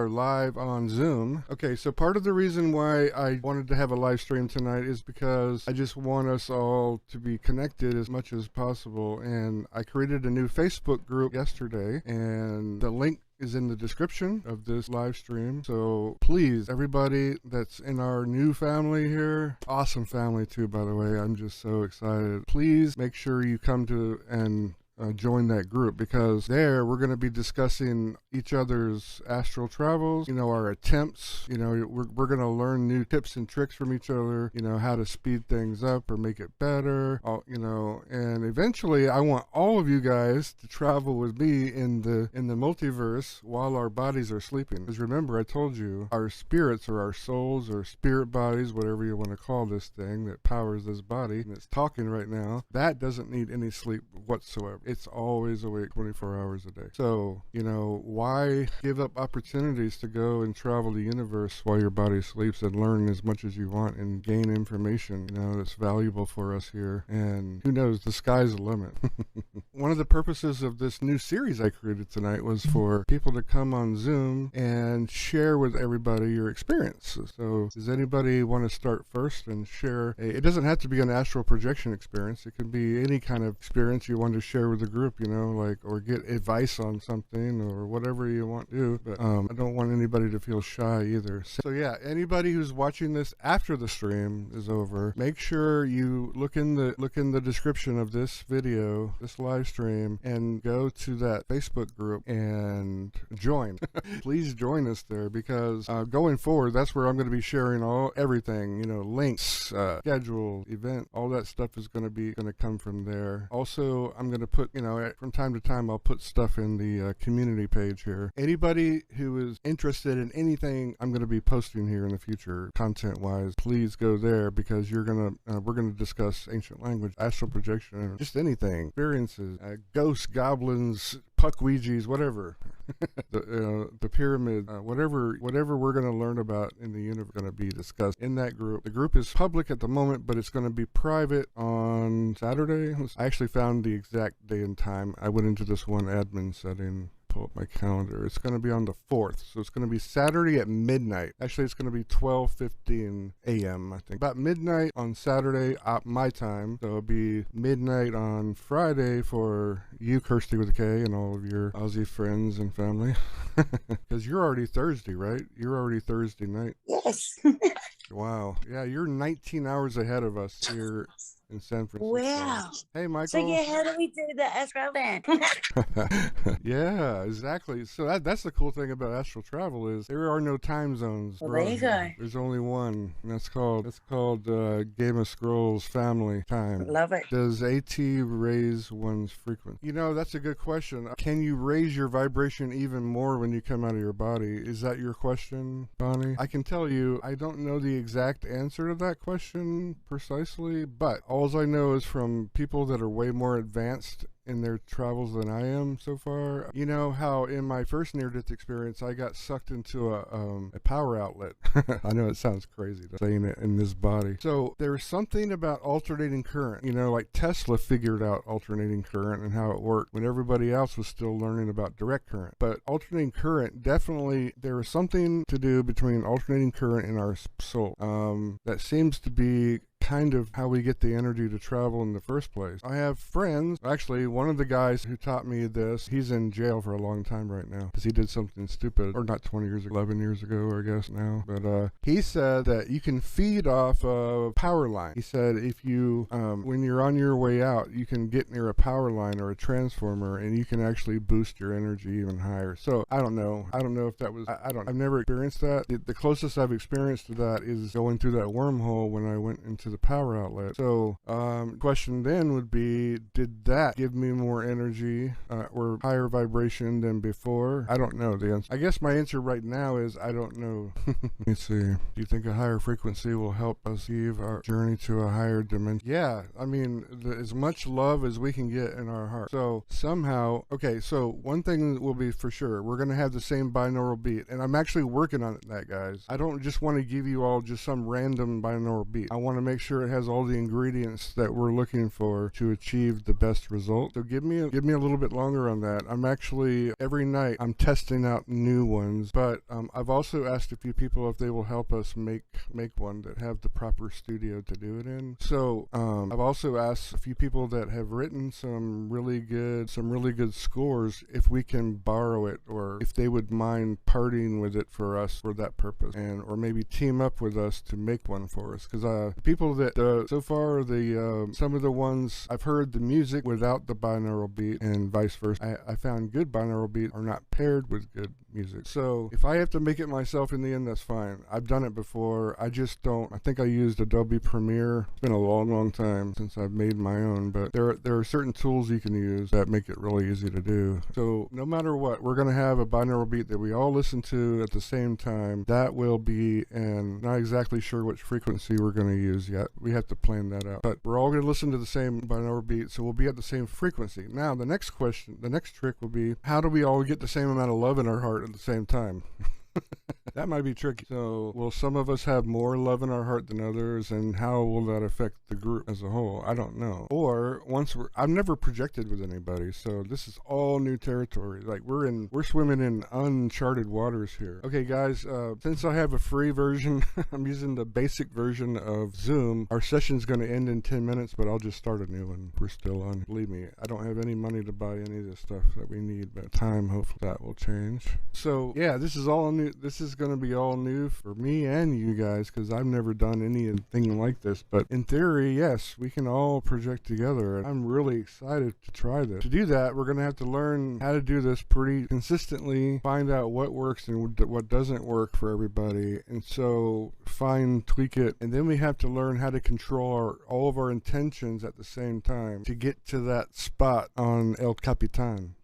are live on Zoom. Okay, so part of the reason why I wanted to have a live stream tonight is because I just want us all to be connected as much as possible. And I created a new Facebook group yesterday, and the link is in the description of this live stream. So please, everybody that's in our new family here, awesome family too, by the way, I'm just so excited. Please make sure you come to and join that group, because there we're going to be discussing each other's astral travels, our attempts, we're going to learn new tips and tricks from each other, how to speed things up or make it better, and eventually I want all of you guys to travel with me in the multiverse while our bodies are sleeping. Because remember, I told you our spirits or our souls or spirit bodies, whatever you want to call this thing that powers this body and it's talking right now, that doesn't need any sleep whatsoever. It's always awake 24 hours a day. So, why give up opportunities to go and travel the universe while your body sleeps and learn as much as you want and gain information, that's valuable for us here. And who knows, the sky's the limit. One of the purposes of this new series I created tonight was for people to come on Zoom and share with everybody your experiences. So does anybody want to start first and share? It doesn't have to be an astral projection experience. It can be any kind of experience you want to share with the group, or get advice on something or whatever you want to do. But I don't want anybody to feel shy either. So yeah, anybody who's watching this after the stream is over, make sure you look in the description of this video, this live stream, and go to that Facebook group and join. Please join us there, because going forward, that's where I'm going to be sharing everything, links, schedule, event, all that stuff is going to come from there. Also, I'm going to put, from time to time, I'll put stuff in the community page here. Anybody who is interested in anything I'm going to be posting here in the future, content-wise, please go there, because we're going to discuss ancient language, astral projection, just anything, experiences, ghosts, goblins, puck-ouijies, whatever. the pyramid, whatever we're going to learn about in the universe going to be discussed in that group. The group is public at the moment, but it's going to be private on Saturday. I actually found the exact day and time. I went into this one admin setting, pull up my calendar. It's going to be on the 4th, so it's going to be Saturday at midnight. Actually, it's going to be 12:15 a.m. I think, about midnight on Saturday my time. So it'll be midnight on Friday for you, Kirsty with a K, and all of your Aussie friends and family. Because you're already Thursday, right? You're already Thursday night. Yes. Wow. Yeah, you're 19 hours ahead of us here in San Francisco. Wow. Hey, Michael. So yeah, how do we do the astral then? Yeah, exactly. So that's the cool thing about astral travel is there are no time zones. Well, there you go. There's only one, and that's called Game of Scrolls Family Time. Love it. Does AT raise one's frequency? That's a good question. Can you raise your vibration even more when you come out of your body? Is that your question, Bonnie? I can tell you, I don't know the exact answer to that question precisely, but all I know is from people that are way more advanced in their travels than I am so far. You know how in my first near-death experience I got sucked into a power outlet. I know it sounds crazy to saying it in this body. So there's something about alternating current. Like Tesla figured out alternating current and how it worked when everybody else was still learning about direct current. But alternating current, definitely there is something to do between alternating current and our soul. That seems to be kind of how we get the energy to travel in the first place. I have friends, actually one of the guys who taught me this, he's in jail for a long time right now because he did something stupid, or not 20 years ago, 11 years ago, I guess now. But he said that you can feed off a power line. He said if you, when you're on your way out, you can get near a power line or a transformer and you can actually boost your energy even higher. So I don't know if that was, I've never experienced that. The closest I've experienced to that is going through that wormhole when I went into the power outlet. So question then would be, did that give me more energy or higher vibration than before? I don't know the answer. I guess my answer right now is I don't know. Let's see. Do you think a higher frequency will help us achieve our journey to a higher dimension? Yeah, I mean, as much love as we can get in our heart. So somehow, okay, so one thing will be for sure, we're going to have the same binaural beat, and I'm actually working on that, guys. I don't just want to give you all just some random binaural beat. I want to make make sure it has all the ingredients that we're looking for to achieve the best result. So give me a little bit longer on that. I'm actually, every night, I'm testing out new ones, but I've also asked a few people if they will help us make one that have the proper studio to do it in. So I've also asked a few people that have written some really good scores if we can borrow it, or if they would mind partying with it for us for that purpose, and or maybe team up with us to make one for us. Because people that so far some of the ones I've heard the music without the binaural beat and vice versa. I found good binaural beat are not paired with good music. So if I have to make it myself in the end, that's fine. I've done it before. I just don't. I think I used Adobe Premiere. It's been a long time since I've made my own, but there are certain tools you can use that make it really easy to do. So no matter what, we're going to have a binaural beat that we all listen to at the same time. That will be, and not exactly sure which frequency we're going to use yet. We have to plan that out. But we're all going to listen to the same binaural beat, so we'll be at the same frequency. Now, the next trick will be, how do we all get the same amount of love in our heart at the same time? That might be tricky. So will some of us have more love in our heart than others, and how will that affect the group as a whole? I don't know. Or I've never projected with anybody, so this is all new territory. Like we're swimming in uncharted waters here. Okay guys, since I have a free version, I'm using the basic version of Zoom. Our session's going to end in 10 minutes, but I'll just start a new one. We're still on. Believe me, I don't have any money to buy any of this stuff that we need, but time, hopefully that will change. So yeah, this is all new. This is going to be all new for me and you guys, because I've never done anything like this. But in theory, yes, we can all project together. I'm really excited to try this. To do that, we're going to have to learn how to do this pretty consistently, find out what works and what doesn't work for everybody, and so tweak it. And then we have to learn how to control all of our intentions at the same time to get to that spot on El Capitan.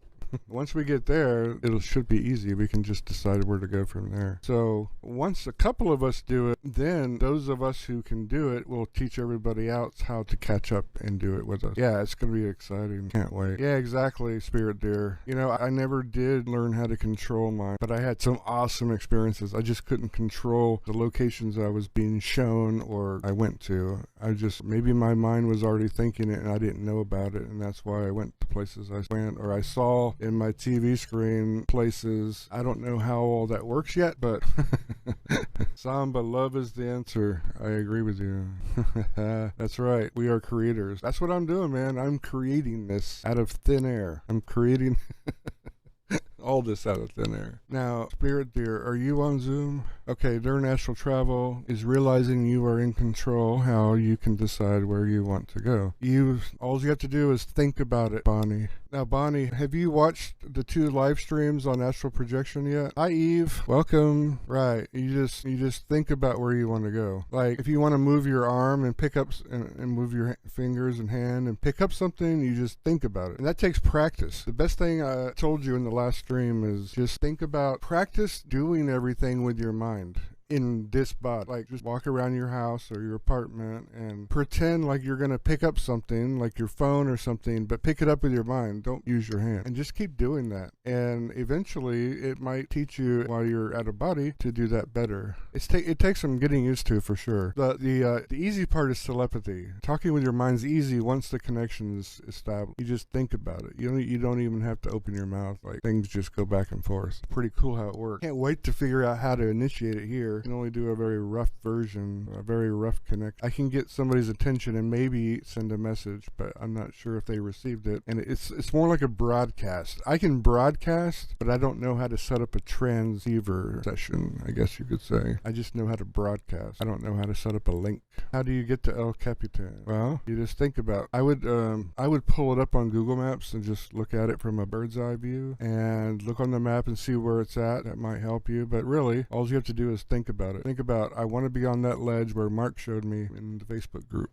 Once we get there, it should be easy. We can just decide where to go from there. So once a couple of us do it, then those of us who can do it will teach everybody else how to catch up and do it with us. Yeah, it's going to be exciting. Can't wait. Yeah, exactly, Spirit Deer. You know, I never did learn how to control mine, but I had some awesome experiences. I just couldn't control the locations I was being shown or I went to. Maybe my mind was already thinking it and I didn't know about it, and that's why I went to places I went, or I saw in my TV screen places. I don't know how all that works yet, but Samba, love is the answer. I agree with you. That's right. We are creators. That's what I'm doing, man. I'm creating this out of thin air. I'm creating all this out of thin air. Now, Spirit Deer, are you on Zoom? Okay, during astral travel is realizing you are in control, how you can decide where you want to go. All you have to do is think about it, Bonnie. Now, Bonnie, have you watched the 2 live streams on astral projection yet? Hi, Eve. Welcome. Right. You just think about where you want to go. Like, if you want to move your arm and pick up and move your fingers and hand and pick up something, you just think about it. And that takes practice. The best thing I told you in the last stream is just practice doing everything with your mind in this body. Like, just walk around your house or your apartment and pretend like you're going to pick up something, like your phone or something, but pick it up with your mind. Don't use your hand. And just keep doing that. And eventually, it might teach you, while you're out of body, to do that better. It takes some getting used to, for sure. The easy part is telepathy. Talking with your mind's easy once the connection is established. You just think about it. You don't even have to open your mouth. Like, things just go back and forth. Pretty cool how it works. Can't wait to figure out how to initiate it here. I can only do a very rough version, a very rough connect. I can get somebody's attention and maybe send a message, but I'm not sure if they received it. And it's more like a broadcast. I can broadcast, but I don't know how to set up a transceiver session, I guess you could say. I just know how to broadcast. I don't know how to set up a link. How do you get to El Capitan? Well, you just think about. I would pull it up on Google Maps and just look at it from a bird's eye view and look on the map and see where it's at. That might help you. But really, all you have to do is think about it. Think about, I want to be on that ledge where Mark showed me in the Facebook group.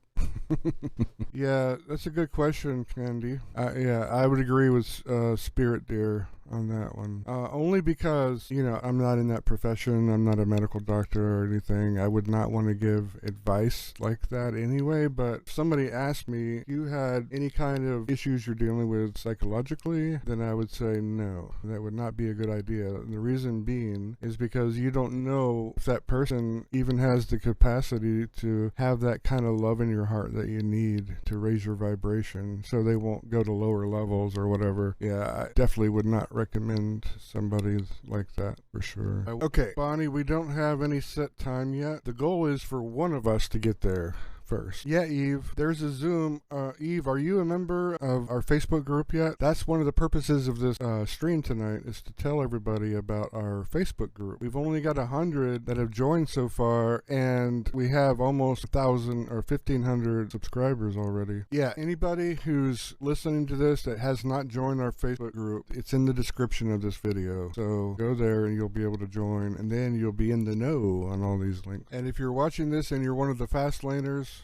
Yeah, that's a good question, Candy. Yeah, I would agree with Spirit Deer. on that one. Only because, you know, I'm not in that profession. I'm not a medical doctor or anything. I would not want to give advice like that anyway, but if somebody asked me, if you had any kind of issues you're dealing with psychologically, then I would say no. That would not be a good idea. And the reason being is because you don't know if that person even has the capacity to have that kind of love in your heart that you need to raise your vibration so they won't go to lower levels or whatever. Yeah, I definitely would not recommend somebody like that for sure. Okay, Bonnie, we don't have any set time yet. The goal is for one of us to get there first. Yeah, Eve, there's a Zoom. Eve, are you a member of our Facebook group yet? That's one of the purposes of this stream tonight, is to tell everybody about our Facebook group. We've only got 100 that have joined so far, and we have almost 1,000 or 1,500 subscribers already. Yeah, anybody who's listening to this that has not joined our Facebook group, it's in the description of this video. So go there and you'll be able to join, and then you'll be in the know on all these links. And if you're watching this and you're one of the fast laners,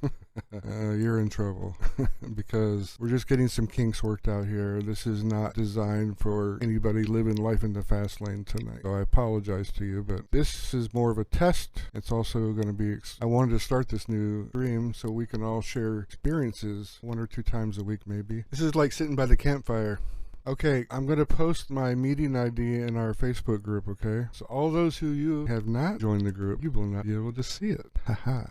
you're in trouble because we're just getting some kinks worked out here. This is not designed for anybody living life in the fast lane tonight. So I apologize to you, but this is more of a test. It's also going to be, I wanted to start this new stream so we can all share experiences 1 or 2 times a week maybe. This is like sitting by the campfire. Okay, I'm going to post my meeting ID in our Facebook group, okay? So all those who you have not joined the group, you will not be able to see it. Haha.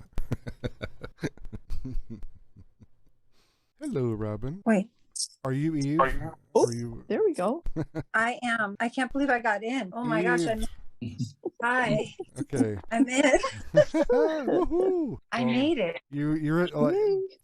Hello, Robin. Wait. Are you Eve? Oh, Are you... there we go. I am. I can't believe I got in. Oh my gosh. Hi. Okay. I'm in. Woohoo! I made it. You're at,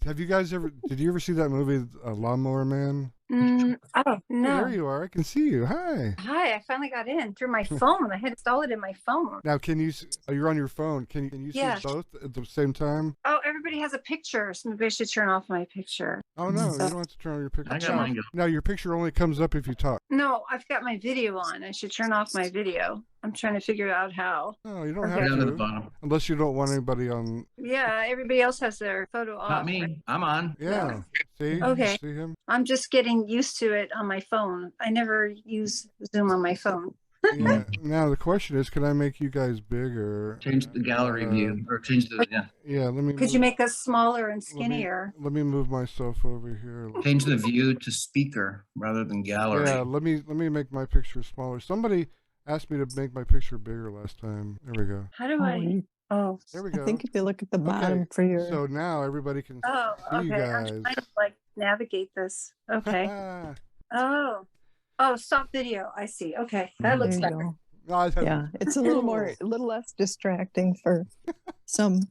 have you guys ever, did you ever see that movie, Lawnmower Man? Oh, Oh, no. there you are. I can see you. Hi. Hi. I finally got in through my phone. I had installed it in my phone. Now, can you, you're on your phone. Can you Yeah. see both at the same time? Oh, everybody has a picture. So maybe I should turn off my picture. Oh, no, you don't have to turn on your picture. I got mine go. No, your picture only comes up if you talk. No, I've got my video on. I should turn off my video. I'm trying to figure out how. No, you don't Okay. have Down to the to. bottom. Unless you don't want anybody on. Yeah, everybody else has their photo off. Not me. I'm on. Yeah. See? Okay. See him? I'm just getting used to it on my phone. I never use Zoom on my phone. Yeah. Now the question is, can I make you guys bigger? Change the gallery view, or change the Yeah. Let me. Could you move- make us smaller and let me- skinnier? Let me move myself over here. change the view to speaker rather than gallery. Yeah. Let me make my picture smaller. Somebody asked me to make my picture bigger last time. There we go. How do I? Oh, There we I go. think if you look at the bottom for your, So now everybody can oh, see you okay. I'm guys. trying to like navigate this. Okay. Oh, stop video. I see. Okay, that there looks you better. go. No, Yeah, it's a little more, a little less distracting for some,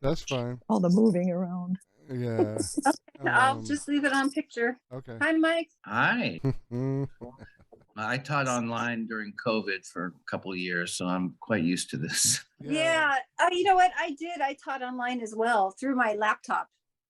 That's fine. all the moving around. Yeah. I'll just leave it on picture. Okay. Hi, Mike. Hi. Mm. I taught online during COVID for a couple of years, so I'm quite used to this. Yeah. You know what? I did. I taught online as well through my laptop.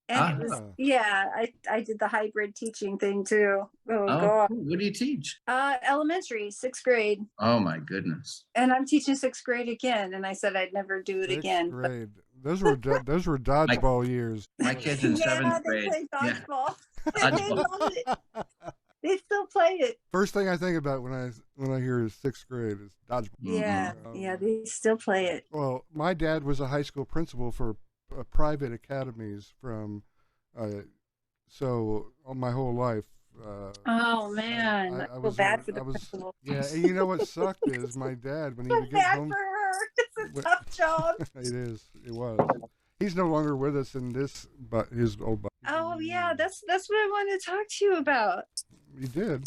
And it was, Ah. yeah, I did the hybrid teaching thing too. Oh, Oh, God. cool. What do you teach? Elementary, 6th grade. Oh my goodness. And I'm teaching 6th grade again. And I said I'd never do it Sixth again. but- grade. Those were those were dodgeball years. My kids in Yeah, 7th they grade. play Yeah. dodgeball. They Dodgeball. love it. They still play it. First thing I think about when I hear is 6th grade is dodgeball. Yeah, yeah, they still play it. Well, my dad was a high school principal for private academies from, so all my whole life. Oh man, I feel bad for the principal. Yeah, and you know what sucked is my dad when he So would get bad home. for her. It's a What- tough job. It was. He's no longer with us in this, but his old. Oh yeah, that's what I wanted to talk to you about. You did.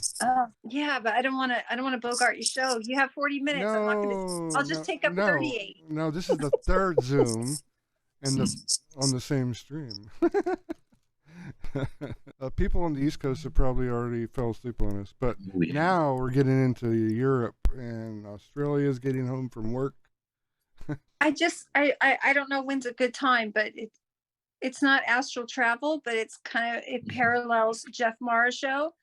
Yeah, but I don't want to bogart your show. You have 40 minutes. I'm not gonna. I'll just take up 38. No, this is the third Zoom, and on the same stream. People on the East Coast have probably already fell asleep on us, but Oh, yeah. now we're getting into Europe, and Australia's getting home from work. I don't know when's a good time, but it's not astral travel, but it's kind of, it parallels Jeff Mara's show.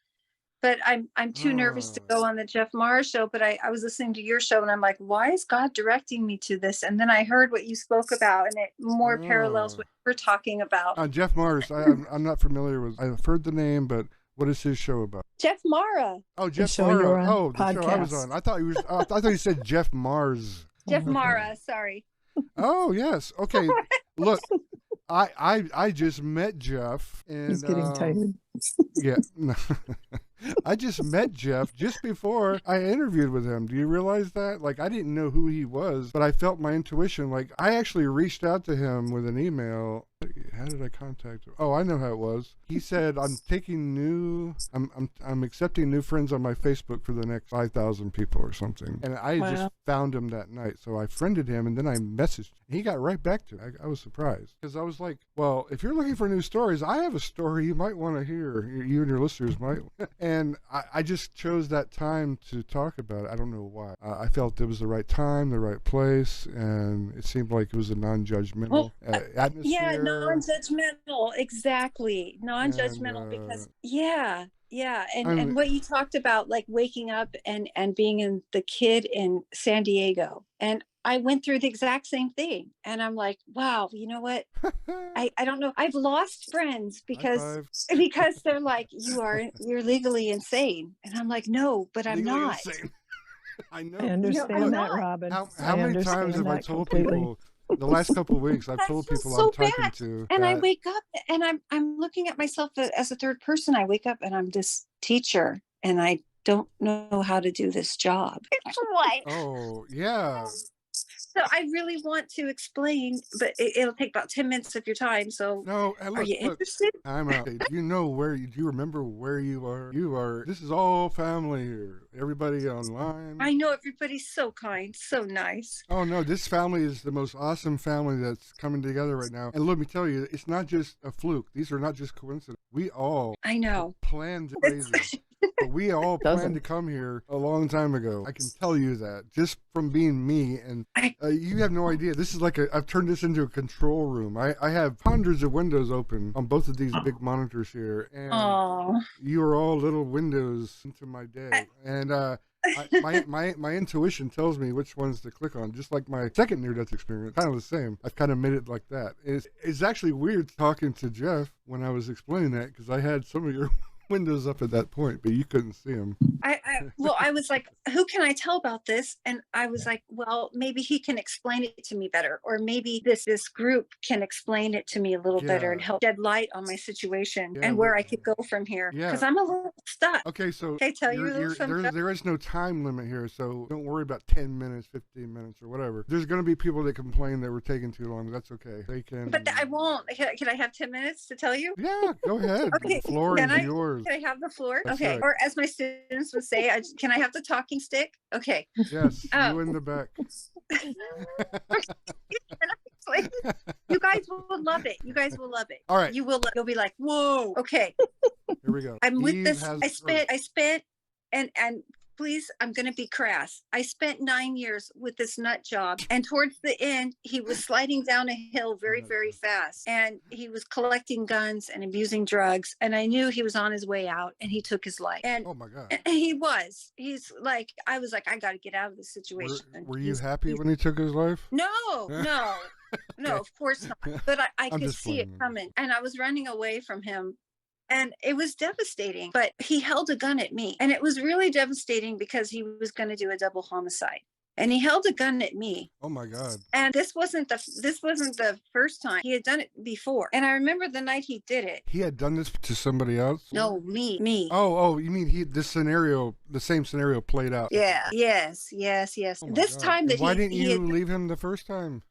But I'm too nervous to go on the Jeff Mara show. But I was listening to your show and I'm like, why is God directing me to this? And then I heard what you spoke about, and it more parallels what we're talking about. Jeff Mars, I'm not familiar with. I've heard the name, but What is his show about? Jeff Mara. Oh, Jeff show you were Mara. on, Oh, the show I was podcast. on. I thought he was. I thought you said Jeff Mars. Jeff Okay. Mara, sorry. Oh yes. Okay. Look, I just met Jeff, and He's getting tired. yeah. I just met Jeff just before I interviewed with him. Do you realize that? Like, I didn't know who he was, but I felt my intuition. Like, I actually reached out to him with an email. How did I contact him? Oh, I know how it was. He said, I'm accepting new friends on my Facebook for the next 5,000 people or something. And I Wow. just found him that night. So I friended him, and then I messaged. He got right back to me. I was surprised because I was like, well, if you're looking for new stories, I have a story you might want to hear. You and your listeners might. And I just chose that time to talk about it. I don't know why. I felt it was the right time, the right place, and it seemed like it was a non-judgmental atmosphere. Yeah, non-judgmental. Exactly. Non-judgmental because, yeah. And what you talked about, like waking up and being in the kid in San Diego. And I went through the exact same thing. And I'm like, wow, you know what? I don't know. I've lost friends because they're like, you're legally insane. And I'm like, no, but I'm Legally not. Insane. I know. I understand I'm that, not. Robin. How I many times understand have I that told completely. people the last couple of weeks? I've I told feel people so I'm talking bad. to. And I that- wake up and I'm looking at myself as a third person. I wake up and I'm this teacher and I don't know how to do this job. What? Oh yeah. So I really want to explain, but it'll take about 10 minutes of your time. So No. And are look, you interested? I'm out. Do you know where? Do you remember where you are? You are. This is all family here. Everybody online. I know everybody's so kind, so nice. Oh no, this family is the most awesome family that's coming together right now. And let me tell you, it's not just a fluke. These are not just coincidences. We all I know. planned crazy. But we all planned Doesn't. to come here a long time ago. I can tell you that just from being me. And you have no idea. This is like I've turned this into a control room. I have hundreds of windows open on both of these big monitors here. And Oh, you are all little windows into my day. And my intuition tells me which ones to click on, just like my second near-death experience. Kind of the same. I've kind of made it like that. It's actually weird talking to Jeff when I was explaining that because I had some of your windows up at that point, but you couldn't see them. I was like, who can I tell about this? And I was like, well, maybe he can explain it to me better, or maybe this group can explain it to me a little better and help shed light on my situation and where I could go from here. Because I'm a little stuck. Okay, so Can I tell you something? there is no time limit here, so don't worry about 10 minutes, 15 minutes, or whatever. There's going to be people that complain that we're taking too long. That's okay. They can. But I won't. Can I have 10 minutes to tell you? Yeah, go ahead. Okay, The floor is yours. Can I have the floor? That's Okay. right. Or as my students would say, can I have the talking stick? Okay. Yes, Oh. you in the back. You guys will love it. You guys will love it. All right. You will. You'll be like, whoa. Okay. Here we go. I'm with Eve this. has- I spent, and please, I'm going to be crass. I spent 9 years with this nut job. And towards the end, he was sliding down a hill very, very fast. And he was collecting guns and abusing drugs. And I knew he was on his way out and he took his life. And Oh my God. he's like, I was like, I got to get out of this situation. Were you happy when he took his life? No, of course not. But I I'm could just see it playing. coming. And I was running away from him. And it was devastating, but he held a gun at me. And it was really devastating because he was going to do a double homicide. And he held a gun at me. Oh my God. And this wasn't the first time. He had done it before. And I remember the night he did it. He had done this to somebody else? No, me. Oh, you mean the same scenario played out? Yeah. Yes. Oh my This God. time that Why he didn't you had, leave him the first time?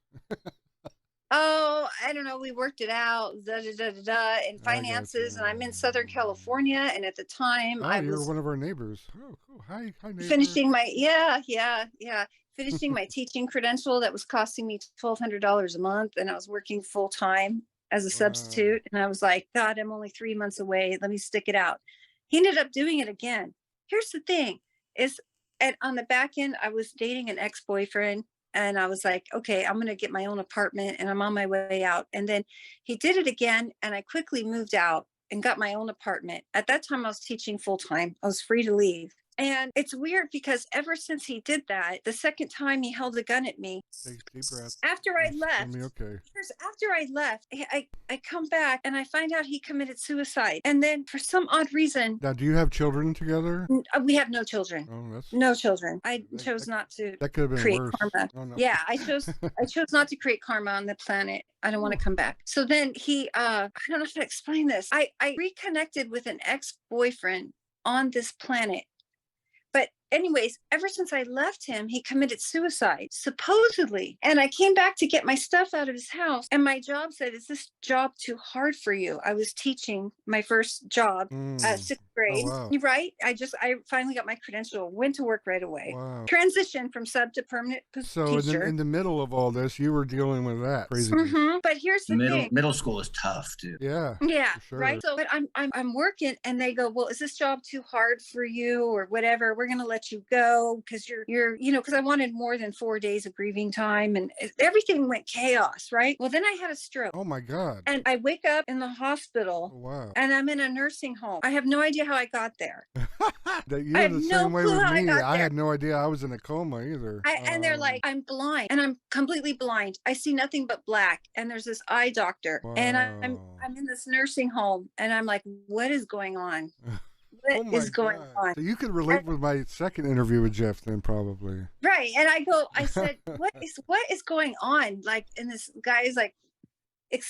oh, I don't know. We worked it out, in finances, and I'm in Southern California. And at the time, Oh, I you're was one of our neighbors. Oh, cool. Hi, neighbor. finishing my finishing my teaching credential that was costing me $1,200 a month, and I was working full time as a substitute. And I was like, God, I'm only 3 months away. Let me stick it out. He ended up doing it again. Here's the thing: on the back end, I was dating an ex-boyfriend. And I was like, okay, I'm going to get my own apartment and I'm on my way out. And then he did it again. And I quickly moved out and got my own apartment. At that time, I was teaching full time. I was free to leave. And it's weird because ever since he did that, the second time he held a gun at me, Take a deep breath. after I It's left, gonna be okay. after I left, I come back and I find out he committed suicide. And then for some odd reason, Now, do you have children together? we have no children. Oh, that's No children. I that- chose not to that could have been create worse. karma. Oh, no. Yeah, I chose not to create karma on the planet. I don't want to come back. So then he I don't know how to explain this. I reconnected with an ex-boyfriend on this planet. But anyways, ever since I left him, he committed suicide, supposedly. And I came back to get my stuff out of his house. And my job said, is this job too hard for you? I was teaching my first job at 6th grade. Oh, wow. You're right. I finally got my credential, went to work right away. Wow. Transition from sub to permanent So teacher. in the middle of all this, you were dealing with that crazy. But here's the thing. Middle school is tough too. Yeah. Yeah, for sure. right. So, but I'm working, and they go, well, is this job too hard for you, or whatever? We're gonna let you go because you're because I wanted more than 4 days of grieving time, and everything went chaos, right? Well, then I had a stroke. Oh my God. And I wake up in the hospital. Oh, wow. And I'm in a nursing home. I have no idea how I got there. You're have the no same way clue with how I me. got I there. had no idea I was in a coma either. And they're like, I'm blind, and I'm completely blind. I see nothing but black. And there's this eye doctor, and I'm Wow. in this nursing home, and I'm like, what is going on? Oh What my is going God. on? So you could relate with my second interview with Jeff then, probably. Right. And I said, what is going on? Like, and this guy is like,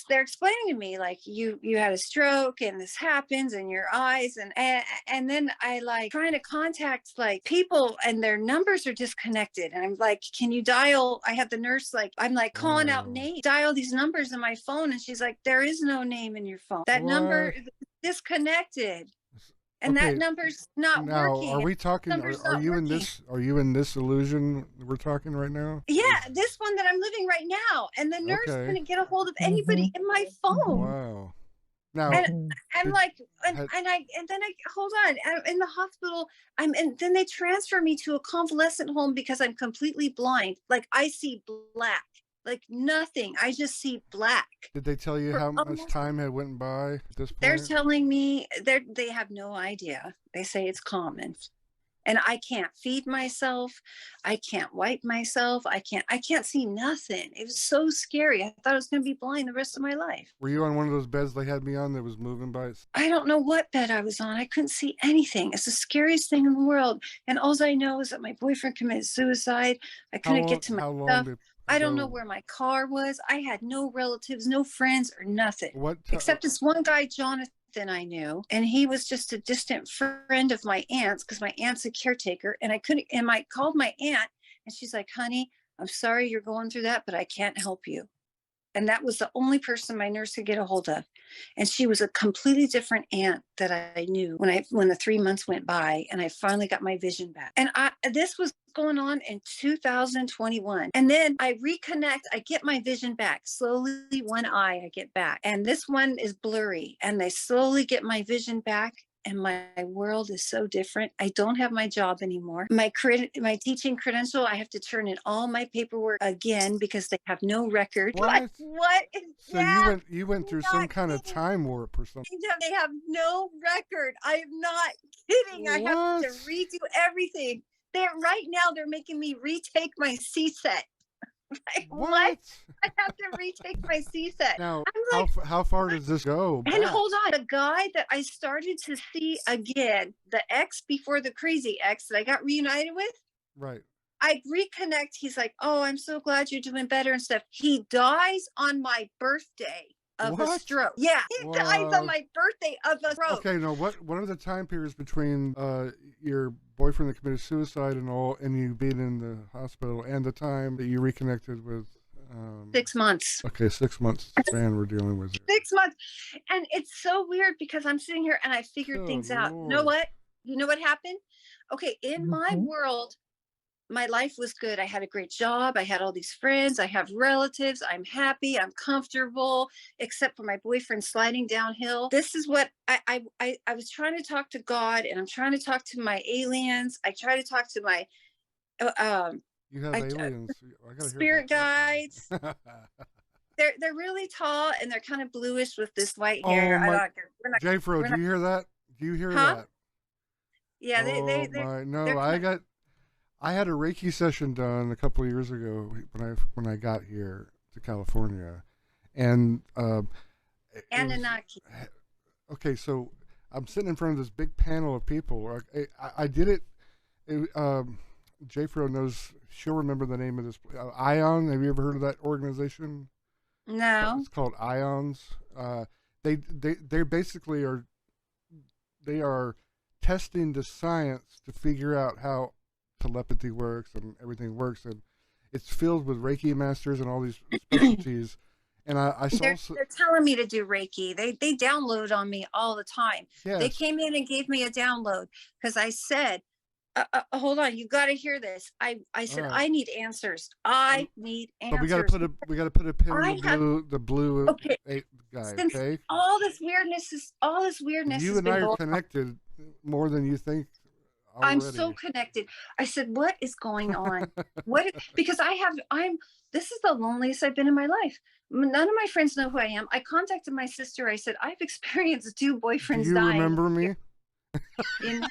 they're explaining to me, like, you had a stroke and this happens in your eyes. And then I like trying to contact like people, and their numbers are disconnected. And I'm like, can you dial? I had the nurse, like, I'm like calling out names, dial these numbers in my phone. And she's like, there is no name in your phone. That number is disconnected. And Okay, that number's not now, working. are we talking? Number's Are not you in working. this? Are you in this illusion we're talking right now? Yeah, this one that I'm living right now. And the nurse Okay. couldn't get a hold of anybody in my phone. Wow. Now, And I'm did- like, and then I hold on. I'm in the hospital. And then they transfer me to a convalescent home because I'm completely blind. Like, I see black, like nothing. I just see black. did they tell you for how much almost- time had went by at this point? They're telling me they have no idea. They say it's common. And I can't feed myself. I can't wipe myself. I can't see nothing. It was so scary. I thought I was going to be blind the rest of my life. Were you on one of those beds they had me on that was moving by itself? I don't know what bed I was on. I couldn't see anything. It's the scariest thing in the world. And all I know is that my boyfriend committed suicide. I couldn't get to my how long stuff. did I don't know ago? where my car was. I had no relatives, no friends, or nothing. What? Except this one guy, Jonathan, I knew, and he was just a distant friend of my aunt's, because my aunt's a caretaker. And I couldn't, and I called my aunt, and she's like, honey, I'm sorry you're going through that, but I can't help you. And that was the only person my nurse could get a hold of. And she was a completely different aunt that I knew when the 3 months went by, and I finally got my vision back. And this was going on in 2021. And then I reconnect, I get my vision back. Slowly, one eye I get back. And this one is blurry. And they slowly get my vision back. And my world is so different. I don't have my job anymore. My teaching credential, I have to turn in all my paperwork again because they have no record. What? What is So that? you went through some Not kind of kidding. time warp or something. They have no record. I am not kidding. I have to What? redo everything. Right now they're making me retake my CSET. Like, what? I have to retake my CSET. Now, I'm like, how far does this go? and back? hold on, the guy that I started to see again, the ex before the crazy ex that I got reunited with, Right. I reconnect. He's like, oh, I'm so glad you're doing better and stuff. He dies on my birthday of a What? stroke. Yeah, he dies Wow. on my birthday of a stroke. Okay, now what are the time periods between your boyfriend that committed suicide and you being in the hospital and the time that you reconnected with? 6 months. Okay, 6 months span we're dealing with. Here. 6 months. And it's so weird because I'm sitting here and I figured Good things out. You know Lord. what? You know what happened? Okay, in my Mhm. world, my life was good. I had a great job. I had all these friends. I have relatives. I'm happy. I'm comfortable, except for my boyfriend sliding downhill. This is what I was trying to talk to God, and I'm trying to talk to my aliens. I try to talk to my You have I- aliens. I gotta hear spirit about guides. that. They're really tall and they're kind of bluish with this white hair. Oh, my- we're not J-Fro, we're do you hear that? Do you hear Huh? that? Yeah, Oh they're my, they're no, kind of, I had a Reiki session done a couple of years ago when I got here to California, and it was Anunnaki. okay. So I'm sitting in front of this big panel of people. I did it. Jayfro knows. She'll remember the name of this. Ion. Have you ever heard of that organization? No. It's called Ions. They basically are they are testing the science to figure out how telepathy works and everything works, and it's filled with Reiki masters and all these specialties. And I saw, They're telling me to do Reiki. They download on me all the time. They yes, came in and gave me a download because I said, hold on, you got to hear this. I all said, right. I need answers. I need But answers. we gotta put a pin in I have, the blue okay, guy. since Okay, all this weirdness you has and I been are going on. connected more than you think I'm so already. connected. I said, what is going on? Because this is the loneliest I've been in my life. None of my friends know who I am. I contacted my sister. I said, I've experienced 2 Do boyfriends you dying remember me? in,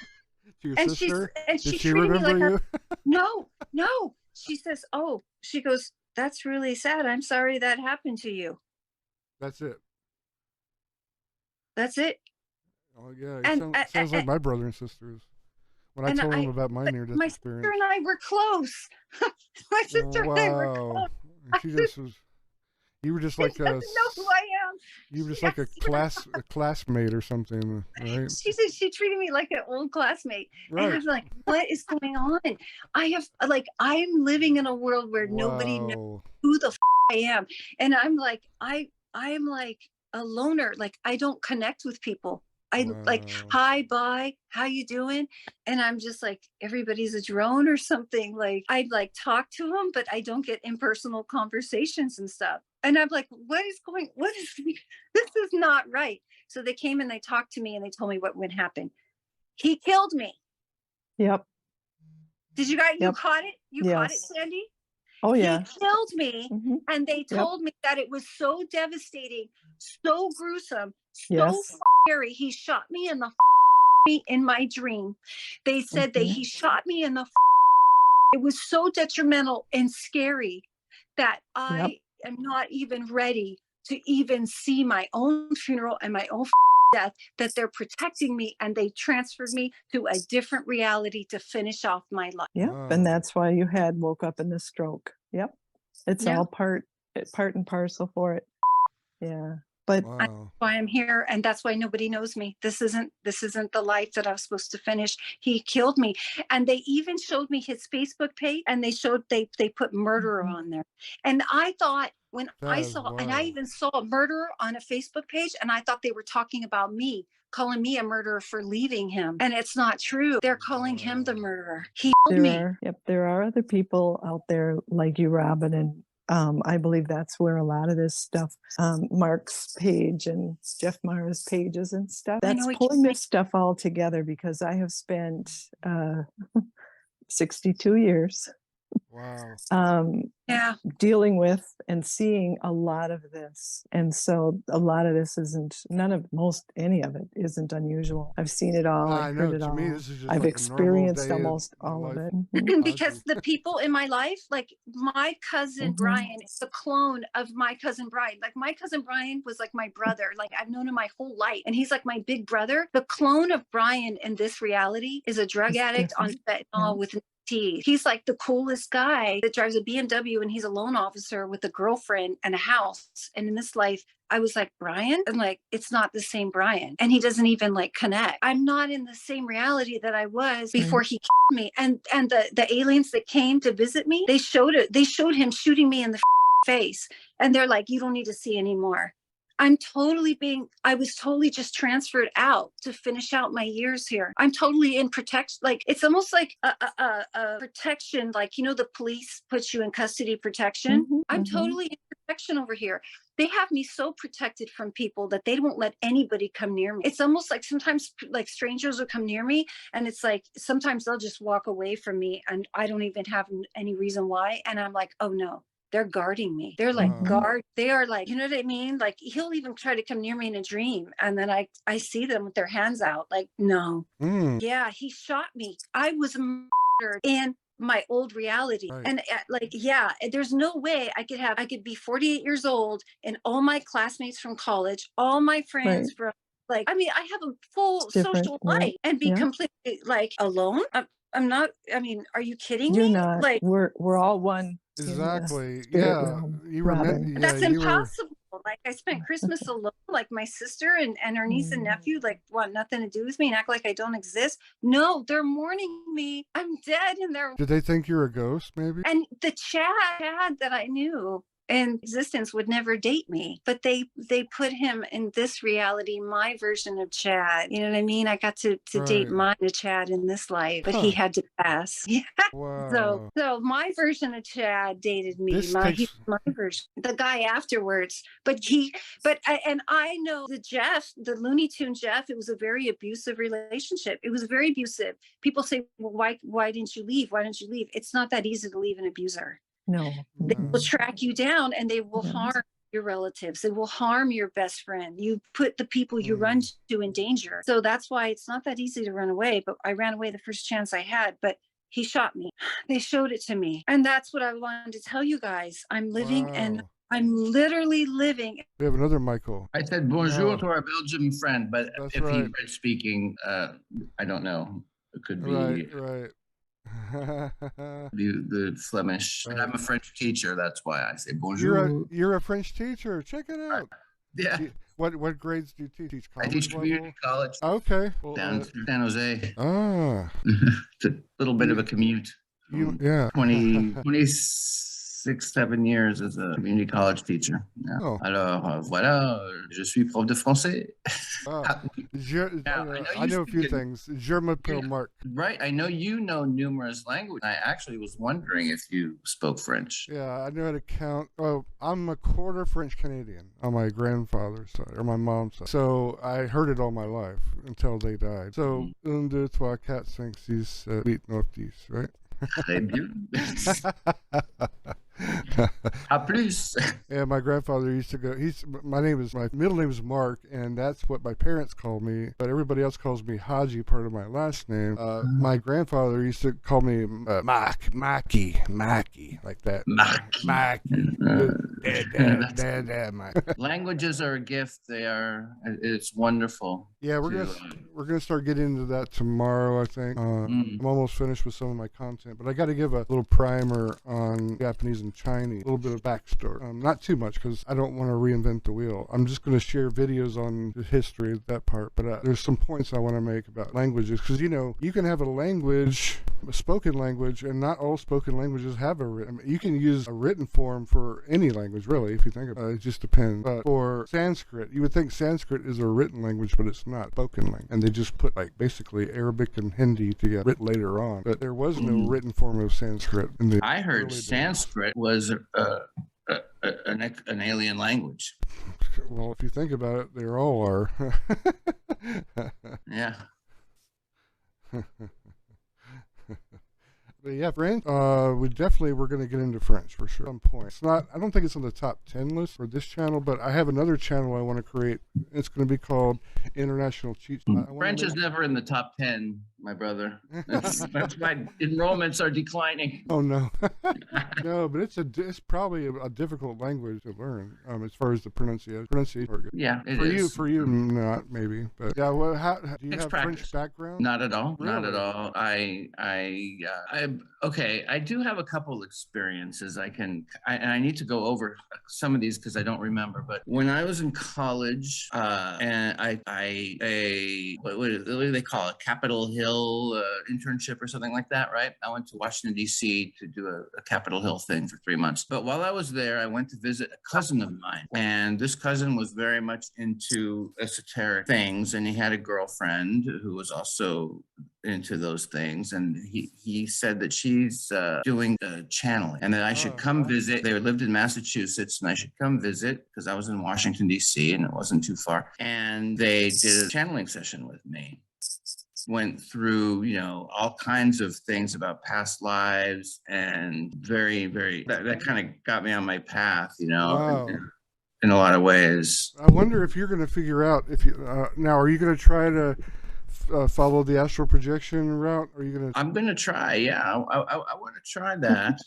To your and sister? Did she she treated me remember like you? no, no. She says, oh, she goes, that's really sad. I'm sorry that happened to you. That's it. That's it. Oh yeah, And, sounds like my brother and sisters. When I told them about my but near death my sister experience. and I were close. My sister and I were Wow. close. And she just was. You were just She like doesn't know who I am. You were just I like swear to a classmate or something, right? she said she treated me like an old classmate. And I Right. was like, what is going on? I'm living in a world where nobody knows Wow. who the I am. And I'm like a loner. Like I don't connect with people. I like, Wow. hi, bye, how you doing? And I'm just like, everybody's a drone or something. Like I'd like talk to them, but I don't get impersonal conversations and stuff. And I'm like, what is this is not right. So they came and they talked to me and they told me what would happen. He killed me. Yep. Did you guys, you Yep. caught it? You caught it, Yes. Sandy? Oh yeah. He killed me. Mhm. And they Yep. told me that it was so devastating, so gruesome, so Yes. scary. He shot me in my dream. They said that Mhm. he shot me in the it was so detrimental and scary that Yep. I am not even ready to even see my own funeral and my own death, that they're protecting me and they transferred me to a different reality to finish off my life. Yep. Wow. And that's why you had woke up in the stroke. Yep. It's Yeah. all part and parcel for it. Yeah. But Wow. That's why I'm here, and that's why nobody knows me. This isn't the life that I was supposed to finish. He killed me, and they even showed me his Facebook page, and they put murderer on there. And I thought when That is and I wild. even saw a murderer on a Facebook page, and I thought they were talking about me, calling me a murderer for leaving him, and it's not true. They're calling him the Wow. murderer. He killed me. there are other people out there like you, Robin, and I believe that's where a lot of this stuff, Mark's page and Jeff Mara's pages and stuff, I know that's what pulling you're this stuff all together, because I have spent 62 years Wow. Yeah. dealing with and seeing a lot of this. And so a lot of this any of it isn't unusual. I've seen it all. I I've know. heard it To all. me, this is just I've like a normal experienced day almost in the all of life. it. Mhm. Because the people in my life, like my cousin Mhm. Brian is a clone of my cousin Brian. Like my cousin Brian was like my brother. Like I've known him my whole life, and he's like my big brother. The clone of Brian in this reality is a drug It's addict on different. fentanyl Yeah. with teeth. He's like the coolest guy that drives a BMW, and he's a loan officer with a girlfriend and a house. And in this life, I was like, Brian? And like, it's not the same Brian. And he doesn't even like connect. I'm not in the same reality that I was before he killed me. And the aliens that came to visit me, they showed him shooting me in the face. And they're like, you don't need to see anymore. I was totally just transferred out to finish out my years here. I'm totally in protection. Like, it's almost like a protection, like, you know, the police puts you in custody protection. Mhm, I'm mhm. totally in protection over here. They have me so protected from people that they won't let anybody come near me. It's almost like sometimes like strangers will come near me, and it's like sometimes they'll just walk away from me and I don't even have any reason why. And I'm like, oh no, they're guarding me. They're like Mhm. they are like, you know what I mean? Like he'll even try to come near me in a dream. And then I see them with their hands out, like, no. Mm, Yeah, he shot me. I was murdered in my old reality. right. And like, yeah, there's no way I could be 48 years old and all my classmates from college, all my friends Right. from like, I mean, I have a full It's different. social Yeah. life and be Yeah. completely like alone. I'm not, I mean, are you kidding You're me? not. Like, We're all one in the Exactly. spirit Yeah. realm, You were meant. Robin. Yeah. that's You were. impossible. Like I spent Christmas alone, like my sister and her niece and nephew, like want nothing to do with me and act like I don't exist. No, they're mourning me. I'm dead and they're Did they think you're a ghost? Maybe. and the Chad that I knew in existence would never date me, but they put him in this reality, my version of Chad. You know what I mean? I got to date Right. my Chad in this life, but he Huh. had to pass. Yeah. Wow. So my version of Chad dated me. This He's takes. my version, the guy afterwards. And I know the Looney Tune Jeff. It was a very abusive relationship. It was very abusive. People say, well, why didn't you leave? Why didn't you leave? It's not that easy to leave an abuser. No. They will No. track you down and they will Yeah. harm your relatives. They will harm your best friend. You put the people you run to in danger. So that's why it's not that easy to run away. But I ran away the first chance I had, but he shot me. They showed it to me. And that's what I wanted to tell you guys. I'm living and Wow. I'm literally living. We have another Michael. I said bonjour No. to our Belgian friend, but That's if right. he's French speaking, I don't know. It could be Right. the Flemish. And Right. I'm a French teacher. That's why I say bonjour. You're a French teacher. Check it out. Yeah, What grades do you teach? Teach I teach college level? community college Okay. Well, down to San Jose. It's a little bit of a commute. yeah. 26, 7 years as a community college teacher. Yeah. Oh. Alors, voilà, je suis prof de français. Wow. Now, I know I you know a few speak it- things. Je m'appelle Mark. Right, I know you know numerous languages. I actually was wondering if you spoke French. Yeah, I know how to count. Oh, I'm a quarter French Canadian on my grandfather's side or my mom's side. So I heard it all my life until they died. So, 1, 2, 3, 4, 5, 6, 7, 8, 9, 10, right? Très bien. À plus. Yeah, my grandfather used to go. My middle name is Mark, and that's what my parents call me. But everybody else calls me Haji, part of my last name. My grandfather used to call me Maki, like that. Maki. Dad, Maki. Languages are a gift. It's wonderful. Yeah, we're gonna start getting into that tomorrow. I think I'm almost finished with some of my content, but I got to give a little primer on Japanese and Chinese, a little bit of backstory. Not too much because I don't want to reinvent the wheel. I'm just going to share videos on the history of that part. But there's some points I want to make about languages because you can have a spoken language, and not all spoken languages have a written. You can use a written form for any language, really, if you think about it. It just depends. But for Sanskrit, you would think Sanskrit is a written language, but it's not spoken language. And they just put basically Arabic and Hindi together, written later on. But there was no written form of Sanskrit in the I heard early days. Sanskrit was an alien language. Well, if you think about it, they all are. Yeah. But yeah, French. We're going to get into French for sure at some point. I don't think it's on the top 10 list for this channel, but I have another channel I want to create. It's going to be called International Cheat. French is never in the top 10, my brother. That's why enrollments are declining. Oh no, no, but it's probably a difficult language to learn as far as the pronunciation. Yeah, it is. For you, not maybe, but yeah. Well, do you have practice. French background? Not at all. Really? Not at all. I do have a couple experiences. I need to go over some of these because I don't remember. But when I was in college, and what do they call it? Capitol Hill internship or something like that, right? I went to Washington, D.C. to do a Capitol Hill thing for 3 months. But while I was there, I went to visit a cousin of mine. And this cousin was very much into esoteric things. And he had a girlfriend who was also into those things, and he said that she's doing channeling, and that I should come visit. They lived in Massachusetts, and I should come visit because I was in Washington, D.C., and it wasn't too far. And they did a channeling session with me. went through, all kinds of things about past lives, and that kind of got me on my path, Wow. in a lot of ways. I wonder if you're going to figure out if you now are you going to try to follow the astral projection route? Or are you going to? I'm going to try. Yeah, I want to try that.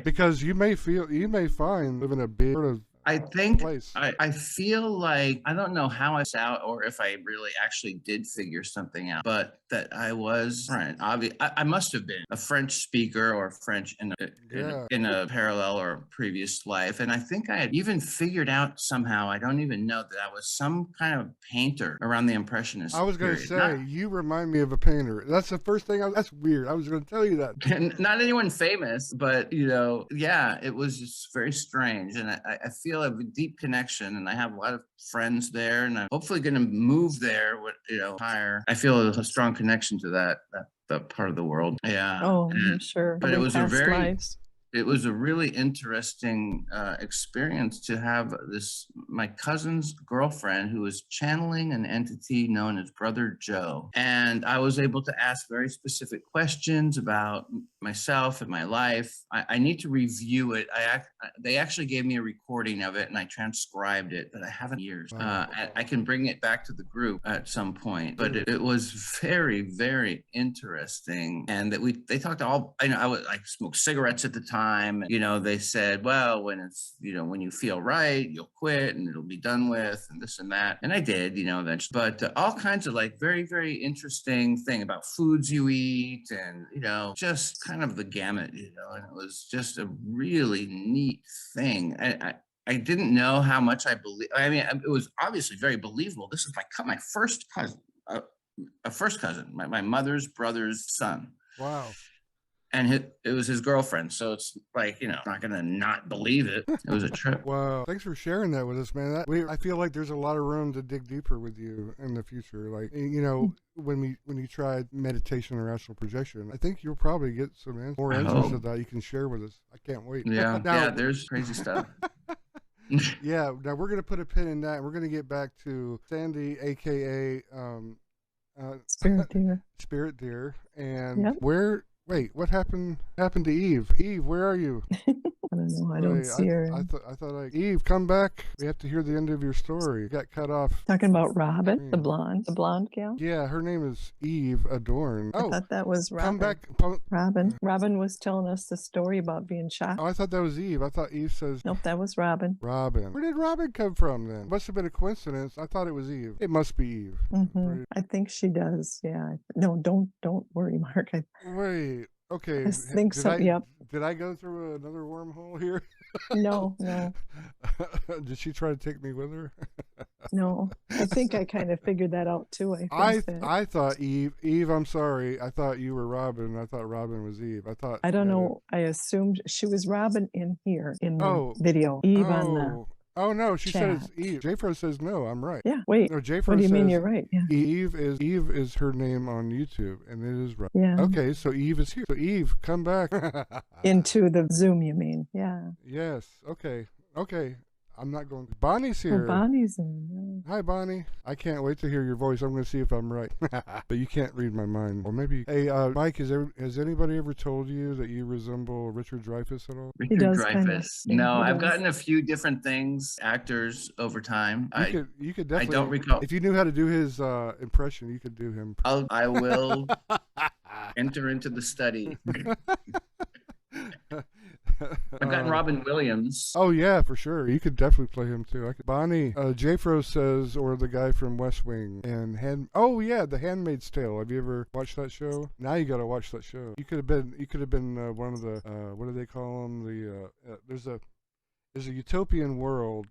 Because you may find live in a big sort of I think place. I feel like I don't know how I was out or if I really actually did figure something out, but that I was French. I must have been a French speaker or French in a parallel or previous life, and I think I had even figured out somehow. I don't even know that I was some kind of painter around the Impressionist. I was going to say you remind me of a painter. That's the first thing. That's weird. I was going to tell you that. And not anyone famous, but yeah, it was just very strange, and I feel a deep connection, and I have a lot of friends there, and I'm hopefully going to move there with higher. I feel a strong connection to that part of the world. Yeah. Oh, I'm sure. But it was lives. It was a really interesting experience to have my cousin's girlfriend who was channeling an entity known as Brother Joe. And I was able to ask very specific questions about myself and my life. I need to review it. They actually gave me a recording of it and I transcribed it, but I haven't in years. I can bring it back to the group at some point, but it was very, very interesting. And that they talked all, I smoked cigarettes at the time. They said, well, when it's, when you feel right, you'll quit and it'll be done with and this and that. And I did, eventually, but all kinds of very, very interesting thing about foods you eat and, just kind of the gamut, and it was just a really neat thing. I didn't know how much I believe. I mean, it was obviously very believable. This is my first cousin, a first cousin, my mother's brother's son. Wow. And it was his girlfriend. So it's not going to not believe it. It was a trip. Wow. Thanks for sharing that with us, man. I feel like there's a lot of room to dig deeper with you in the future. Like, when you try meditation or astral projection, I think you'll probably get some more answers to that you can share with us. I can't wait. Yeah. Yeah, there's crazy stuff. Yeah. Now we're going to put a pin in that. And we're going to get back to Sandy, AKA Spirit Deer. Spirit Deer. And wait, what happened to Eve? Eve, where are you? I don't know. I don't see her. I thought, Eve, come back. We have to hear the end of your story. You got cut off. Talking about Robin, the blonde gal? Yeah, her name is Eve Adorn. I thought that was Robin. Come back. Robin. Robin was telling us the story about being shot. Oh, I thought that was Eve. I thought Eve says... Nope, that was Robin. Robin. Where did Robin come from then? Must have been a coincidence. I thought it was Eve. It must be Eve. Mm-hmm. Right? I think she does. Yeah. No, don't worry, Mark. Wait. Okay. I think so. Yep. Did I go through another wormhole here? No. Did she try to take me with her? No. I think I kind of figured that out too. I thought Eve. Eve, I'm sorry. I thought you were Robin. I thought Robin was Eve. I don't know. I assumed she was Robin in here in the video. Eve on the... Oh no, she said it's Eve. J-Fro says no, I'm right. Yeah, wait. No, J-Fro what do you mean says you're right? Yeah. Eve is her name on YouTube, and it is right. Yeah. Okay, so Eve is here. So Eve, come back. Into the Zoom, you mean? Yeah. Yes. Okay. I'm not going. Bonnie's here. Bonnie's in. Hi, Bonnie. I can't wait to hear your voice. I'm going to see if I'm right. But you can't read my mind. Or maybe. Hey, Mike, has anybody ever told you that you resemble Richard Dreyfuss at all? Richard Dreyfuss. No, I've gotten a few different actors over time. You could definitely. I don't recall. If you knew how to do his impression, you could do him. I will enter into the study. I've gotten Robin Williams. Oh yeah, for sure. You could definitely play him too. Bonnie, J-Fro says, or the guy from West Wing and The Handmaid's Tale. Have you ever watched that show? Now you got to watch that show. You could have been one of the what do they call them? There's a utopian world.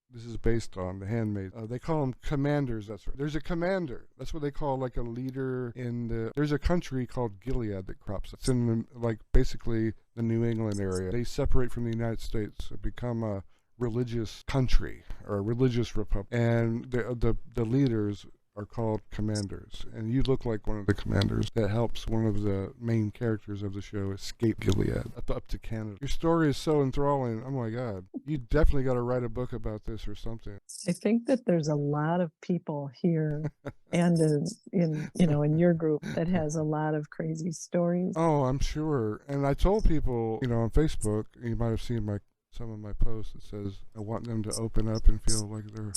This is based on The Handmaid. They call them commanders. That's right. There's a commander. That's what they call like a leader there's a country called Gilead that crops up. It's in basically the New England area. They separate from the United States and become a religious country or a religious republic. And the leaders are called commanders, and you look like one of the commanders that helps one of the main characters of the show escape Gilead up to Canada. Your story is so enthralling. Oh my God. You definitely got to write a book about this or something. I think that there's a lot of people here and in your group that has a lot of crazy stories. Oh, I'm sure. And I told people, on Facebook, you might have seen some of my posts that says I want them to open up and feel like they're,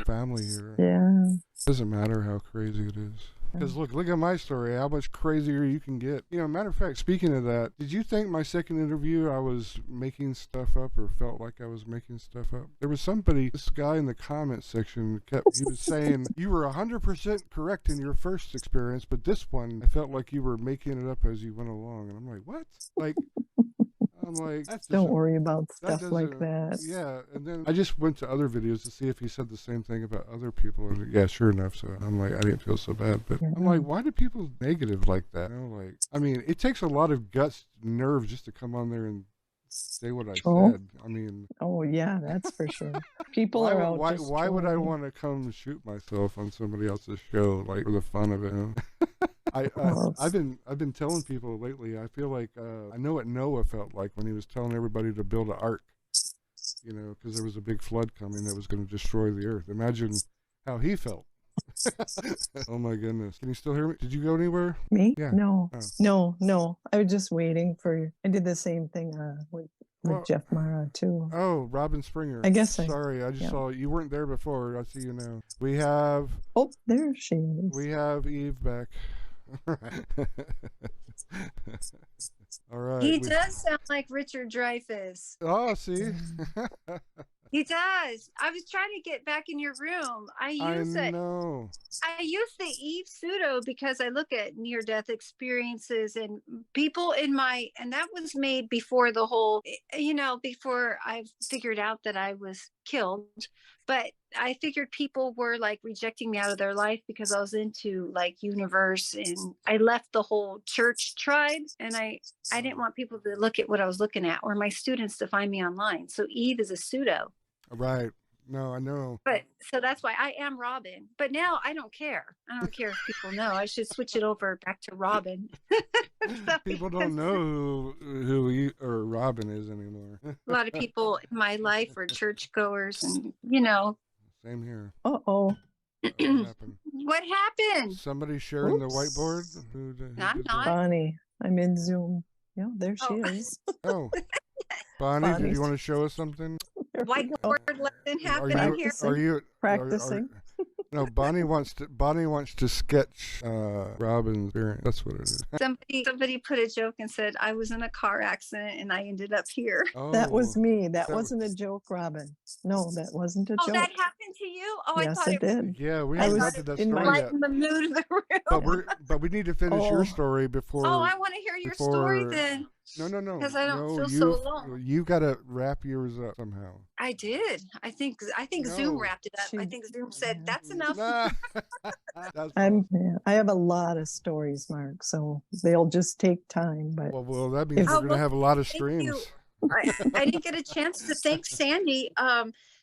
family here. Yeah. Doesn't matter how crazy it is. Because look at my story, how much crazier you can get. Matter of fact, speaking of that, did you think my second interview I was making stuff up or felt like I was making stuff up? There was this guy in the comment section, he was saying, you were 100% correct in your first experience, but this one, I felt like you were making it up as you went along. And I'm like, what? I'm like, don't worry about stuff like that. Yeah, and then I just went to other videos to see if he said the same thing about other people. And yeah, sure enough. So I'm like, I didn't feel so bad. But I'm like, why do people negative like that? I mean, it takes a lot of guts, nerve just to come on there and say what I said. I mean, oh yeah, that's for sure. People are out. Why would I want to come shoot myself on somebody else's show, like for the fun of it? I've been telling people lately. I feel like I know what Noah felt like when he was telling everybody to build an ark. Because there was a big flood coming that was going to destroy the earth. Imagine how he felt. Oh my goodness! Can you still hear me? Did you go anywhere? Me? Yeah. No. No. I was just waiting for you. I did the same thing with Jeff Mara too. Oh, Robin Springer. I guess. Sorry, I just saw you weren't there before. I see you now. We have. Oh, there she is. We have Eve back. All right. He does sound like Richard Dreyfuss. Oh, see. He does. I was trying to get back in your room. I use the Eve pseudo because I look at near-death experiences and people and that was made before the whole, before I figured out that I was killed. But I figured people were like rejecting me out of their life because I was into like universe, and I left the whole church tribe, and I didn't want people to look at what I was looking at or my students to find me online. So Eve is a pseudo. Right. No, I know. But so that's why I am Robin. But now I don't care. I don't care if people know. I should switch it over back to Robin. People don't know who Robin is anymore. A lot of people in my life are churchgoers, and Same here. Uh-oh. What happened? What happened? Somebody sharing the whiteboard? I'm not. Bonnie, I'm in Zoom. Yeah, there she is. Oh. Bonnie, did you want to show us something? Whiteboard lesson happening here. Are you practicing? No, Bonnie wants to sketch Robin's experience. That's what it is. Somebody put a joke and said I was in a car accident and I ended up here. Oh, that was me. That wasn't a joke, Robin. No, that wasn't a joke. Oh, that happened to you? Oh, yes, I thought it did. Yeah, we haven't got to that story yet. In the mood of the room. But we need to finish your story before. Oh, I want to hear your story then. No. Because I don't feel so alone. You got to wrap yours up somehow. I did. I think Zoom wrapped it up. I think Zoom said that's enough. I have a lot of stories, Mark, so they'll just take time. But well, that means we're gonna have a lot of streams. I didn't get a chance to thank Sandy.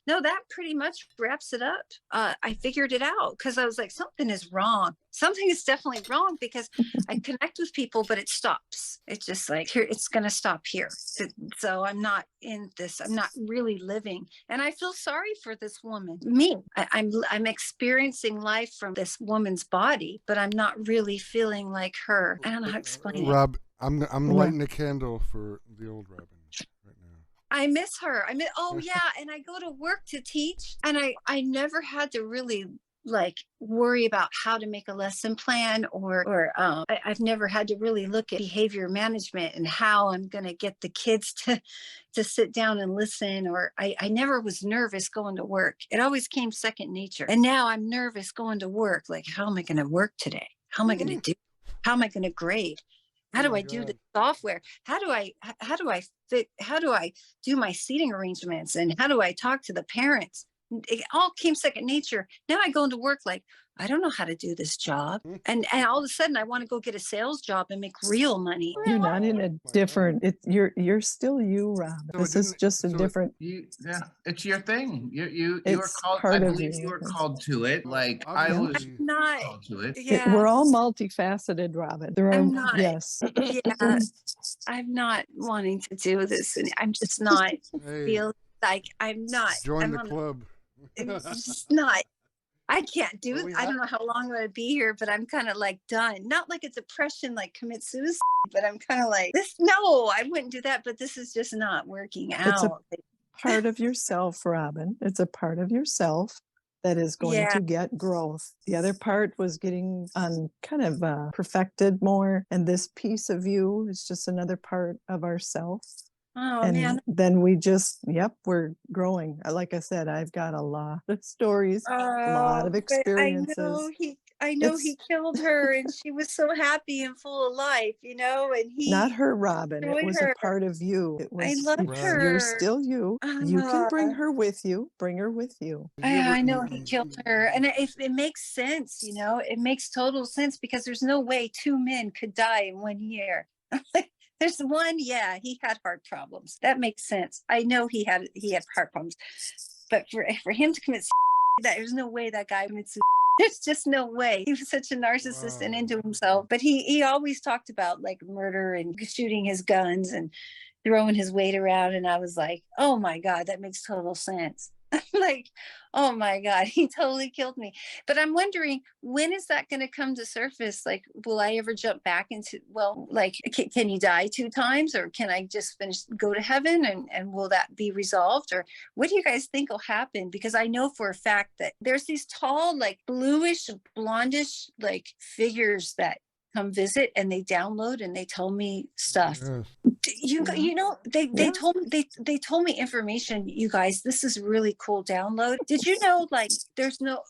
No, that pretty much wraps it up. I figured it out because I was like, something is wrong. Something is definitely wrong because I connect with people, but it stops. It's just like, here, it's going to stop here. So I'm not in this. I'm not really living. And I feel sorry for this woman. Me, I'm experiencing life from this woman's body, but I'm not really feeling like her. I don't know how to explain it. Rob, I'm lighting a candle for the old Robin. I miss her. And I go to work to teach, and I never had to really worry about how to make a lesson plan or I've never had to really look at behavior management and how I'm going to get the kids to sit down and listen, or I never was nervous going to work. It always came second nature. And now I'm nervous going to work. Like, how am I going to work today? How am I going to do? How am I going to grade? How do I do the software? How do I do my seating arrangements? And how do I talk to the parents? It all came second nature. Now I go into work like, I don't know how to do this job. And all of a sudden I want to go get a sales job and make real money. You're not in a different, you're still you, Rob. So This is just a different, Yeah, it's your thing. You are It's called. part I of believe you. you were called to it. Like I was Obviously. Not, called to it. yeah. we're all multifaceted, Robin. There are, I'm not. yes. Yeah, I'm not wanting to do this, and I'm just not Hey, feel like I'm not. join I'm the on, club. it's just not. I can't do Well, it. we I don't have- know how long I'm gonna be here, but I'm kind of like done. Not like a depression, like commit suicide, but I'm kind of like this. No, I wouldn't do that. But this is just not working It's a out. part of yourself, Robin. It's a part of yourself that is going Yeah. to get growth. The other part was getting kind of perfected more. And this piece of you is just another part of ourself. Oh And man. then we just, we're growing. Like I said, I've got a lot of stories, a lot of But experiences. I know It's- he killed her, and she was so happy and full of life, and he Not her, Robin. It enjoyed was her. a part of you. It was, I love Right. her. you're still you. You can bring Ah. her with you. Bring her with you. Did you ever- I know he killed her, and it makes sense. It makes total sense because there's no way two men could die in 1 year. There's one, yeah, he had heart problems. That makes sense. I know he had heart problems, but for him to commit suicide, there's no way that guy committed suicide. There's just no way. He was such a narcissist and into himself. But he always talked about like murder and shooting his guns and throwing his weight around. And I was like, oh my God, that makes total sense. Like, oh my God, he totally killed me. But I'm wondering, when is that going to come to surface? Like, will I ever jump back into, can you die 2 times, or can I just go to heaven, and will that be resolved? Or what do you guys think will happen? Because I know for a fact that there's these tall, like bluish, blondish, like figures that come visit, and they download and they tell me stuff. Yes. They told me information. You guys, this is really cool download. Did you know, like, there's no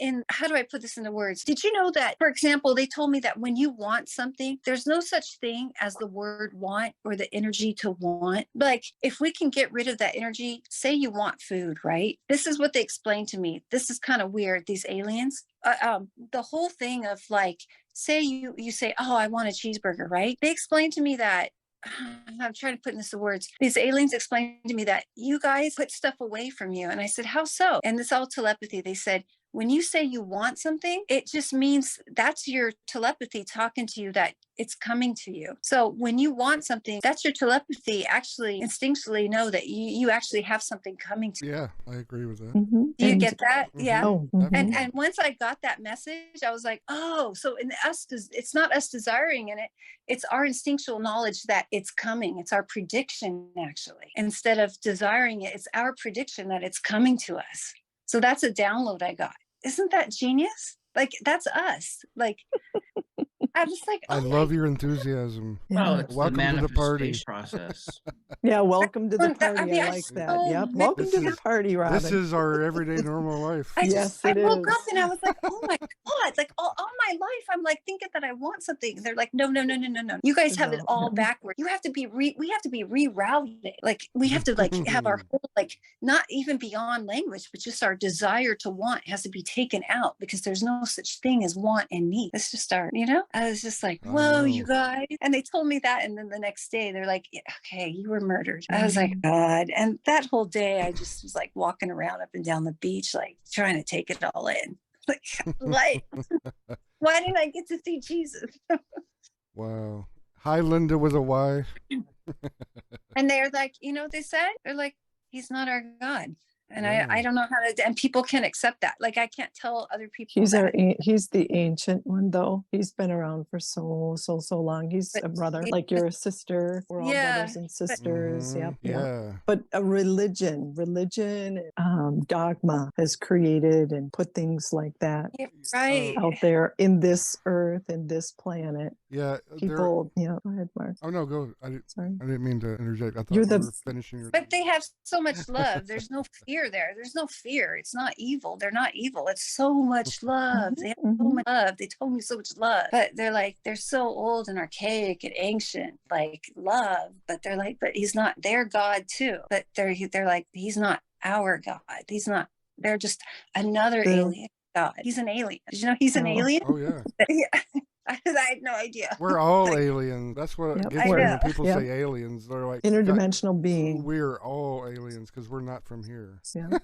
and how do I put this into words? Did you know that, for example, they told me that when you want something, there's no such thing as the word want or the energy to want. Like, if we can get rid of that energy, say you want food, right? This is what they explained to me. This is kind of weird, these aliens. The whole thing of like, say you say, oh, I want a cheeseburger, right? They explained to me that, I'm trying to put this into words. These aliens explained to me that you guys put stuff away from you. And I said, how so? And it's all telepathy. They said, when you say you want something, it just means that's your telepathy talking to you that it's coming to you. So when you want something, that's your telepathy actually instinctually know that you actually have something coming to you. Yeah, I agree with that. Mhm. Do you And- get that? Yeah. Oh, mhm. And once I got that message, I was like, oh, so it's not us desiring in it. It's our instinctual knowledge that it's coming. It's our prediction, actually. Instead of desiring it, it's our prediction that it's coming to us. So that's a download I got. Isn't that genius? Like, that's us. Like, I'm just like, I oh love my your enthusiasm. Well, Yeah. it's Welcome the to the party. manifestation process. Yeah, welcome to the I party. mean, I I like that. so Yep. miss Welcome to This the is- party, Robin. This is our everyday normal life. I Yes, I it woke is. up and I was like, oh my God, like all my life, I'm like thinking that I want something. They're like, no. You guys have it all backward. You have to be, we have to be rerouted. Like, we have to like have our whole, like, not even beyond language, but just our desire to want has to be taken out, because there's no such thing as want and need. It's just I was just like, I whoa, you know. guys. And they told me that. And then the next day they're like, yeah, okay, you were murdered. I was like, God. And that whole day I just was like walking around up and down the beach, like trying to take it all in. Like, why didn't I get to see Jesus? Wow. Hi, Linda with a Y. And they're like, you know what they said? They're like, he's not our God. And Yeah. I don't know how to, and people can accept that. Like, I can't tell other people He's that. he's the ancient one, though. He's been around for so long. He's But a brother, he- like you're a sister. We're all Yeah, brothers and sisters. Mhm. Yep. Yeah. But a religion, dogma has created and put things like that Yeah, right. out there in this earth, in this planet. Yeah. People, go ahead, Mark. Oh, no, go. Sorry. I didn't mean to interject. I thought You're you the- were finishing your. But they have so much love. There's no fear there. There's no fear. It's not evil. They're not evil. It's so much love. They have so Mhm. much love. They told me so much love. But they're like, they're so old and archaic and ancient, like love. But they're like, but he's not their God too. But they're like, he's not our God. He's not, they're just another They're- alien God, he's an alien. Did you know he's an Oh. alien? Oh yeah. Yeah. I had no idea. We're all aliens. That's what Yep. gets I me know. when people Yep. say aliens. They're like, Interdimensional being. we're all aliens because we're not from here. Yeah.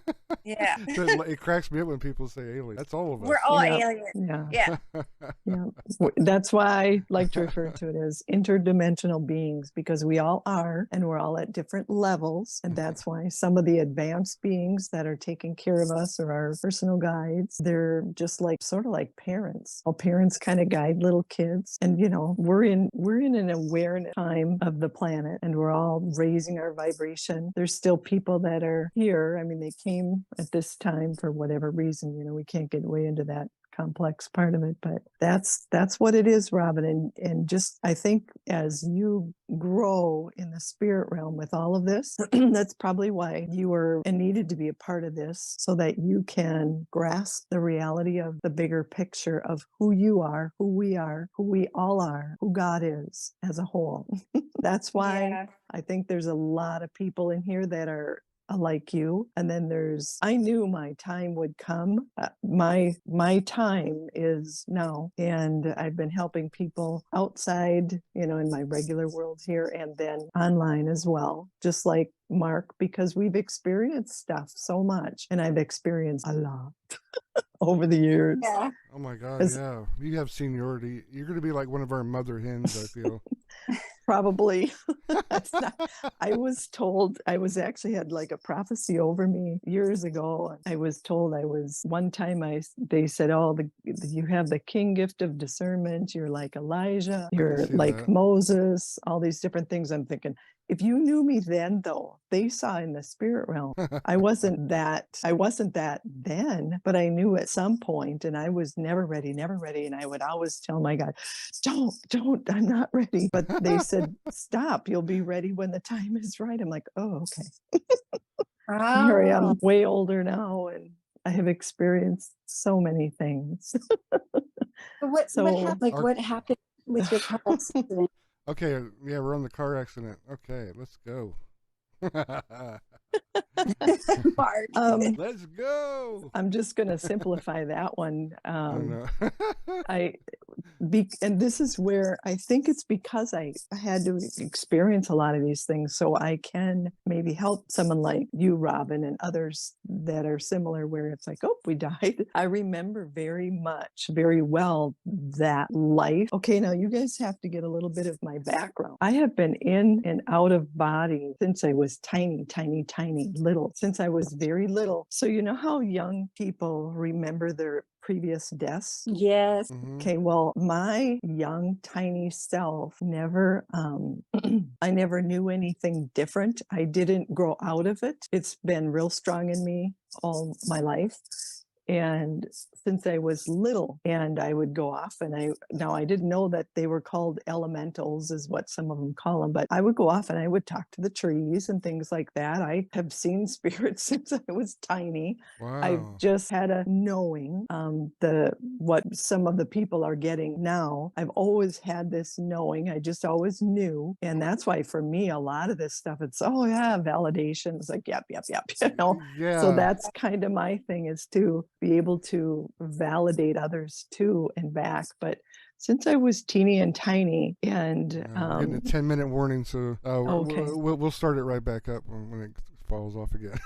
Yeah. It cracks me up when people say alien. That's all of us. We're all Yeah. aliens. Yeah. Yeah. Yeah. That's why I like to refer to it as interdimensional beings, because we all are, and we're all at different levels. And that's why some of the advanced beings that are taking care of us, or our personal guides, they're just like sort of like parents. Well, parents kind of guide little kids. And we're in an awareness time of the planet, and we're all raising our vibration. There's still people that are here. I mean, they came at this time for whatever reason. We can't get way into that complex part of it, but that's what it is, Robin. And just, I think as you grow in the spirit realm with all of this, that's probably why you were and needed to be a part of this, so that you can grasp the reality of the bigger picture of who you are, who we all are, who God is as a whole. That's why Yeah. I think there's a lot of people in here that are like you. And then I knew my time would come. My time is now. And I've been helping people outside, in my regular world here, and then online as well, just like Mark, because we've experienced stuff so much, and I've experienced a lot over the years. Yeah. Oh my God, yeah. You have seniority. You're going to be like one of our mother hens, I feel. Probably. I was told, actually had like a prophecy over me years ago. I was told one time they said, oh, you have the king gift of discernment. You're like Elijah. You're like that. Moses, all these different things. I'm thinking, if you knew me then, though, they saw in the spirit realm. I wasn't that then, but I knew at some point, and I was never ready. And I would always tell my God, don't, I'm not ready. But they said, stop, you'll be ready when the time is right. I'm like, oh, okay. Here I am, way older now, and I have experienced so many things. What happened? What happened with your car accident? Okay, yeah, we're on the car accident. Okay, let's go. Mark. Let's go. I'm just going to simplify that one. I know. And this is where I think it's because I had to experience a lot of these things, so I can maybe help someone like you, Robin, and others that are similar, where it's like, oh, we died. I remember very well that life. Okay, now you guys have to get a little bit of my background. I have been in and out of body since I was tiny, little, since I was very little. So you know how young people remember their previous deaths? Yes. Okay, well, my young, tiny self never, I never knew anything different. I didn't grow out of it. It's been real strong in me all my life. And since I was little, and I would go off, and I didn't know that they were called elementals, is what some of them call them, but I would go off and I would talk to the trees and things like that. I have seen spirits since I was tiny. Wow. I've just had a knowing, what some of the people are getting now. I've always had this knowing. I just always knew. And that's why for me, a lot of this stuff, it's, oh yeah, validation. It's like, yep. Yeah. So that's kind of my thing, is to be able to validate others too and back. But since I was teeny and tiny, and getting a 10-minute warning, so okay. we'll start it right back up when it falls off again.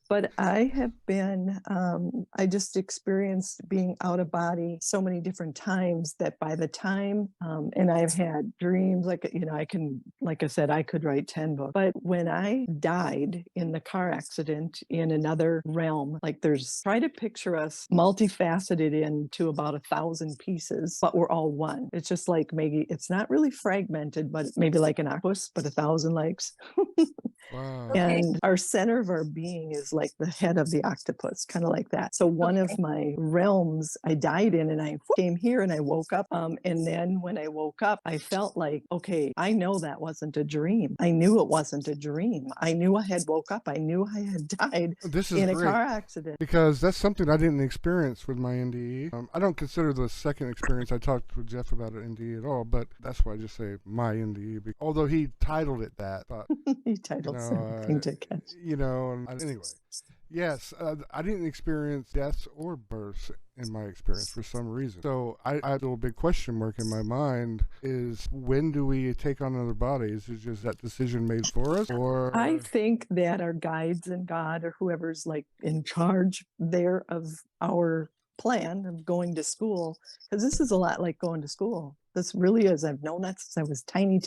But I have been, I just experienced being out of body so many different times that by the time, and I've had dreams, like I said, I could write 10 books. But when I died in the car accident in another realm, try to picture us multifaceted into about 1,000 pieces, but we're all one. It's just like, maybe it's not really fragmented, but maybe like an octopus, but 1,000 legs. Wow. And our center of our being is like the head of the octopus, kind of like that. So one of my realms I died in, and I came here and I woke up. And then when I woke up, I felt like, okay, I know that wasn't a dream. I knew it wasn't a dream. I knew I had woke up. I knew I had died in a car accident. Because that's something I didn't experience with my NDE. I don't consider the second experience. I talked with Jeff about an NDE at all, but that's why I just say my NDE. Although he titled it that. He titled something to catch. Anyway. Yes, I didn't experience deaths or births in my experience for some reason. So I had a little big question mark in my mind is when do we take on other bodies? Is just that decision made for us? Or I think that our guides and God or whoever's like in charge there of our plan of going to school, because this is a lot like going to school. This really is. I've known that since I was tiny.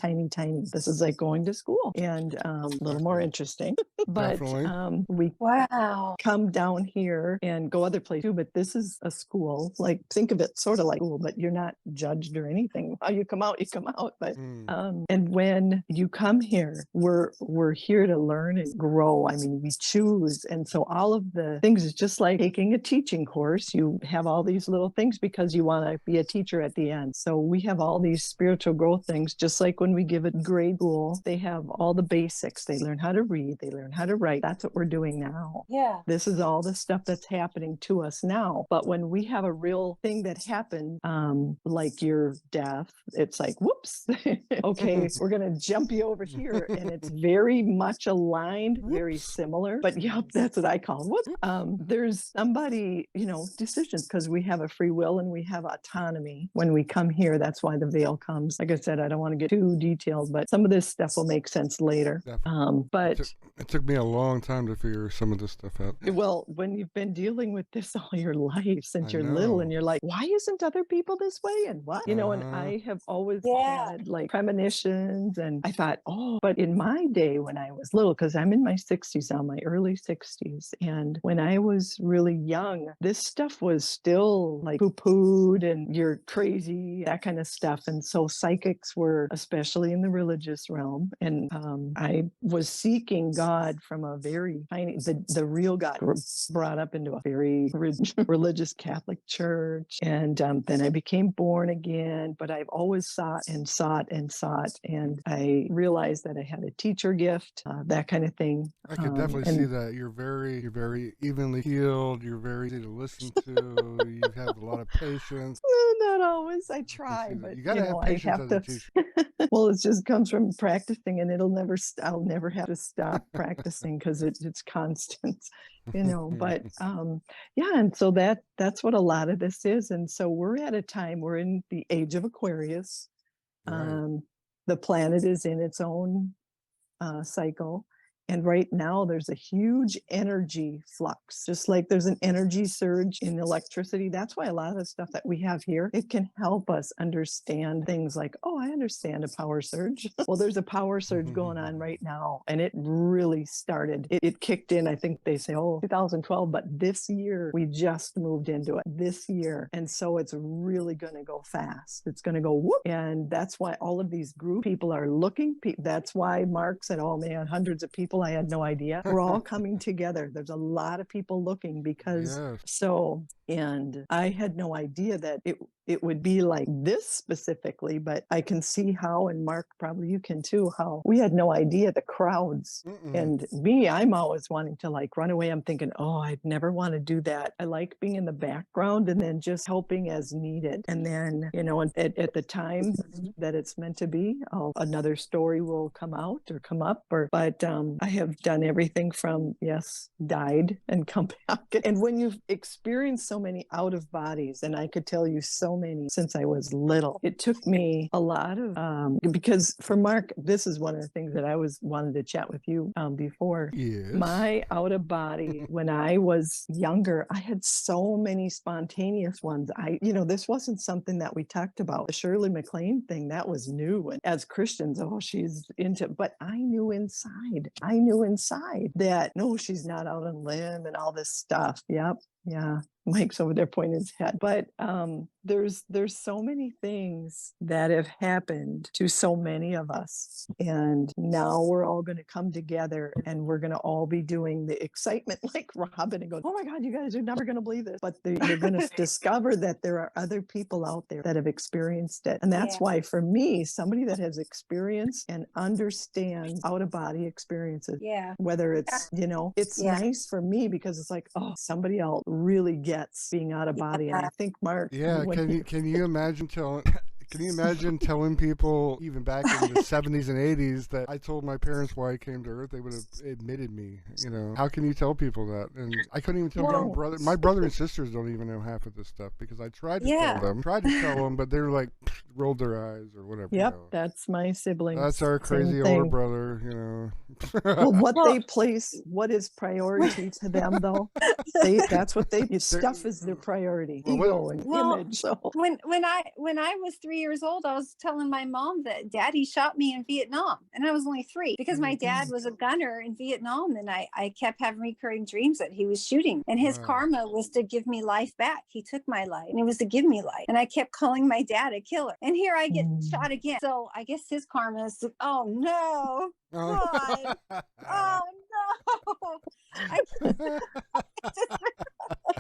This is like going to school and a little more interesting. But Definitely. we Wow. come down here and go other places too. But this is a school. Like think of it sort of like school, but you're not judged or anything. How you come out, you come out. But and when you come here, we're here to learn and grow. I mean, we choose, and so all of the things is just like taking a teaching course. You have all these little things because you want to be a teacher at the end. So we have all these spiritual growth things, just like when we give it grade school, they have all the basics. They learn how to read, they learn how to write. That's what we're doing now. Yeah. This is all the stuff that's happening to us now. But when we have a real thing that happened, like your death, it's like, whoops, okay, we're going to jump you over here. And it's very much aligned, very similar. But yep, that's what I call whoop. There's somebody, decisions, because we have a free will and we have autonomy when we come here. That's why the veil comes. Like I said, I don't want to get too detailed, but some of this stuff will make sense later. But it took me a long time to figure some of this stuff out. Well, when you've been dealing with this all your life since you're little, and you're like, why isn't other people this way? And what? And I have always had like premonitions, and I thought, but in my day when I was little, because I'm in my 60s now, my early 60s, and when I was really young, this stuff was still like poo-pooed and you're crazy, that kind of stuff. And so psychics were, especially in the religious realm, and I was seeking God from a very tiny, the real God, brought up into a very religious Catholic church. And then I became born again, but I've always sought and sought and sought. And I realized that I had a teacher gift, that kind of thing. I could definitely see that. You're very evenly healed. You're very easy to listen to. You have a lot of patience. No, not always. I try, but you gotta have patience as a teacher. Well, it just comes from practicing, and I'll never have to stop practicing because it's constant, but and so that's what a lot of this is. And so we're at a time, we're in the age of Aquarius. Right. The planet is in its own cycle. And right now there's a huge energy flux, just like there's an energy surge in electricity. That's why a lot of the stuff that we have here, it can help us understand things like, I understand a power surge. Well, there's a power surge going on right now. And it really started, it kicked in, I think they say, 2012, but this year we just moved into it this year. And so it's really going to go fast. It's going to go whoop. And that's why all of these group people are looking. That's why Mark said, oh man, hundreds of people. I had no idea. We're all coming together. There's a lot of people looking because and I had no idea that it would be like this specifically, but I can see how, and Mark, probably you can too, how we had no idea the crowds. And me, I'm always wanting to like run away. I'm thinking, I'd never want to do that. I like being in the background and then just helping as needed. And then, at the time that it's meant to be, another story will come out or come up, but I have done everything from, died and come back. And when you've experienced so many out of bodies, and I could tell you so many since I was little, it took me a lot of, because for Mark, this is one of the things that I wanted to chat with you before. Yes. My out of body, when I was younger, I had so many spontaneous ones. This wasn't something that we talked about. The Shirley MacLaine thing, that was new. And as Christians, she's into, but I knew inside that, no, she's not out on limb and all this stuff. Yep. Yeah. Mike's over there pointing his head. But there's so many things that have happened to so many of us. And now we're all going to come together and we're going to all be doing the excitement like Robin and go, oh my God, you guys are never going to believe this. But you're going to discover that there are other people out there that have experienced it. And that's why for me, somebody that has experienced and understands out of body experiences, whether it's, it's nice for me because it's like, somebody else really gets being out of body. And I think Mark, can you imagine Can you imagine telling people, even back in the 70s and 80s, that I told my parents why I came to Earth? They would have admitted me. You know, how can you tell people that? And I couldn't even tell my Well- brother. My brother and sisters don't even know half of this stuff because I tried to Yeah. tell them, but they were like, rolled their eyes or whatever. Yep, You know. that's my siblings. That's our Same crazy older thing. brother, you know. Well, what Well- they place, what is priority to them, though? That's what they stuff is their priority. Well, what- Ego and Well, image. So when I was 3 years old, I was telling my mom that Daddy shot me in Vietnam, and I was only 3 because my dad was a gunner in Vietnam, and I kept having recurring dreams that he was shooting, and his Wow. karma was to give me life back. He took my life, and it was to give me life, and I kept calling my dad a killer, and here I get shot again. So I guess his karma is, oh no, God. Oh no.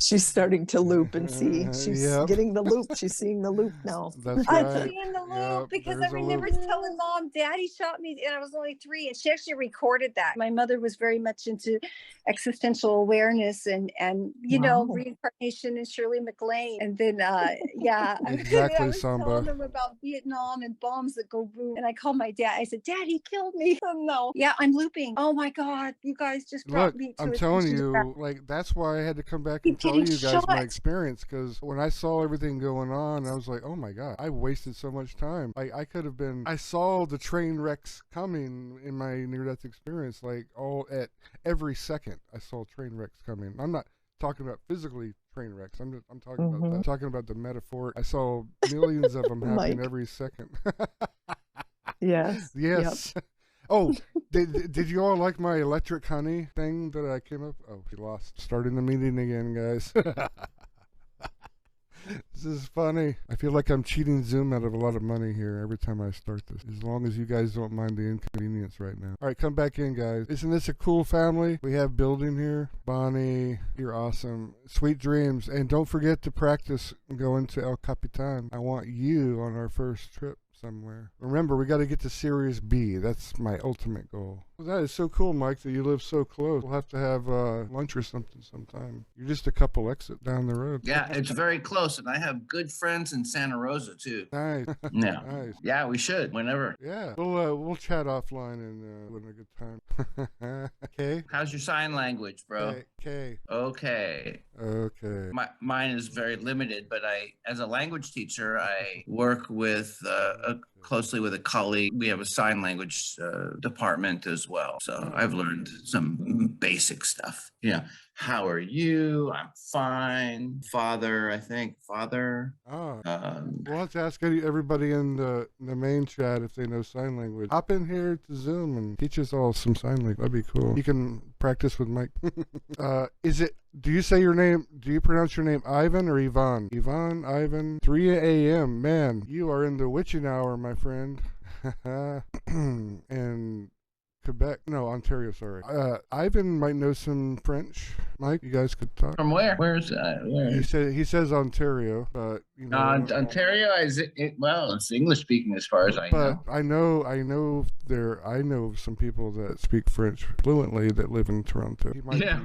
she's starting to loop and see. She's Yep. getting the loop. She's seeing the loop now. That's I'm right. seeing the loop Yep, because I there's a remember loop. telling Mom, Daddy shot me, and I was only 3, and she actually recorded that. My mother was very much into existential awareness and you know, Wow. reincarnation and Shirley MacLaine, and then yeah, Exactly, I was Samba. telling them about Vietnam and bombs that go boom, and I called my dad. I said, Dad, he killed me. Oh, no, yeah, I'm looping. Oh my God, you guys just brought Look, me to I'm telling attention to that. you, like, that's why I had to come back Keep and tell getting you guys my shot. experience, because when I saw everything going on, I was like, oh my God, I wasted so much time. I could have been, I saw the train wrecks coming in my near-death experience, like, all at every second I saw train wrecks coming. I'm not talking about physically train wrecks. I'm talking about that. I'm talking about the metaphor. I saw millions of them happening Mike. every second. Yes. Yes. Oh, did you all like my electric honey thing that I came up? Oh, she lost. Starting the meeting again, guys. This is funny. I feel like I'm cheating Zoom out of a lot of money here every time I start this. As long as you guys don't mind the inconvenience right now. All right, come back in, guys. Isn't this a cool family we have building here? Bonnie, you're awesome. Sweet dreams. And don't forget to practice going to El Capitan. I want you on our first trip somewhere. Remember, we got to get to Series B. That's my ultimate goal. Well, that is so cool, Mike, that you live so close. We'll have to have lunch or something sometime. You're just a couple exit down the road. Yeah, it's very close, and I have good friends in Santa Rosa too. Nice. Yeah, Nice. yeah, we should whenever. Yeah. We'll chat offline and have a good time. Okay. How's your sign language, bro? Okay. Okay. Okay. Mine is very limited, but as a language teacher, I work with closely with a colleague. We have a sign language department as well. So I've learned some basic stuff. Yeah. How are you? I'm fine. Father, I think. Father. Oh. We'll have to ask everybody in the main chat if they know sign language. Hop in here to Zoom and teach us all some sign language. That'd be cool. You can practice with Mike. Do you say your name? Do you pronounce your name Ivan or Ivan? Ivan, Ivan. 3 a.m. Man, you are in the witching hour, my friend. And Quebec, no, Ontario, sorry. Ivan might know some French. Mike, you guys could talk. From where? Where's that? Where? He says Ontario, but you know. Ontario is well, it's English speaking as far as I know. But I know some people that speak French fluently that live in Toronto. He might Yeah.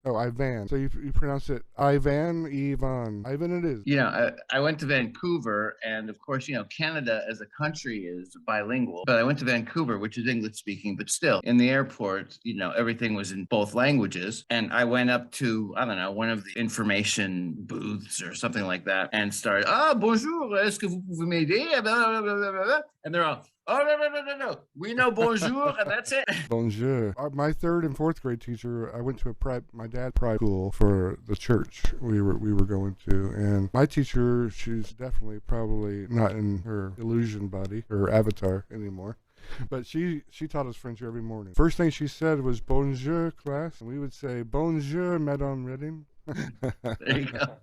Ivan. So you pronounce it Ivan, Ivan it is. Yeah, I went to Vancouver, and of course, Canada as a country is bilingual. But I went to Vancouver, which is English speaking, but still, in the airport, everything was in both languages. And I went up to, I don't know, one of the information booths or something like that, and started, bonjour, est-ce que vous pouvez m'aider? Blah, blah, blah, blah, blah. And they're all, oh, no. We know bonjour, and that's it. Bonjour. My 3rd and 4th grade teacher, I went to my dad's private school for the church we were going to. And my teacher, she's definitely probably not in her illusion body, her avatar anymore. But she taught us French every morning. First thing she said was bonjour, class. And we would say bonjour, Madame Redding. There you go.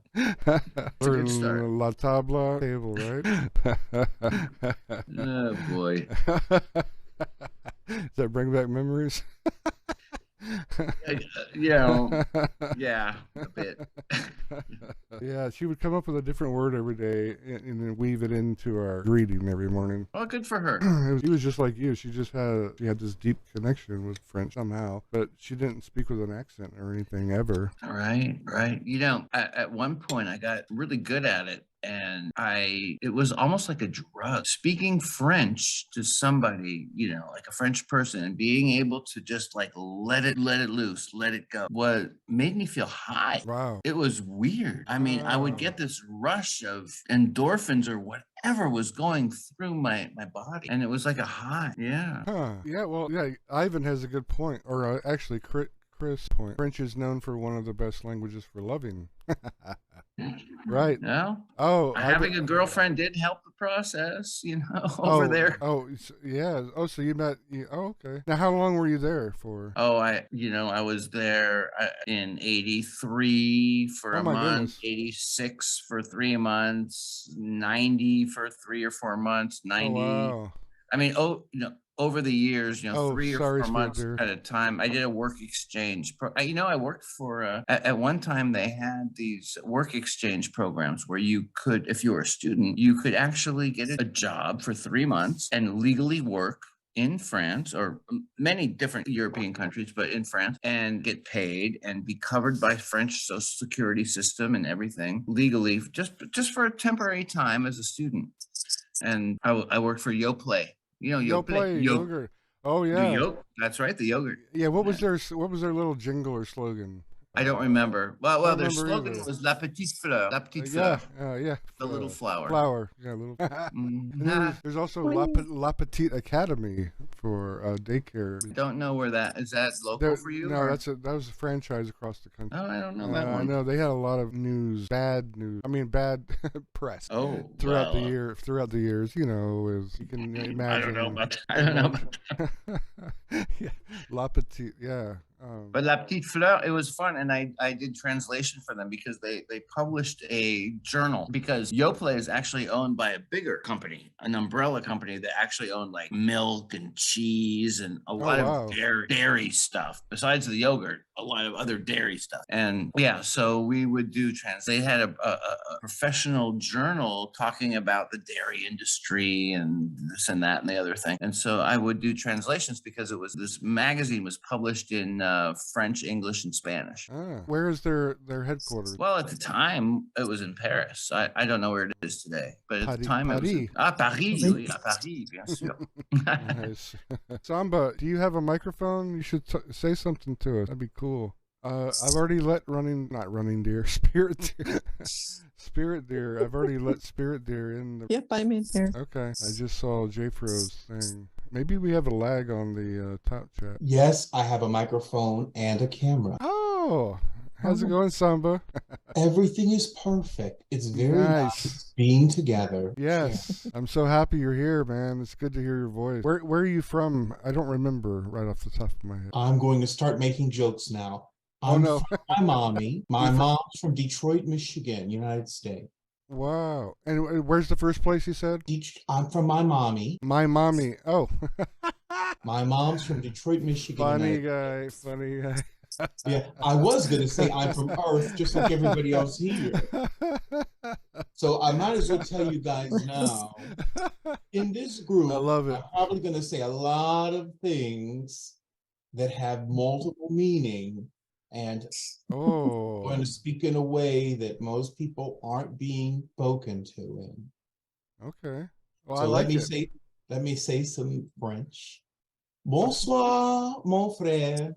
Or good start. La table table, right? Oh, boy. Does that bring back memories? Yeah, a bit. Yeah, she would come up with a different word every day and then weave it into our greeting every morning. Well, good for her. She was just like you. She had this deep connection with French somehow, but she didn't speak with an accent or anything ever. Right. At one point, I got really good at it. and it was almost like a drug. Speaking French to somebody, like a French person, and being able to just like let it loose, let it go, what made me feel high. Wow. It was weird. I mean, I would get this rush of endorphins or whatever was going through my body, and it was like a high. Yeah. Huh. Yeah, well, yeah, Ivan has a good point, or actually Chris' point. French is known for one of the best languages for loving. Right. No. Oh, having a girlfriend did help the process, over there. Oh, yeah. Oh, so you met. Oh, okay. Now, how long were you there for? Oh, I was there in 83 for a month, Goodness. 86 for 3 months, 90 for 3 or 4 months, 90. Oh, wow. I mean, over the years, 3 or 4 months Spirit. at a time. I did a work exchange. I worked for, at one time they had these work exchange programs where you could, if you were a student, you could actually get a job for 3 months and legally work in France or many different European countries, but in France, and get paid and be covered by French social security system and everything legally, just for a temporary time as a student. And I worked for Yoplait. Yoplait yogurt. Oh yeah, that's right, the yogurt. Yeah, what was their little jingle or slogan? I don't remember. Well, their remember slogan either. was "La petite fleur." La petite fleur. Yeah. The little flower. Flower. Yeah, little. And there's also La Petite Academy for daycare. I don't know where that is. That local for you? No, that was a franchise across the country. Oh, I don't know that one. I know they had a lot of bad news. I mean, bad press. Oh, throughout the years, as you can imagine. I don't know about that. Yeah, La Petite. Yeah. But La Petite Fleur, it was fun, and I did translation for them because they published a journal, because Yoplait is actually owned by a bigger company, an umbrella company that actually owned like milk and cheese and a lot of dairy stuff. Besides the yogurt, a lot of other dairy stuff. And yeah, so we would do they had a professional journal talking about the dairy industry and this and that and the other thing. And so I would do translations because this magazine was published in French, English, and Spanish. Where is their headquarters? Well, at the time, it was in Paris. I don't know where it is today, but at the time, it was Paris. Oui, à Paris, bien sûr. Nice. Samba, do you have a microphone? You should say something to us. That'd be cool. I've already let Spirit Deer. I've already let Spirit Deer in. Yep, I'm in here. Okay. I just saw Jayfro's thing. Maybe we have a lag on the top chat. Yes, I have a microphone and a camera. Oh, how's it going, Samba? Everything is perfect. It's very nice being together. Yes, I'm so happy you're here, man. It's good to hear your voice. Where are you from? I don't remember right off the top of my head. I'm going to start making jokes now. I'm from my mommy. My mom's from Detroit, Michigan, United States. Wow. And where's the first place you said? I'm from my mommy. My mommy. Oh. My mom's from Detroit, Michigan. Funny guy. Yeah, I was going to say I'm from Earth, just like everybody else here. So I might as well tell you guys now. In this group, I love it. I'm probably going to say a lot of things that have multiple meaning. And I'm going to speak in a way that most people aren't being spoken to in. Okay. Well, so let me say some French. Bonsoir, mon frère.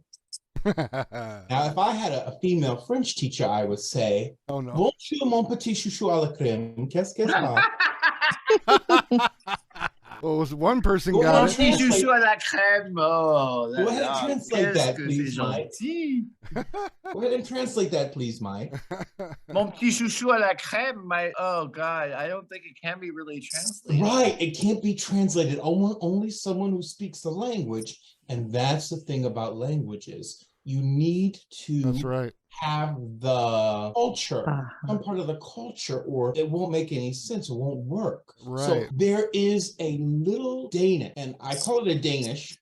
Now, if I had a female French teacher, I would say, oh, no. Bonjour, mon petit chouchou à la crème. Qu'est-ce que ça? Well, one person got it. Go ahead and translate that, please, Mike. Go ahead and translate that, please, Mike. Mon petit chouchou à la crème. Oh, God, I don't think it can be really translated. Right, it can't be translated. Only someone who speaks the language, and that's the thing about languages. You need to have the culture, some part of the culture, or it won't make any sense. It won't work. Right. So there is a little Danish, and I call it a Danish.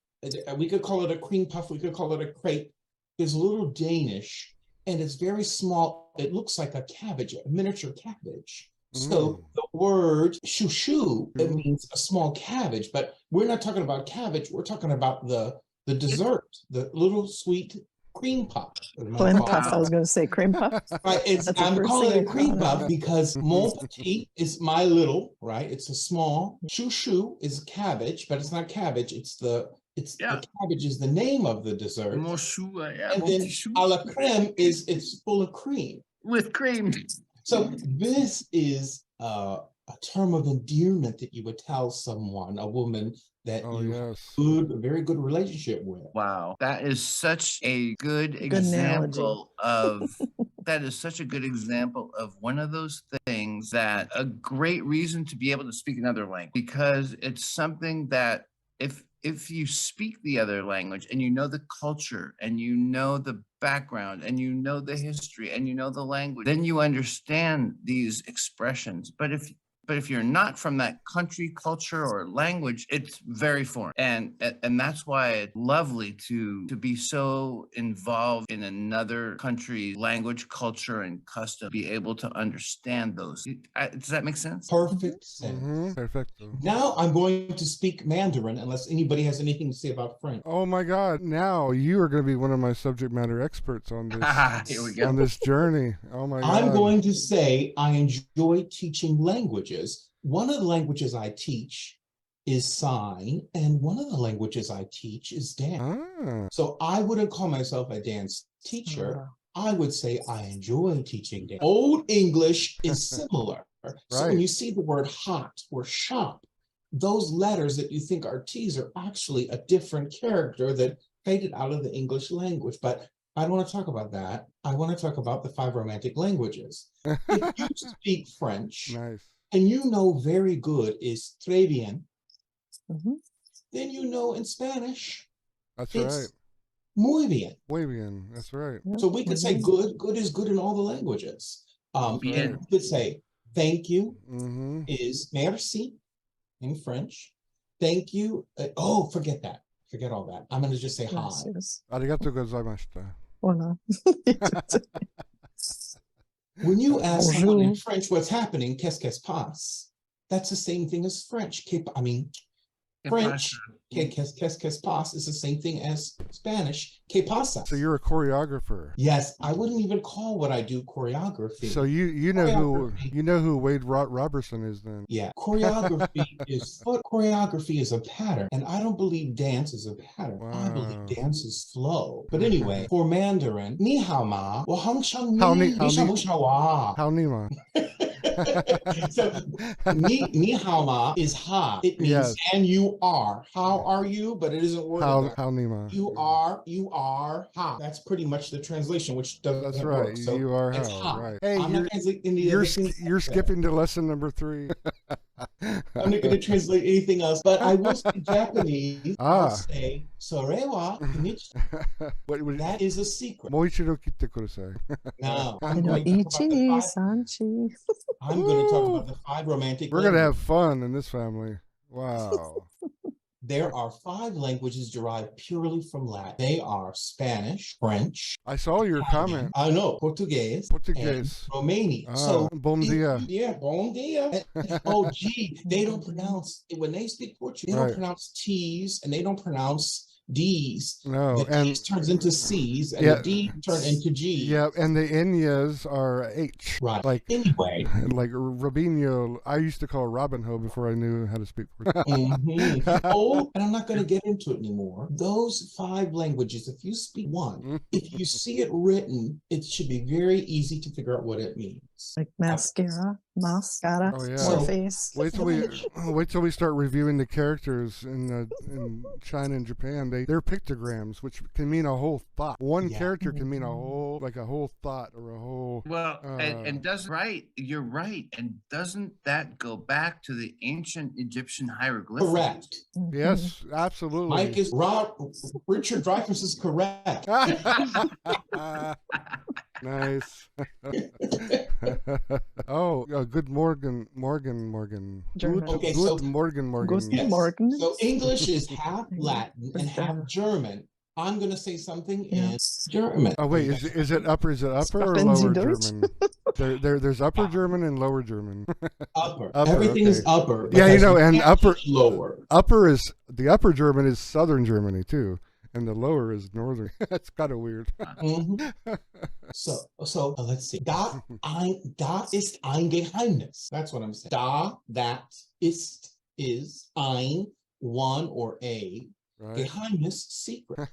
We could call it a cream puff. We could call it a crepe. There's a little Danish, and it's very small. It looks like a cabbage, a miniature cabbage. So the word chouchou, it means a small cabbage, but we're not talking about cabbage. We're talking about the dessert, the little sweet cream puff. Flynn puff. I was going to say cream puff. Right, I'm calling it cream puff because Mhm. mon petit is my little, right? It's a small. Chou chou is cabbage, but it's not cabbage. The cabbage is the name of the dessert. Mon chou, yeah, And mon then petit chou. a la crème it's full of cream. With cream. So this is a term of endearment that you would tell someone, a woman that Oh, you yes. have a very good relationship with. Wow, that is such a good analogy. example of that is such a good example of one of those things that a great reason to be able to speak another language, because it's something that if you speak the other language and you know the culture and you know the background and you know the history and you know the language, then you understand these expressions. But if you're not from that country, culture, or language, it's very foreign. And that's why it's lovely to be so involved in another country's language, culture, and custom, be able to understand those. Does that make sense? Perfect sense. Mm-hmm. Perfecto. Now I'm going to speak Mandarin unless anybody has anything to say about French. Oh my God! Now you are going to be one of my subject matter experts on this. Here we go. On this journey. Oh my God! I'm going to say I enjoy teaching languages. One of the languages I teach is sign, and one of the languages I teach is dance. Ah. So I wouldn't call myself a dance teacher. I would say I enjoy teaching dance. Old English is similar. So when you see the word hot or shop, those letters that you think are T's are actually a different character that faded out of the English language. But I don't want to talk about that. I want to talk about the 5 romantic languages. If you speak French, Nice. and you know very good is très bien, Mhm. then you know in Spanish, That's it's right. muy bien. Muy bien. That's right. So we could say good is good in all the languages. Bien. We could say thank you Mm-hmm. is merci in French. Thank you. Forget that. Forget all that. I'm going to just say hi. Gracias. Arigato gozaimashita. Hola. When you ask someone in Bonjour. French what's happening, qu'est-ce qui se passe? That's the same thing as French. French, qu'est-ce qui se passe is the same thing as Spanish, que pasa. So you're a choreographer. Yes, I wouldn't even call what I do choreography. So you know who Wade Robertson is then. Yeah, choreography is a pattern, and I don't believe dance is a pattern. I Wow. believe dance is flow. But anyway, for Mandarin, ni hao ma, wo hong shang Hao ni, ni- ni shao bu shao wa. How Nima. So ni hao ma is hi. It means Yes. and you are. How are you? But it isn't word. How Nima. You are how. That's pretty much the translation, which doesn't That's work. right. So You are it's how. how. Right. Hey, I'm not translating any you're other things you're like that. skipping to lesson number 3. I'm not going to translate anything else, but I will speak Japanese. I'll Ah. say sorewa konnichiwa. What That is a secret. もう一度切ってください。 Now I'm の going to talk about the 1、2、3、4 I'm going to talk about the 5 romantic. We're gonna have languages. fun in this family. Wow. There are 5 languages derived purely from Latin. They are Spanish, French. I saw your comment. I know Portuguese. Portuguese. And Romanian. Ah, So bom dia. Yeah, bon dia. Oh, gee, they don't pronounce when they speak Portuguese. They Right. don't pronounce T's and they don't pronounce D's. No, The and T's turns into C's and Yeah. the D turn into G. yeah, and the Enyas are H. Right. Like Anyway. like Robinho. I used to call Robinho before I knew how to speak Portuguese. Mhm. Oh, and I'm not going to get into it anymore. Those 5 languages, if you speak one, if you see it written, it should be very easy to figure out what it means. like mascara, Oh, yeah. more So- face. Wait till we start reviewing the characters in China and Japan. They're pictograms, which can mean a whole thought. One Yeah. character can mean a whole thought or a whole. Well, and doesn't you're right. And doesn't that go back to the ancient Egyptian hieroglyphics? Correct. Mhm. Yes, absolutely. Mike is Richard Dreyfuss is correct. Nice. Oh, good Morgan. German. Good, Okay, good so- Morgan. Guten Yes. Morgen. So English is half Latin and half German. I'm going to say something in German. Oh wait, is it upper or Sprechen Sie lower Deutsch? German? There's upper German and lower German. Upper. Upper, Everything is okay. upper. Yeah, you because know, and can't upper- teach lower. The upper German is southern Germany too. and the lower is northern. That's kind of weird. Mhm. So let's see. Da ist ein Geheimnis. That's what I'm saying. Da, that, is, ein, one or a, Right. Geheimnis, secret.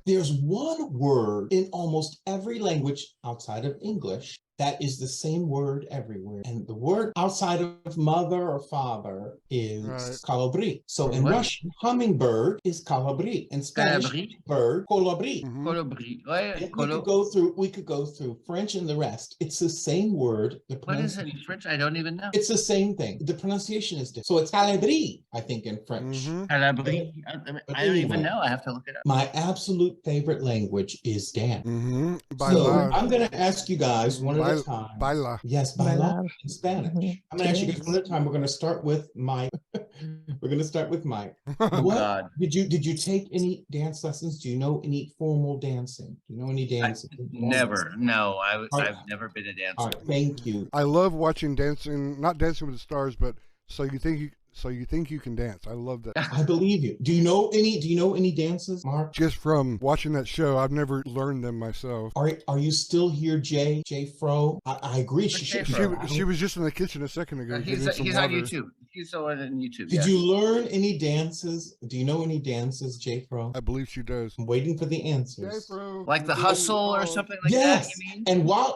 There's one word in almost every language outside of English that is the same word everywhere. And the word outside of mother or father is Right. colibri. So in What? Russian, hummingbird is colibri. In Spanish, Colibri? bird, colibri. Mhm. Colibri. Ouais, We colo- could go through French and the rest. It's the same word. The What is it in pronunciation- French? I don't even know. It's the same thing. The pronunciation is different. So it's calibri, I think, in French. Mhm. Calabri. But I don't even anyway. know. I have to look it up. My absolute favorite language is dance. Mhm. So Bailar. I'm going to ask you guys one at a Bail- time. Baila. Yes, bailar Bailar. in Spanish. Mhm. I'm going to ask you guys Yes. one at a time. We're going to start with Mike. We're going to start with Mike. Oh, What God. did you take any dance lessons? Do you know any formal dancing? Do you know any dancing? Never. No, Alright. I've never been a All dancer. right, thank you. I love watching dancing, not Dancing with the Stars, but so you think you can dance. I love that. I believe you. Do you know any dances, Mark? Just from watching that show, I've never learned them myself. Are you still here, Jay Fro? I agree. She should. Jay Fro? She was just in the kitchen a second ago He's getting some on water. YouTube. He's on YouTube. Did yes. you learn any dances? Do you know any dances, Jay Fro? I believe she does. I'm waiting for the answers. Like the hustle or something like Yes. that, you mean? And while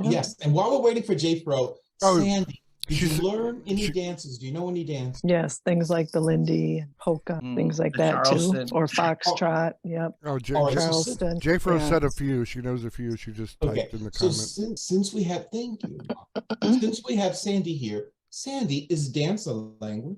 we're waiting for Jay Fro, Oh, Sandy, did you she's- learn any she- dances? Do you know any dances? Yes, things like the Lindy and polka, things like the that too, Charleston. or foxtrot. Yep, Oh, All right, so Charleston. J-Fro yeah. said a few. She knows a few. She just Okay, typed in the so comments. since we have, thank you, since we have Sandy here, Sandy, is dance a language?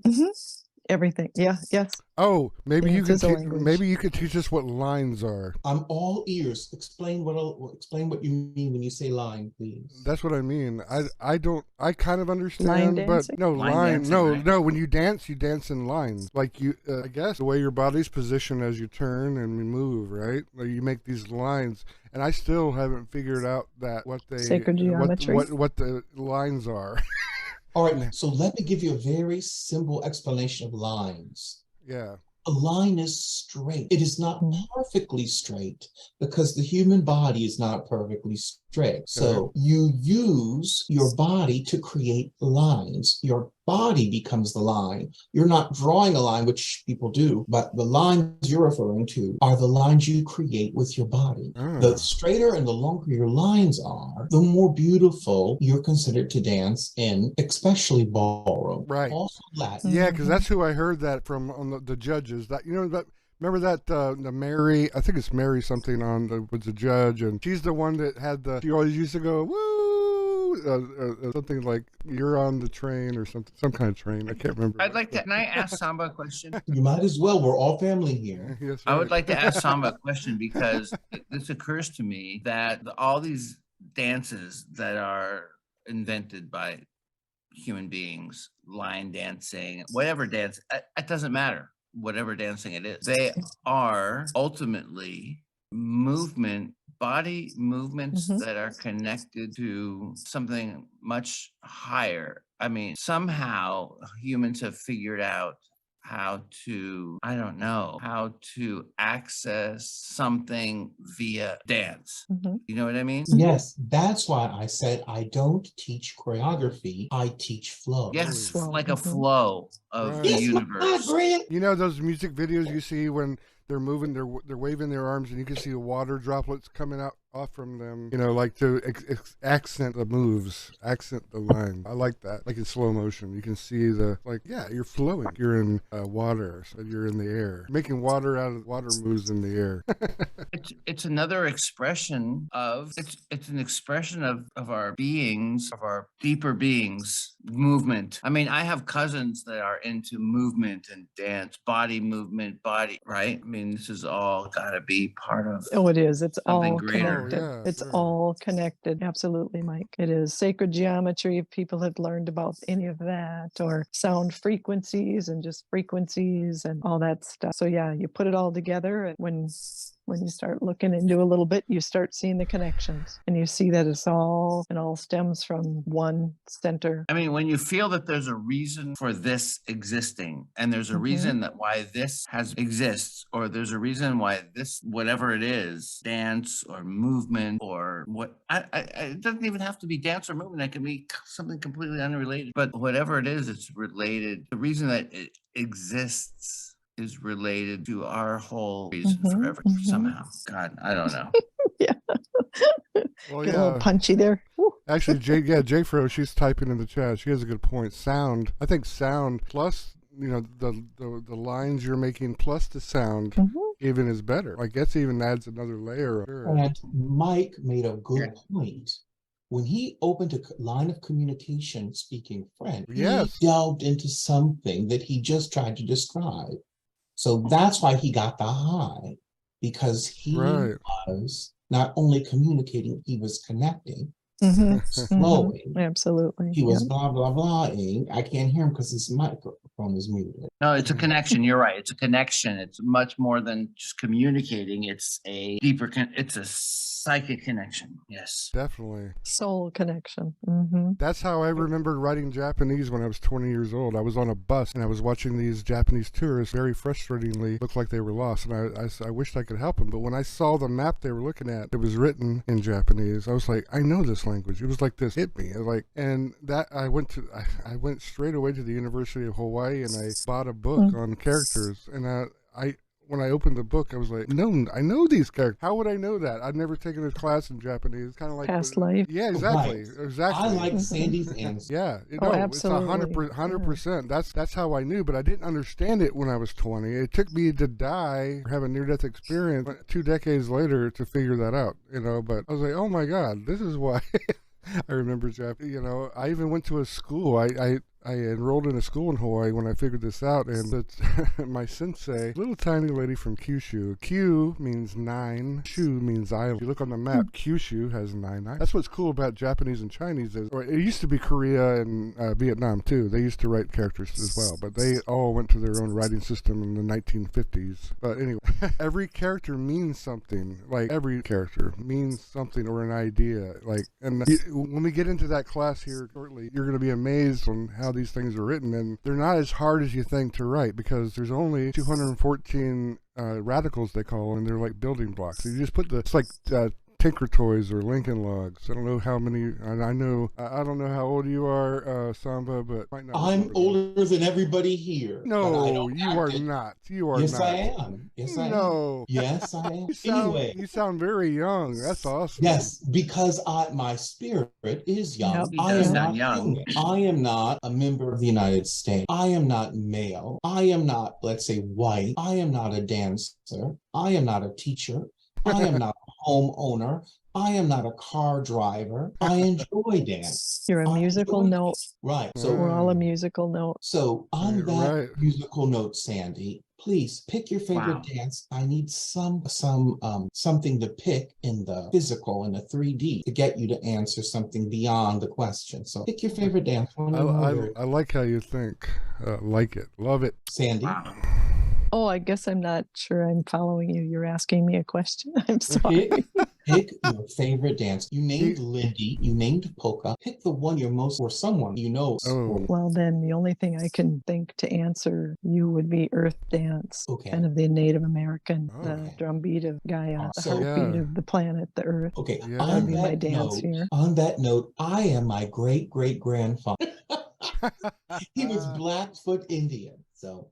Everything. Yeah. Yes. Oh, maybe you Dance could is a language. maybe you could teach us what lines are. I'm all ears. Explain what you mean when you say line, please. That's what I mean. I kind of understand, Line but dancing? no Line line. dancing, No, right? no. When you dance in lines. Like you, I guess the way your body's positioned as you turn and you move, right? Like you make these lines, and I still haven't figured out what Sacred geometry. what the lines are. All right, so let me give you a very simple explanation of lines. Yeah. A line is straight. It is not perfectly straight because the human body is not perfectly straight. So you use your body to create lines. Your body becomes the line. You're not drawing a line, which people do, but the lines you're referring to are the lines you create with your body. The straighter and the longer your lines are, the more beautiful you're considered to dance in, especially ballroom. Right. Also Latin. Yeah, because that's who I heard that from on the judges. That that remember that the Mary, I think it's Mary something was the judge, and she's the one that had she always used to go woo, something like you're on the train or some kind of train. I can't remember. I'd like to. Can I ask Samba a question? You might as well. We're all family here. Yes, I would right. like to ask Samba a question because this occurs to me that all these dances that are invented by human beings, line dancing, whatever dance, it doesn't matter. Whatever dancing it is, they are ultimately body movements that are connected to something much higher. I mean, somehow humans have figured out how to access something via dance. You know what I mean? Yes, that's why I said I don't teach choreography. I teach flow. Yes, Flow, like a mhm. flow of Right. the Yes, my universe. Grant. You know those music videos you see when they're moving, they're waving their arms, and you can see the water droplets coming out off from them. You know, like to accent the moves, accent the line. I like that. Like in slow motion, you can see you're flowing. You're in water, so you're in the air, making water out of water moves in the air. It's another expression of it's an expression of our beings, of our deeper beings, movement. I mean, I have cousins that are into movement and dance, body movement, right? I mean, this is all gotta be part of Oh, it is. It's something all greater. connected. Oh, yeah, It's sure. all connected. Absolutely, Mike. It is sacred geometry. If people have learned about any of that, or sound frequencies and just frequencies and all that stuff. So yeah, you put it all together, and when when you start looking into a little bit, you start seeing the connections, and you see that it all stems from one center. I mean, when you feel that there's a reason for this existing, and there's a reason that why this exists, or there's a reason why this, whatever it is, dance or movement or what, it doesn't even have to be dance or movement. It can be something completely unrelated, but whatever it is, it's related. The reason that it exists is related to our whole reason for everything somehow. God, I don't know. Yeah. Well, Get a little punchy there. Woo. Actually, J-Fro, she's typing in the chat. She has a good point. Sound. I think sound plus, the lines you're making plus the sound even is better. Like, that even adds another layer. And Mike made a good point. When he opened a line of communication speaking French, he delved into something that he just tried to describe. So that's why he got the high, because he was not only communicating, he was connecting, flowing. Absolutely. He was blah, blah, blahing. I can't hear him because his microphone is muted. No, it's a connection. You're right. It's a connection. It's much more than just communicating. It's a deeper, it's a psychic connection. Yes. Definitely. Soul connection. That's how I remembered writing Japanese when I was 20 years old. I was on a bus and I was watching these Japanese tourists very frustratingly look like they were lost. And I wished I could help them. But when I saw the map they were looking at, it was written in Japanese. I was like, I know this language. It was like this hit me. And that I went straight away to the University of Hawaii and I bought a book on characters. And when I opened the book, I was like, no, I know these characters. How would I know that? I'd never taken a class in Japanese. It's kind of like past life. Yeah, exactly. Right. Exactly. I like Sandy's answer. Yeah. Absolutely. It's 100%. That's how I knew, but I didn't understand it when I was 20. It took me to die or have a near-death experience 2 decades later to figure that out, but I was like, oh my God, this is why I remember Japanese. I even went to a school. I enrolled in a school in Hawaii when I figured this out, and my sensei, little tiny lady from Kyushu. Kyu means 9, Shu means island. If you look on the map, Kyushu has 9 islands. That's what's cool about Japanese and Chinese or it used to be Korea and Vietnam too. They used to write characters as well, but they all went to their own writing system in the 1950s. But anyway, every character means something. Like, every character means something or an idea. And when we get into that class here shortly, you're going to be amazed on how these things are written, and they're not as hard as you think to write because there's only 214 radicals they call, and they're like building blocks. So you just put it's like Tinker Toys or Lincoln Logs. I don't know how many, and I don't know how old you are, Samba, but might not. I'm older than everybody here. No, you are not. You are yes, not. I am. Yes, I am. No. Yes, I am. Anyway. You sound very young. That's awesome. Yes, because my spirit is young. Yep. I am not young. I am not a member of the United States. I am not male. I am not, let's say, white. I am not a dancer. I am not a teacher. I am not a homeowner. I am not a car driver. I enjoy dance. You're a musical note. Right. So we're all a musical note. So on that musical note, Sandy, please pick your favorite dance. I need something to pick in the physical, in the 3D, to get you to answer something beyond the question. So pick your favorite dance. I like how you think. Like it. Love it. Sandy. Wow. Oh, I guess I'm not sure I'm following you. You're asking me a question. I'm sorry. Pick your favorite dance. You named Lindy. You named Polka. Pick the one you're most, or someone you know. Oh. Well, then the only thing I can think to answer you would be Earth Dance. Okay. Kind of the Native American, Oh. the drumbeat of Gaia, the So- heartbeat of the planet, the Earth. Okay. Yeah. On That'd be my that dance note, here. on that note, I am my great-great-grandfather. He was Blackfoot Indian. So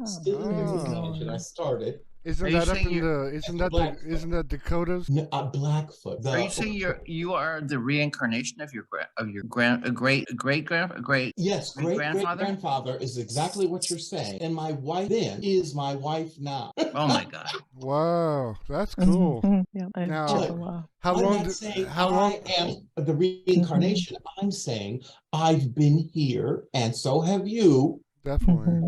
still in the convention I started. Isn't Are you that up saying in you're- the? Blackfoot. Isn't that Dakotas? No, Blackfoot. Are you saying you are the reincarnation of your great grandfather? Yes, great-grandfather? great-grandfather is exactly what you're saying. And my wife then is my wife now. Oh my God! Wow, that's cool. Yeah, I'm Now, Chippewa. How I'm long? not saying How long? I am the reincarnation. I'm saying I've been here, and so have you, Definitely.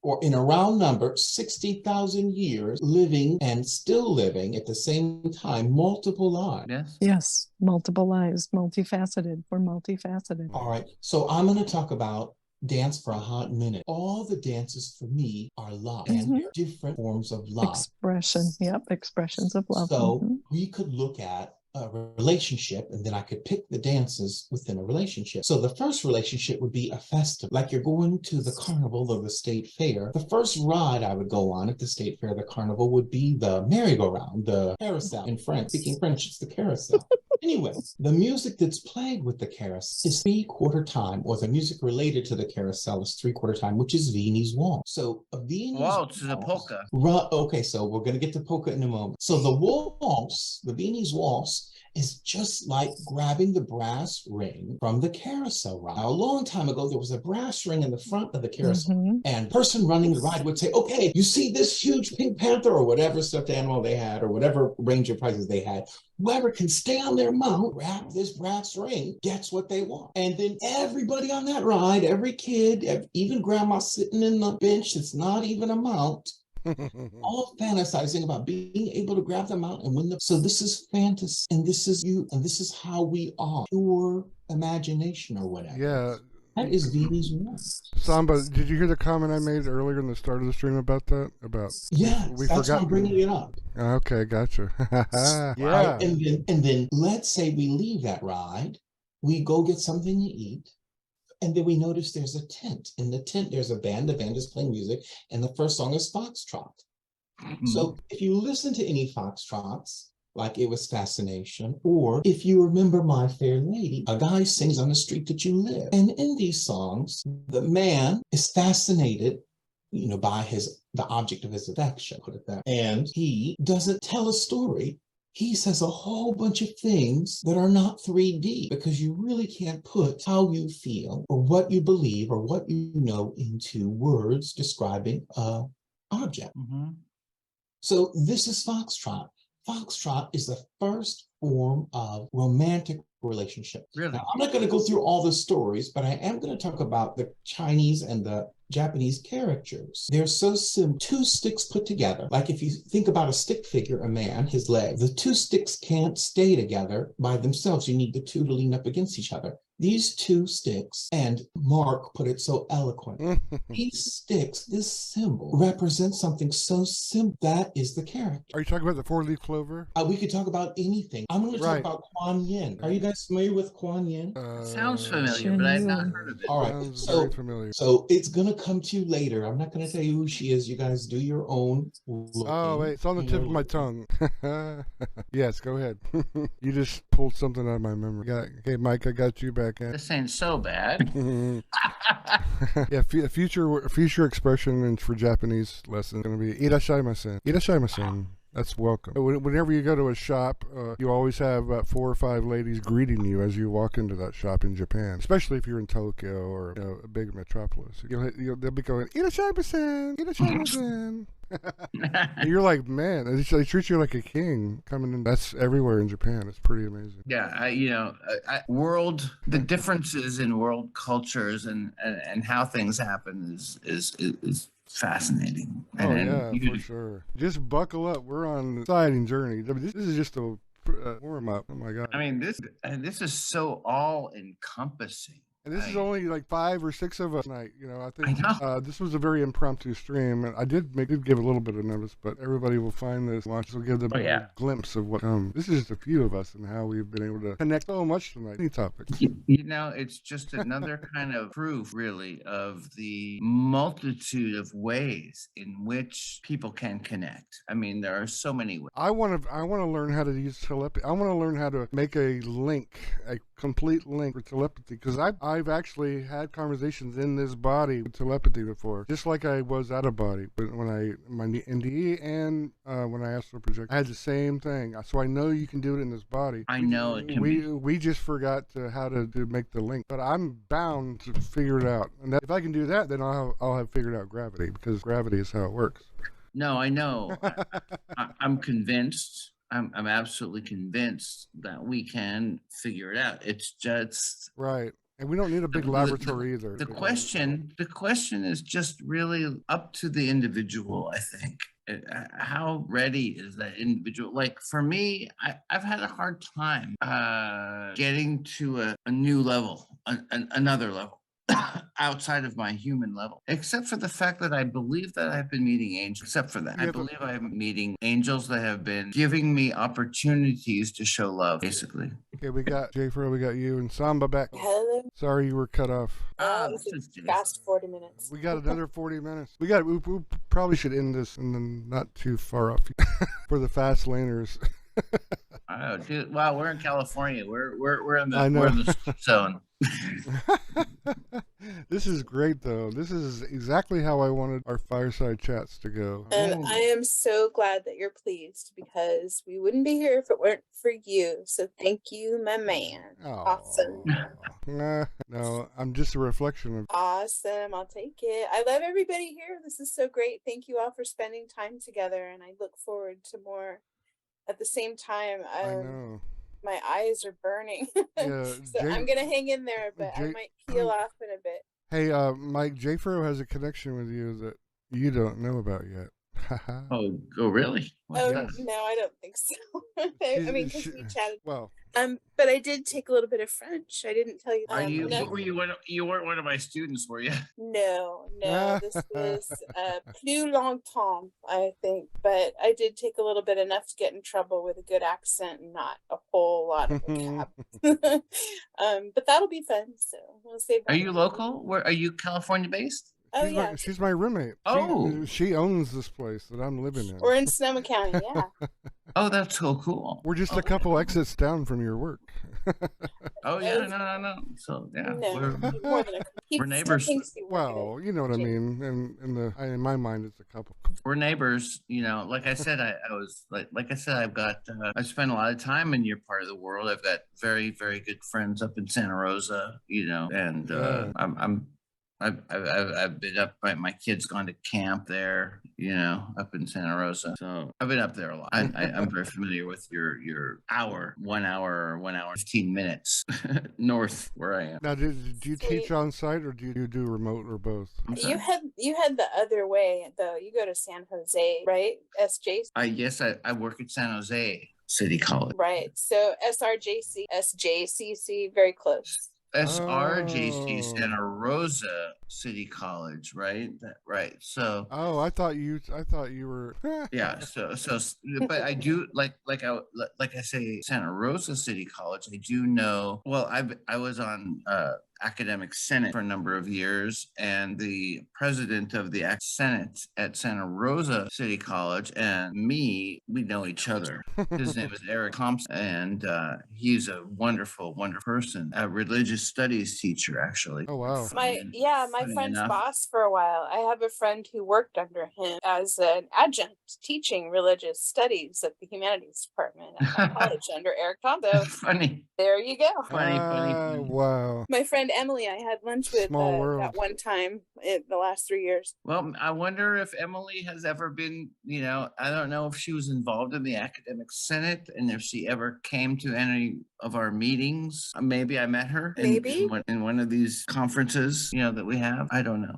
or in a round number, 60,000 years living and still living at the same time, multiple lives. Yes. Yes, multiple lives, multifaceted. We're multifaceted. All right. So I'm going to talk about dance for a hot minute. All the dances for me are love and they're different forms of love. Expression. Yep. Expressions of love. So we could look at a relationship, and then I could pick the dances within a relationship. So the first relationship would be a festival, like you're going to the carnival or the state fair. The first ride I would go on at the state fair, the carnival, would be the merry-go-round, the carousel. In French, speaking French, it's the carousel. Anyway, the music that's played with the carousel is 3/4 time, or the music related to the carousel is 3/4 time, which is Viennese waltz. So a Viennese waltz is a polka. Okay, so we're going to get to polka in a moment. So the waltz, the Viennese waltz, is just like grabbing the brass ring from the carousel ride. Now, a long time ago, there was a brass ring in the front of the carousel, and the person running the ride would say, okay, you see this huge pink panther or whatever stuffed animal they had or whatever range of prizes they had. Whoever can stay on their mount, grab this brass ring, gets what they want. And then everybody on that ride, every kid, even grandma sitting in the bench that's not even a mount, all fantasizing about being able to grab them out and win them. So this is fantasy, and this is you, and this is how we are. Pure imagination or whatever. Yeah. That is Viennese waltz. Samba, did you hear the comment I made earlier in the start of the stream about that? That's why I'm bringing it up. Okay, gotcha. Yeah. Right? And then let's say we leave that ride, we go get something to eat. And then we notice there's a tent. In the tent, there's a band. The band is playing music. And the first song is Foxtrot. So if you listen to any Foxtrots, like It Was Fascination, or if you remember My Fair Lady, a guy sings on the street that you live. And in these songs, the man is fascinated, by the object of his affection, put it that. And he doesn't tell a story. He says a whole bunch of things that are not 3D, because you really can't put how you feel or what you believe or what you know into words describing an object. So this is Foxtrot. Foxtrot is the first form of romantic relationship. Really? Now, I'm not going to go through all the stories, but I am going to talk about the Chinese and the Japanese characters. They're so simple. Two sticks put together. Like if you think about a stick figure, a man, his leg, the two sticks can't stay together by themselves. You need the two to lean up against each other. These two sticks, and Mark put it so eloquent, these sticks, this symbol represents something so simple. That is the character. Are you talking about the four-leaf clover? We could talk about anything. I'm going to talk about Kuan Yin. Are you guys familiar with Kuan Yin? Sounds familiar, but I've not heard of it. All right. Sounds very familiar. So it's going to come to you later. I'm not going to tell you who she is. You guys do your own looking. Oh, wait. It's on the tip of my tongue. Yes, go ahead. You just pulled something out of my memory. Okay, Mike, I got you back. This ain't so bad. Yeah, future expression for Japanese lesson is going to be irashaimase. Irashaimase. That's welcome. Whenever you go to a shop, you always have about 4 or 5 ladies greeting you as you walk into that shop in Japan, especially if you're in Tokyo or a big metropolis. They'll be going, irashaimase, irashaimase. And you're like, man, they treat you like a king coming in. That's everywhere in Japan. It's pretty amazing. Yeah, the differences in world cultures and how things happen is fascinating. For sure. Just buckle up. We're on an exciting journey. I mean, this is just a warm up. Oh my god. I mean, this is so all encompassing. And this is only like 5 or 6 of us tonight. I think this was a very impromptu stream, and I did give a little bit of notice, but everybody will find this. We'll give them a glimpse of what comes. This is just a few of us and how we've been able to connect so much tonight. Any topics? It's just another kind of proof, really, of the multitude of ways in which people can connect. I mean, there are so many ways. I want to learn how to use telepathy. I want to learn how to make a complete link for telepathy, because I've actually had conversations in this body with telepathy before, just like I was out of body. But my NDE and when I astral project, I had the same thing. So I know you can do it in this body. I know it can be. We just forgot how to make the link, but I'm bound to figure it out. And if I can do that, then I'll have figured out gravity, because gravity is how it works. No, I know. I'm convinced. I'm absolutely convinced that we can figure it out. It's just right. And we don't need a big laboratory either. The question is just really up to the individual, I think. How ready is that individual? Like for me, I've had a hard time getting to a new level, another level. outside of my human level, except for the fact that I believe that I've been meeting angels. Except for that, I believe I'm meeting angels that have been giving me opportunities to show love, basically. Okay, we got Jayfro, we got you, and Samba back. Hello. Sorry you were cut off. It's a fast 40 minutes. We got another 40 minutes. We probably should end this and then not too far off for the fast laners. Oh, dude! Wow, we're in California. We're in I know. we're in the zone. This is great, though. This is exactly how I wanted our fireside chats to go. And I am so glad that you're pleased because we wouldn't be here if it weren't for you. So thank you, my man. Awesome. No, I'm just a reflection of. Awesome. I'll take it. I love everybody here. This is so great. Thank you all for spending time together. And I look forward to more. At the same time, I know. my eyes are burning. Yeah, so I'm going to hang in there, but I might peel off in a bit. Hey, Mike, Jayfro has a connection with you that you don't know about yet. Oh, really? Oh, no, I don't think so. I mean, because we chatted. Well, but I did take a little bit of French. I didn't tell you. You weren't one of my students, were you? No. This was plus longtemps, I think. But I did take a little bit, enough to get in trouble with a good accent and not a whole lot of vocab. But that'll be fun. So we'll save. Are you local? Where are you? California based? Oh, yeah. She's my roommate. She owns this place that I'm living in. We're in Sonoma County, yeah. Oh, that's so cool. We're just a couple exits down from your work. Oh, yeah, no. So, yeah. More than we're neighbors. Well, you know what I mean. In my mind, it's a couple. We're neighbors. You know, like I said, I was like I said, I've got, I spent a lot of time in your part of the world. I've got very, very good friends up in Santa Rosa, you know, and I've been up. My kid's gone to camp there, you know, up in Santa Rosa. So I've been up there a lot. I'm very familiar with your 1 hour, 15 minutes north where I am. Now, do you teach on site or do you do remote or both? You had the other way though. You go to San Jose, right? SJ. Yes, I work at San Jose City College. Right. So SRJC, SJCC, very close. SRJC, Santa Rosa City College, right? Right. So. Oh, I thought you were. Yeah. So, but I do like I say, Santa Rosa City College. I do know. Well, I was on academic senate for a number of years, and the president of the senate at Santa Rosa City College and me, we know each other. His name is Eric Thompson, and he's a wonderful person, a religious studies teacher, actually. Oh, wow. My friend's boss for a while. I have a friend who worked under him as an adjunct teaching religious studies at the humanities department at my college under Eric Thompson. Funny. There you go. Funny. Wow. My friend Emily, I had lunch with that one time in the last 3 years. Well, I wonder if Emily has ever been, you know, I don't know if she was involved in the academic senate and if she ever came to any of our meetings. Maybe I met her in one of these conferences, you know, that we have. I don't know.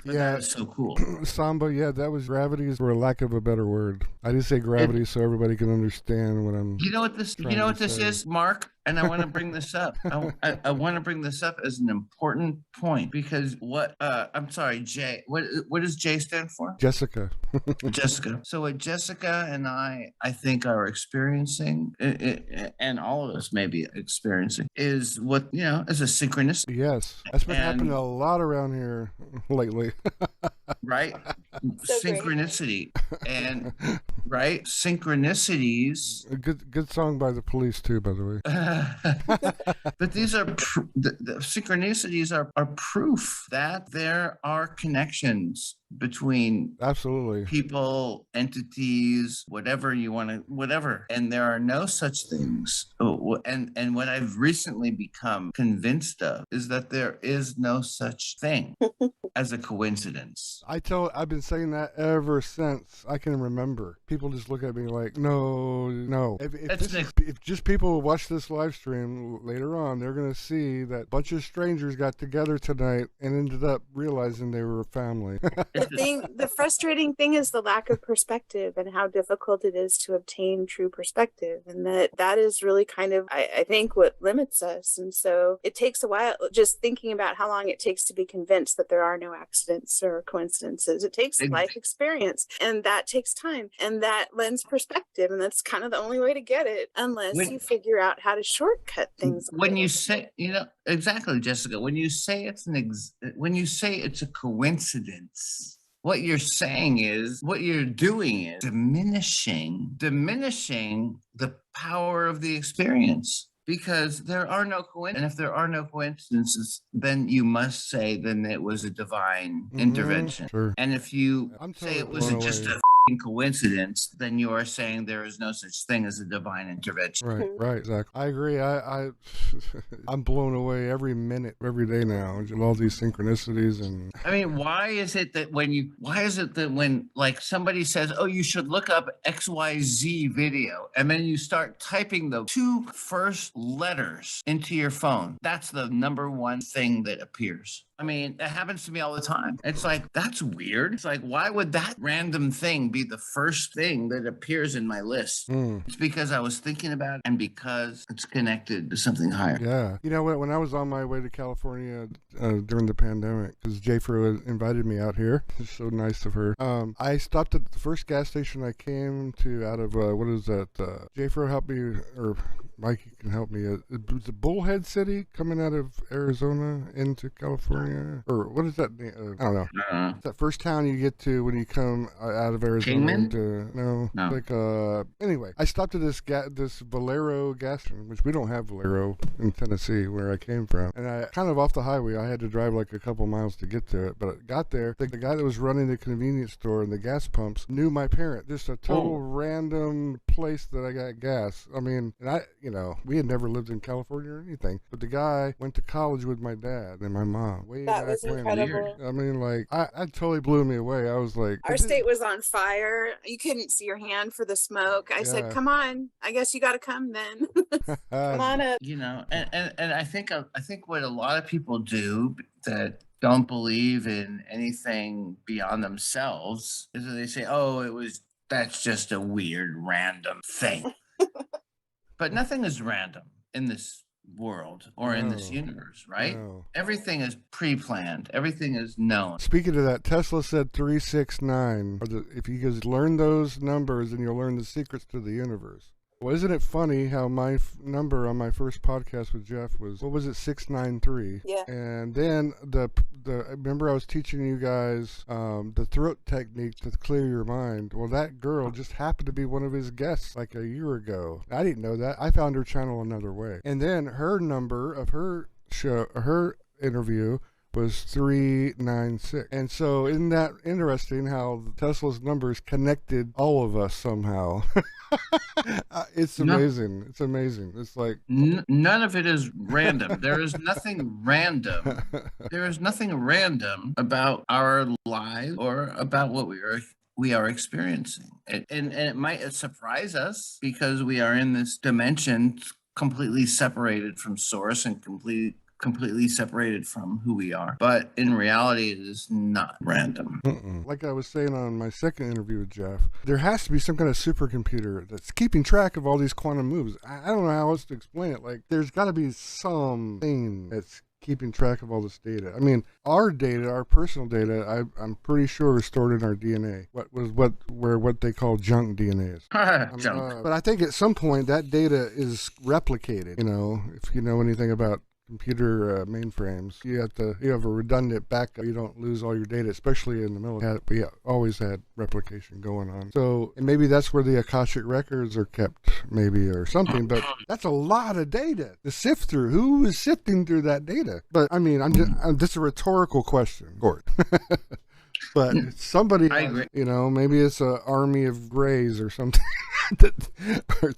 But yeah, that is so cool. Samba, yeah, that was gravity, for a lack of a better word. I just say gravity so everybody can understand what I'm. You know what this is, Mark? And I want to bring this up. I want to bring this up as an important point because I'm sorry, Jay. What does J stand for? Jessica. Jessica. So what Jessica and I think are experiencing, and all of us may be experiencing, is what, you know, is a synchronicity. Yes, that's been happening a lot around here lately. Right? So synchronicity. And right? Synchronicities. A good song by the Police too, by the way. But these are the synchronicities are proof that there are connections between absolutely people, entities, whatever you want to, whatever, and there are no such things. And what I've recently become convinced of is that there is no such thing as a coincidence. I've been saying that ever since I can remember. people just look at me like, no, no. That's If just people watch this live stream later on, they're going to see that a bunch of strangers got together tonight and ended up realizing they were a family. The frustrating thing is the lack of perspective and how difficult it is to obtain true perspective. And that is really kind of, I think, what limits us. And so it takes a while, just thinking about how long it takes to be convinced that there are no accidents or coincidences. It takes life experience, and that takes time, and that lends perspective. And that's kind of the only way to get it, unless you figure out how to shortcut things. When you say, exactly, Jessica, when you say it's a coincidence, what you're saying is, what you're doing is diminishing the power of the experience, because there are no coincidences. And if there are no coincidences, then you must say, then it was a divine intervention. Sure. And if you say it was just a coincidence, then you are saying there is no such thing as a divine intervention. Right, exactly. I agree. I'm blown away every minute, every day now, with all these synchronicities. And I mean, why is it that when like somebody says, oh, you should look up XYZ video, and then you start typing the two first letters into your phone, that's the number one thing that appears. I mean, it happens to me all the time. It's like, that's weird. It's like, why would that random thing be the first thing that appears in my list? It's because I was thinking about it, and because it's connected to something higher. Yeah. You know what? When I was on my way to California during the pandemic, because Jayfro invited me out here, it's so nice of her. I stopped at the first gas station I came to out of, what is that? Jayfro helped me, or Mike, you can help me. It was the Bullhead City coming out of Arizona into California, or what is that? I don't know. It's that first town you get to when you come out of Arizona. No. Like anyway, I stopped at this Valero gas station, which we don't have Valero in Tennessee, where I came from, and I kind of off the highway. I had to drive like a couple miles to get to it, but I got there. The guy that was running the convenience store and the gas pumps knew my parent. Just a total random place that I got gas. I mean, and we had never lived in California or anything, but the guy went to college with my dad and my mom. That was incredible. I mean, like, I totally blew me away. I was like, our state was on fire. You couldn't see your hand for the smoke. I said, come on. I guess you got to come then. Come on up. And I think what a lot of people do that don't believe in anything beyond themselves is that they say, oh, that's just a weird random thing. But nothing is random in this world or in this universe, right? No. Everything is pre-planned. Everything is known. Speaking of that, Tesla said 369. If you guys learn those numbers, then you'll learn the secrets to the universe. Well, isn't it funny how my number on my first podcast with Jeff was, what was it, 693? Yeah. And then remember I was teaching you guys the throat technique to clear your mind. Well, that girl just happened to be one of his guests like a year ago. I didn't know that. I found her channel another way. And then her number of her interview was 396. And so isn't that interesting how Tesla's numbers connected all of us somehow? It's amazing. It's amazing. It's like none of it is random. There is nothing random. There is nothing random about our lives or about what we are experiencing. And it might surprise us because we are in this dimension completely separated from source and completely separated from who we are. But in reality, it is not random. Like I was saying on my second interview with Jeff, there has to be some kind of supercomputer that's keeping track of all these quantum moves. I don't know how else to explain it. Like, there's got to be something that's keeping track of all this data. I mean, our data, our personal data, I'm pretty sure is stored in our DNA. What they call junk DNA is. Junk. But I think at some point that data is replicated. If you know anything about computer mainframes, you have a redundant backup. You don't lose all your data, especially in the military. We always had replication going on. So and maybe that's where the Akashic records are kept, maybe, or something. But that's a lot of data to sift through. Who is sifting through that data? But I mean, I'm just a rhetorical question, Gord. But somebody, maybe it's an army of grays or something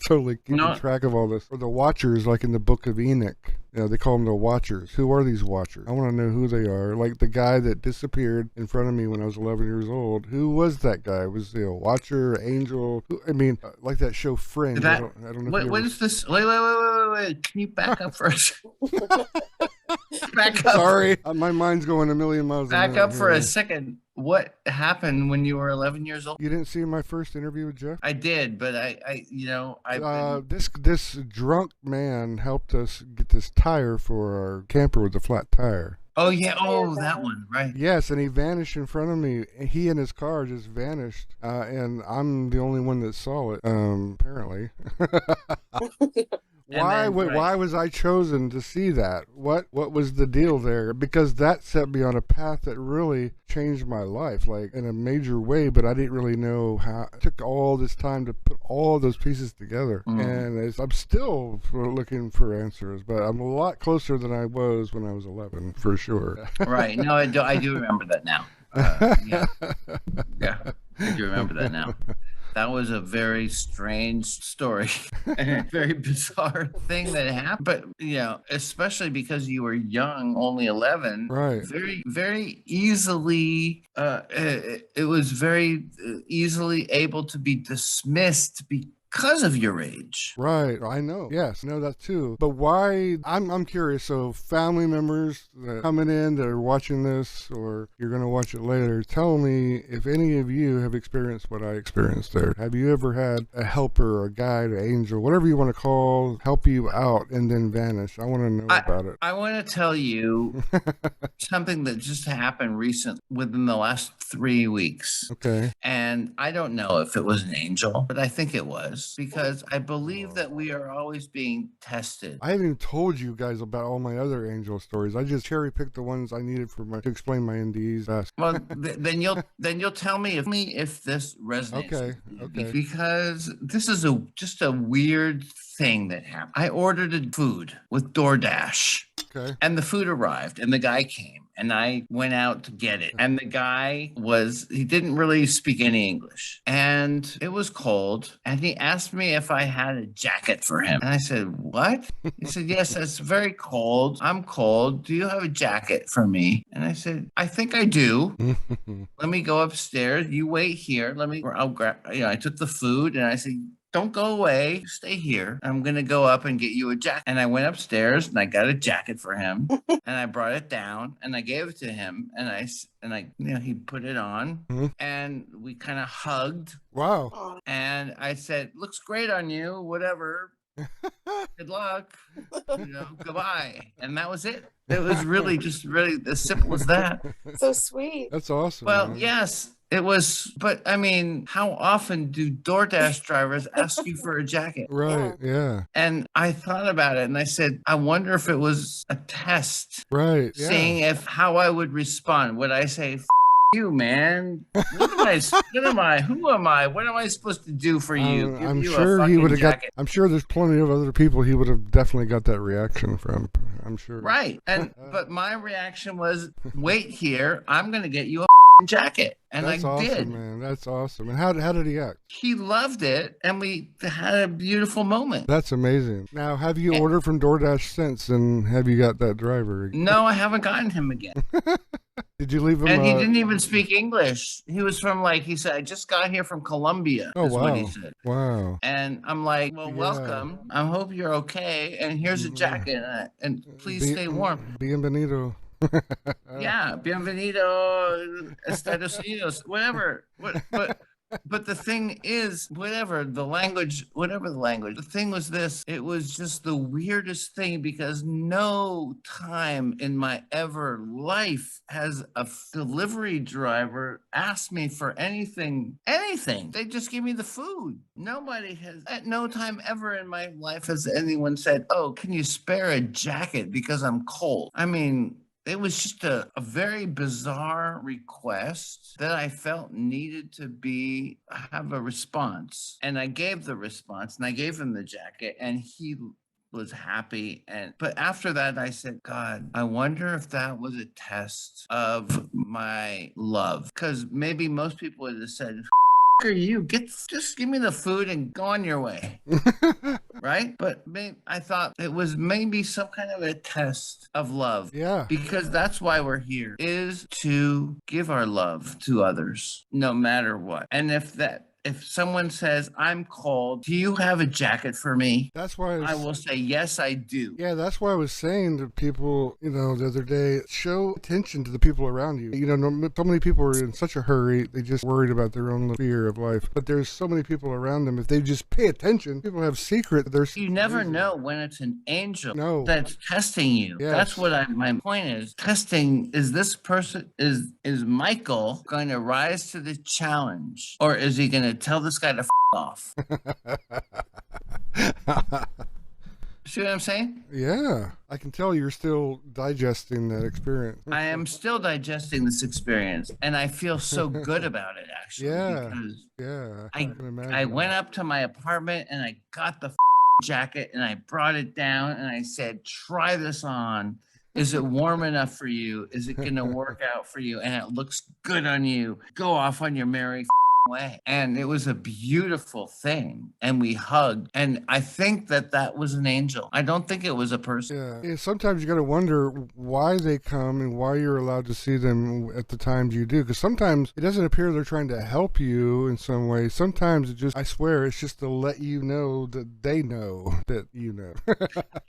totally keeping No. track of all this. Or the Watchers, like in the Book of Enoch. Yeah, they call them the Watchers. Who are these Watchers? I want to know who they are. Like the guy that disappeared in front of me when I was 11 years old. Who was that guy? Was he a Watcher, Angel? I mean, like that show Fringe. That, I don't know. what is this? Wait. Can you back up for a second? Back up. Sorry, my mind's going a million miles. Back up for a second. What happened when you were 11 years old? You didn't see my first interview with Jeff? I did, but this drunk man helped us get this tire for our camper with the flat tire. Oh yeah, that one, right? Yes, and he vanished in front of me. He and his car just vanished, and I'm the only one that saw it. Apparently. Why was I chosen to see that? What was the deal there? Because that set me on a path that really changed my life, like in a major way, but I didn't really know how. It took all this time to put all those pieces together. And I'm still looking for answers, but I'm a lot closer than I was when I was 11, for sure. Right. No, I do remember that now. Yeah, I do remember that now. That was a very strange story and a very bizarre thing that happened. But, especially because you were young, only 11, right? Very, very easily, it was very easily able to be dismissed because of your age. Right. I know. Yes, I know that too. But why? I'm curious. So family members that coming in that are watching this, or you're going to watch it later, tell me if any of you have experienced what I experienced there. Have you ever had a helper, or a guide, an angel, whatever you want to call, help you out and then vanish? I want to know about it. I want to tell you something that just happened recently within the last 3 weeks. Okay. And I don't know if it was an angel, but I think it was. Because I believe that we are always being tested. I haven't even told you guys about all my other angel stories. I just cherry picked the ones I needed to explain my NDEs best. Well, then you'll tell me if this resonates. Okay. With you, because this is just a weird thing that happened. I ordered food with DoorDash. Okay. And the food arrived, and the guy came, and I went out to get it. And the guy he didn't really speak any English, and it was cold. And he asked me if I had a jacket for him. And I said, what? He said, yes, it's very cold. I'm cold. Do you have a jacket for me? And I said, I think I do. Let me go upstairs. You wait here. I'll grab, I took the food, and I said, don't go away. Stay here. I'm going to go up and get you a jacket. And I went upstairs and I got a jacket for him and I brought it down and I gave it to him and he put it on and we kind of hugged. Wow. And I said, looks great on you, whatever. Good luck. Goodbye. And that was it. It was really just really as simple as that. So sweet. That's awesome. Well, man. yes. It was, but I mean, how often do DoorDash drivers ask you for a jacket? Right, yeah. And I thought about it and I said, I wonder if it was a test. Right, yeah. Seeing how I would respond. Would I say, you, man? Who am I? What am I supposed to do for you? I'm sure he would have got. I'm sure there's plenty of other people he would have definitely got that reaction from. I'm sure. Right, but my reaction was, wait here. I'm going to get you a jacket, and That's awesome, did. Man. That's awesome. And how did he act? He loved it, and we had a beautiful moment. That's amazing. Now, have you ordered from DoorDash since, and have you got that driver? No, I haven't gotten him again. Did you leave him? And he didn't even speak English. He was from he said, I just got here from Colombia. Oh, wow. What he said. Wow. And I'm like, well, welcome. I hope you're okay. And here's a jacket. And please stay warm. Bienvenido. Yeah, bienvenido, Estados Unidos, whatever. But the thing is, whatever the language, the thing was this, it was just the weirdest thing because no time in my ever life has a delivery driver asked me for anything. They just give me the food. Nobody has, at no time ever in my life has anyone said, oh, can you spare a jacket because I'm cold? I mean, it was just a very bizarre request that I felt needed to have a response. And I gave the response and I gave him the jacket and he was happy. But after that, I said, God, I wonder if that was a test of my love. Because maybe most people would have said, are you? Just give me the food and go on your way. Right? But I thought it was maybe some kind of a test of love. Yeah. Because that's why we're here, is to give our love to others, no matter what. And if someone says, I'm cold, do you have a jacket for me? That's why I will say, yes, I do. Yeah, that's why I was saying to people, the other day, show attention to the people around you. So many people are in such a hurry, they just worried about their own fear of life. But there's so many people around them. If they just pay attention, people have secret. You never know when it's an angel that's testing you. Yes. That's what my point is. Testing, is this person, is Michael going to rise to the challenge? Or is he going to tell this guy to off? See what I'm saying? Yeah. I can tell you're still digesting that experience. I am still digesting this experience, and I feel so good about it, actually. Yeah. Because I can imagine. I went up to my apartment and I got the jacket and I brought it down and I said, try this on. Is it warm enough for you? Is it going to work out for you? And it looks good on you. Go off on your merry way. And it was a beautiful thing. And we hugged. And I think that was an angel. I don't think it was a person. Yeah. Sometimes you got to wonder why they come and why you're allowed to see them at the times you do. Because sometimes it doesn't appear they're trying to help you in some way. Sometimes I swear, it's just to let you know that they know that you know.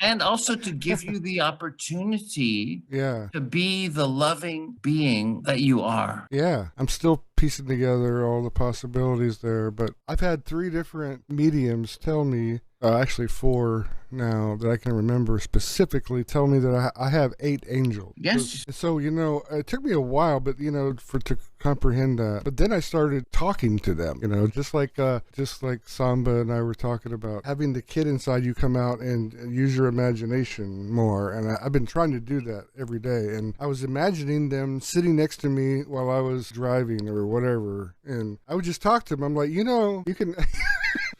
And also to give you the opportunity to be the loving being that you are. Yeah. I'm still piecing together all the possibilities there, but I've had 3 different mediums tell me, actually 4 now that I can remember specifically, tell me that I have 8 angels. Yes. So it took me a while, but to comprehend that. But then I started talking to them, just like Samba and I were talking about, having the kid inside you come out and use your imagination more. And I've been trying to do that every day. And I was imagining them sitting next to me while I was driving or whatever. And I would just talk to them. I'm like, you can...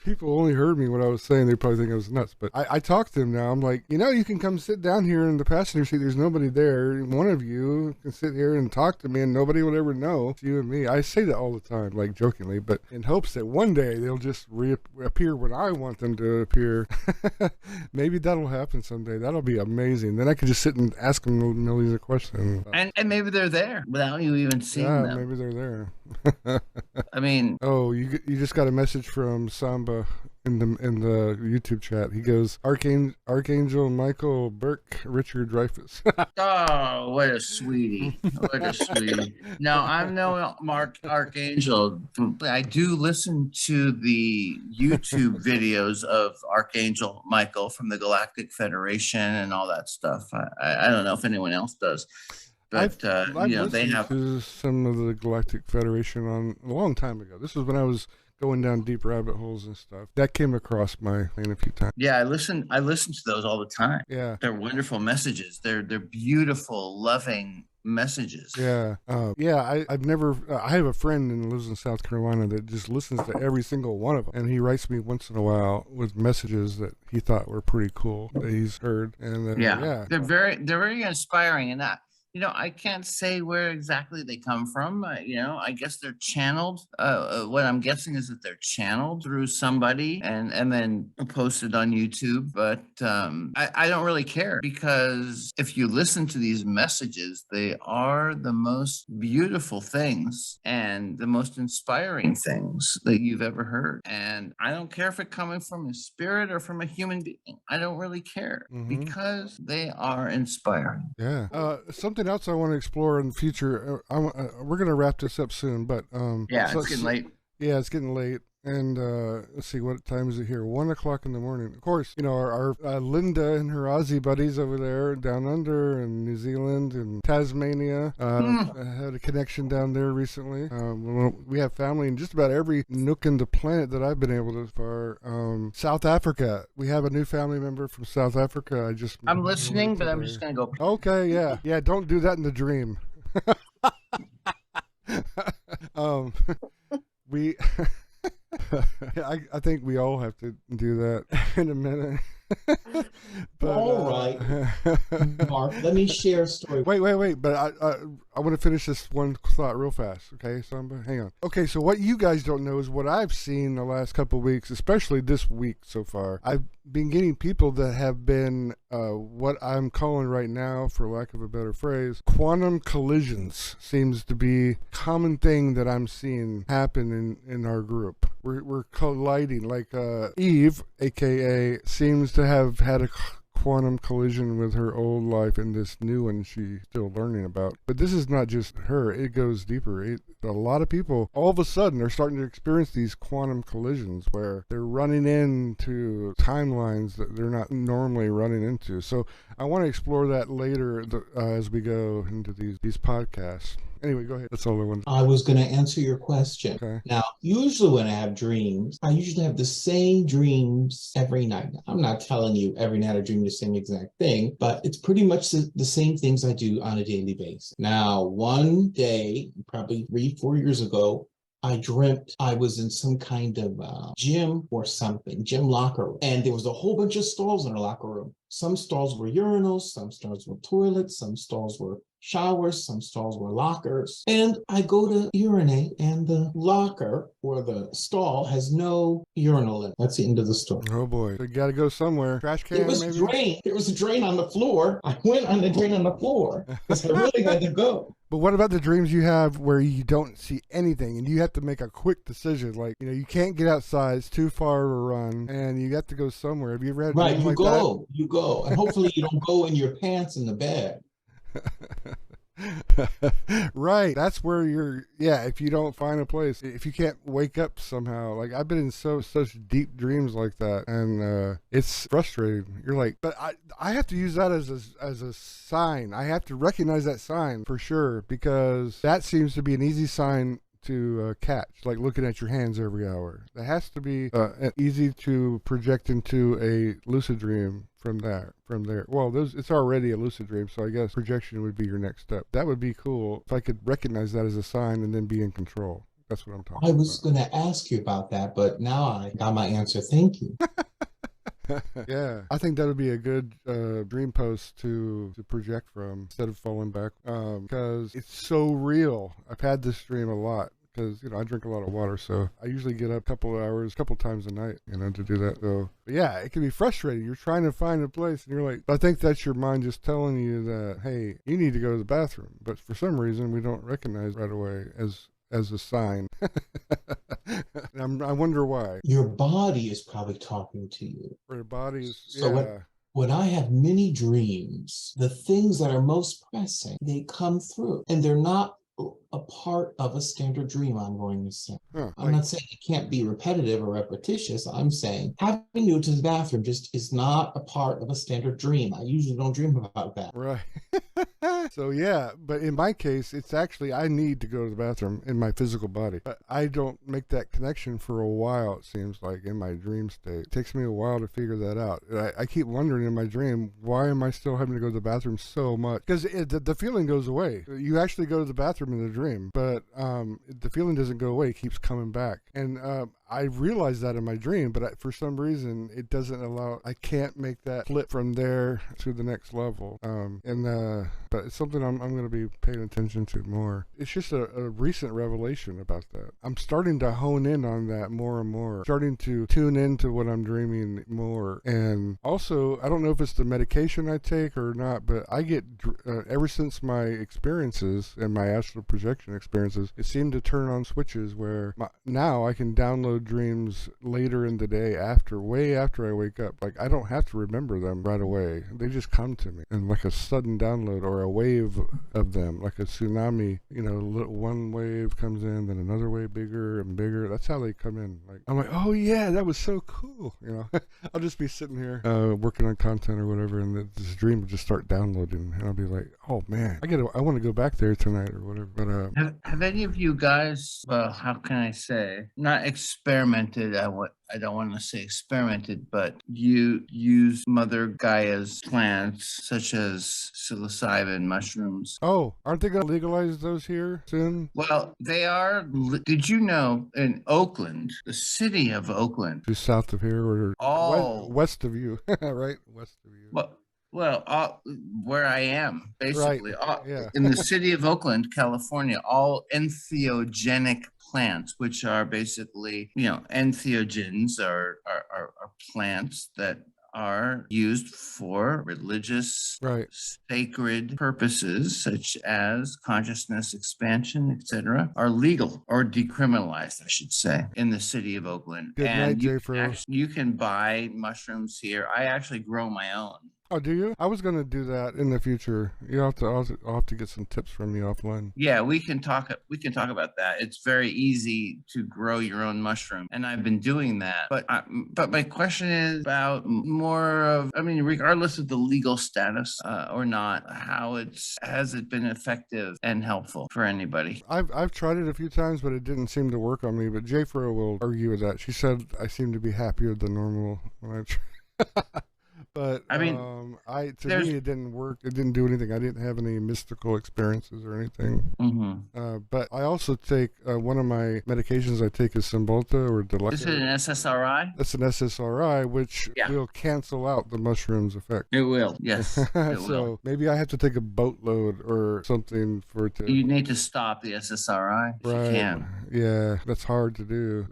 People only heard me what I was saying. They probably think I was nuts. But I talk to them now. I'm like, you can come sit down here in the passenger seat. There's nobody there. One of you can sit here and talk to me and nobody will ever know. It's you and me. I say that all the time, like jokingly, but in hopes that one day they'll just reappear when I want them to appear. Maybe that'll happen someday. That'll be amazing. Then I can just sit and ask them millions of questions. And maybe they're there without you even seeing them. Yeah, maybe they're there. I mean... Oh, you just got a message from Samba in the YouTube chat. He goes, Archangel Michael Burke, Richard Dreyfuss. Oh, what a sweetie. What a sweetie. Now, I'm no Archangel. I do listen to the YouTube videos of Archangel Michael from the Galactic Federation and all that stuff. I don't know if anyone else does. But, I've they have to some of the Galactic Federation a long time ago. This was when I was going down deep rabbit holes and stuff. That came across my lane a few times. Yeah, I listen to those all the time. Yeah. They're wonderful messages. They're beautiful, loving messages. Yeah. I've never, I have a friend who lives in South Carolina that just listens to every single one of them. And he writes me once in a while with messages that he thought were pretty cool that he's heard. And they're very inspiring. And that, I can't say where exactly they come from. I guess they're channeled. What I'm guessing is that they're channeled through somebody and then posted on YouTube. But I don't really care, because if you listen to these messages, they are the most beautiful things and the most inspiring things that you've ever heard. And I don't care if it's coming from a spirit or from a human being. I don't really care, because they are inspiring. Yeah. Something else I want to explore in the future. We're going to wrap this up soon, but it's getting late. Yeah, it's getting late. And let's see, what time is it here? 1 o'clock in the morning. Of course, our Linda and her Aussie buddies over there down under in New Zealand and Tasmania had a connection down there recently. We have family in just about every nook in the planet that I've been able to far. South Africa, we have a new family member from South Africa. I'm listening, but I'm just going to go. Okay, yeah. Yeah, don't do that in the dream. I think we all have to do that in a minute. But, All right. Mark, let me share a story. Wait. But I want to finish this one thought real fast. Okay, Samba, hang on. Okay, so what you guys don't know is what I've seen the last couple of weeks, especially this week so far. I've been getting people that have been what I'm calling right now, for lack of a better phrase, quantum collisions seems to be a common thing that I'm seeing happen in our group. We're colliding, like Eve, aka, seems to have had a quantum collision with her old life and this new one she's still learning about. But this is not just her, it goes deeper. A lot of people all of a sudden are starting to experience these quantum collisions where they're running into timelines that they're not normally running into. So I want to explore that later as we go into these podcasts. Anyway, go ahead. That's all I wanted. I was going to answer your question. Okay. Now, usually when I have dreams, I usually have the same dreams every night. I'm not telling you every night I dream the same exact thing, but it's pretty much the same things I do on a daily basis. Now, one day, probably 3-4 years ago, I dreamt I was in some kind of gym or something, gym locker room. And there was a whole bunch of stalls in the locker room. Some stalls were urinals, some stalls were toilets, some stalls were showers, some stalls were lockers. And I go to urinate and the locker or the stall has no urinal in it. That's the end of the story. Oh boy. So you got to go somewhere. Trash can, There was maybe? a drain. There was a drain on the floor. I went on the drain on the floor because I really had to go. But what about the dreams you have where you don't see anything and you have to make a quick decision? Like, you can't get outside, it's too far to run, and you have to go somewhere. Have you ever had a Right, dream you like go. You go. And hopefully you don't go in your pants in the bed. Right, that's where if you don't find a place, if you can't wake up somehow, like I've been in such deep dreams like that, and it's frustrating. You're like, but I have to use that as a sign. I have to recognize that sign for sure, because that seems to be an easy sign to catch, like looking at your hands every hour. That has to be easy to project into a lucid dream from there. Well, it's already a lucid dream, so I guess projection would be your next step. That would be cool if I could recognize that as a sign and then be in control. That's what I'm talking about. I was going to ask you about that, but now I got my answer. Thank you. Yeah, I think that would be a good dream post to project from instead of falling back, because it's so real. I've had this dream a lot because I drink a lot of water, so I usually get up a couple times a night, to do that. So yeah, it can be frustrating. You're trying to find a place, and you're like, I think that's your mind just telling you that, hey, you need to go to the bathroom. But for some reason, we don't recognize right away as a sign. I wonder why. Your body is probably talking to you. Your body's, so yeah. When I have many dreams, the things that are most pressing, they come through, and they're not a part of a standard dream, I'm going to say. I'm not saying it can't be repetitive or repetitious. I'm saying having to go to the bathroom just is not a part of a standard dream. I usually don't dream about that. Right. So yeah, but in my case, it's actually I need to go to the bathroom in my physical body. But I don't make that connection for a while, it seems like, in my dream state. It takes me a while to figure that out. I keep wondering in my dream, why am I still having to go to the bathroom so much? Because the feeling goes away. You actually go to the bathroom in the dream, but the feeling doesn't go away. It keeps coming back. And I realized that in my dream, but for some reason, it doesn't allow, I can't make that flip from there to the next level. But it's something I'm going to be paying attention to more. It's just a recent revelation about that. I'm starting to hone in on that more and more, starting to tune into what I'm dreaming more. And also, I don't know if it's the medication I take or not, but I get, ever since my experiences and my astral projection experiences, it seemed to turn on switches where now I can download dreams later in the day way after I wake up. Like, I don't have to remember them right away. They just come to me, and like a sudden download or a wave of them, like a tsunami. One wave comes in, then another wave, bigger and bigger. That's how they come in. Like, I'm like, oh yeah, that was so cool. I'll just be sitting here working on content or whatever, and this dream will just start downloading, and I'll be like, oh man, I want to go back there tonight or whatever. But have any of you guys, well, how can I say, not experienced experimented. I don't want to say experimented, but you use Mother Gaia's plants such as psilocybin mushrooms. Oh, aren't they going to legalize those here soon? Well, they are. Did you know in Oakland, the city of Oakland, Just south of here or all west of you, right? West of you. well, where I am, basically, yeah. in the city of Oakland, California, all entheogenic plants, which are basically, entheogens are plants that are used for religious, Right. sacred purposes, such as consciousness expansion, etc., are legal or decriminalized, I should say, in the city of Oakland. Good night, Jay. You can buy mushrooms here. I actually grow my own. Oh, do you? I was going to do that in the future. I'll have to get some tips from you offline. Yeah, we can talk about that. It's very easy to grow your own mushroom, and I've been doing that. But my question is about more of, regardless of the legal status or not, has it been effective and helpful for anybody? I've tried it a few times, but it didn't seem to work on me. But Jayfro will argue with that. She said I seem to be happier than normal when I try. But to me, it didn't work. It didn't do anything. I didn't have any mystical experiences or anything. Mm-hmm. But I also take one of my medications. I take is Cymbalta or Delecta. Is it an SSRI? That's an SSRI, which will cancel out the mushroom's effect. It will. Yes. It So maybe I have to take a boatload or something for it to. You need to stop the SSRI if you can. Yeah, that's hard to do.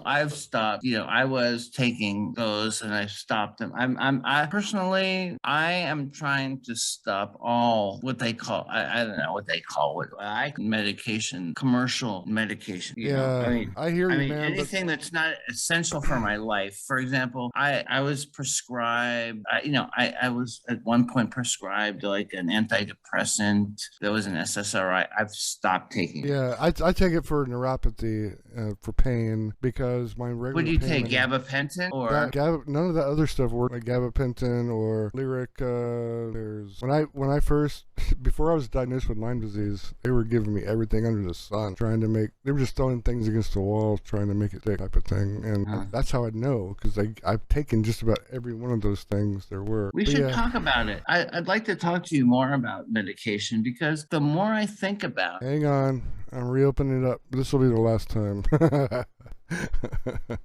I've stopped. I was taking those and I stopped them. I am trying to stop all what they call, I don't know what they call it, medication, commercial medication. I hear you, man. Anything that's not essential for my life. For example, I was prescribed, I was at one point prescribed like an antidepressant. There was an SSRI. I've stopped taking it. Yeah, I take it for neuropathy, for pain, because my regular What do you pain take, gabapentin or? None of that other stuff worked, like gabapentin or Lyrica. When I first, before I was diagnosed with Lyme disease, they were giving me everything under the sun, they were just throwing things against the wall, trying to make it stick, type of thing. And that's how I'd know, because I've taken just about every one of those things there were. We should talk about it. I'd like to talk to you more about medication, because the more I think about. Hang on, I'm reopening it up. This will be the last time.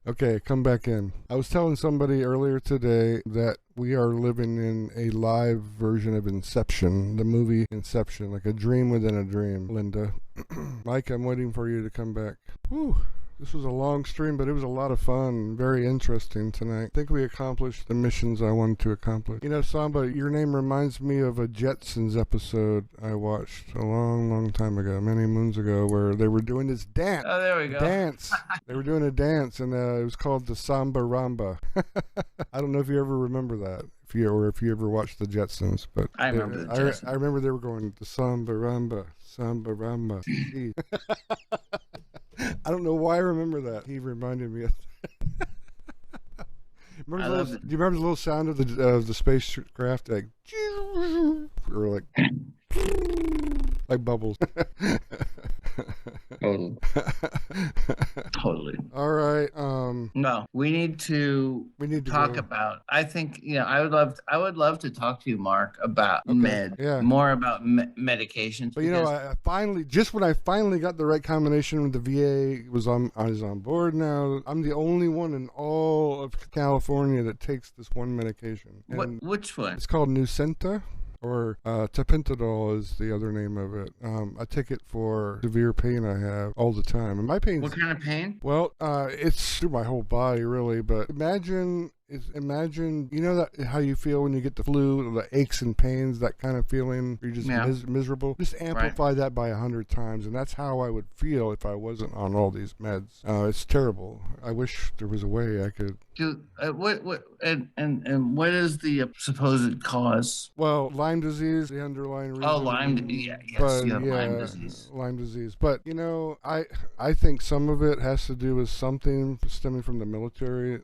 Okay, come back in. I was telling somebody earlier today that we are living in a live version of Inception, the movie Inception, like a dream within a dream, Linda. Mike, I'm waiting for you to come back. Whew. This was a long stream, but it was a lot of fun. Very interesting tonight. I think we accomplished the missions I wanted to accomplish. Samba, your name reminds me of a Jetsons episode I watched a long, long time ago, many moons ago, where they were doing this dance. Oh, there we go. Dance. They were doing a dance, and it was called the Samba Ramba. I don't know if you ever remember that. If you ever watched the Jetsons, but I remember the Jetsons. I remember they were going the Samba Ramba, Samba Ramba. I don't know why I remember that. He reminded me of do you remember the little sound of the spacecraft, or like bubbles? Totally. All right. No, we need to talk about. I think I would love to talk to you, Mark, about more about medications. But I finally, just when I finally got the right combination, the VA is on board now. I'm the only one in all of California that takes this one medication. Which one? It's called Nucenta. Or tapentadol is the other name of it. I take it for severe pain I have all the time. And my pain. What kind of pain? Well, it's through my whole body, really. But imagine, that how you feel when you get the flu, the aches and pains, that kind of feeling. You're just miserable. Just amplify that by 100 times, and that's how I would feel if I wasn't on all these meds. It's terrible. I wish there was a way I could. What is the supposed cause? Well, Lyme disease, the underlying reason. Oh, Lyme disease. Lyme disease. Lyme disease. But I think some of it has to do with something stemming from the military.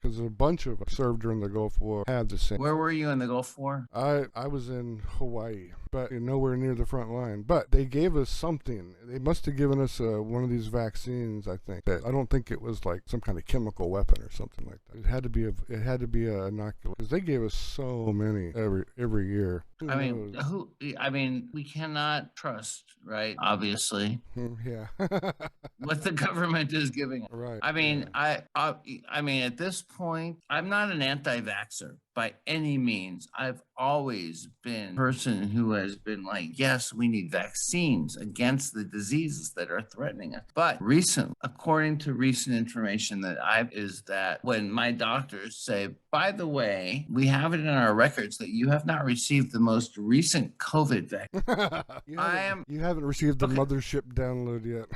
Because a bunch of us served during the Gulf War had the same. Where were you in the Gulf War? I was in Hawaii. but nowhere near the front line. But they gave us something. They must have given us one of these vaccines. I think that I don't think it was like some kind of chemical weapon or something like that. It had to be a inoculation because they gave us so many every year. I mean, we cannot trust, right? Obviously, yeah. what the government is giving us. Right. I mean, yeah. I mean, at this point, I'm not an anti-vaxxer by any means. I've always been a person who has been like, yes, we need vaccines against the diseases that are threatening us. But recently, according to recent information is that when my doctors say, by the way, we have it in our records that you have not received the most recent COVID vaccine. You haven't received the mothership download yet.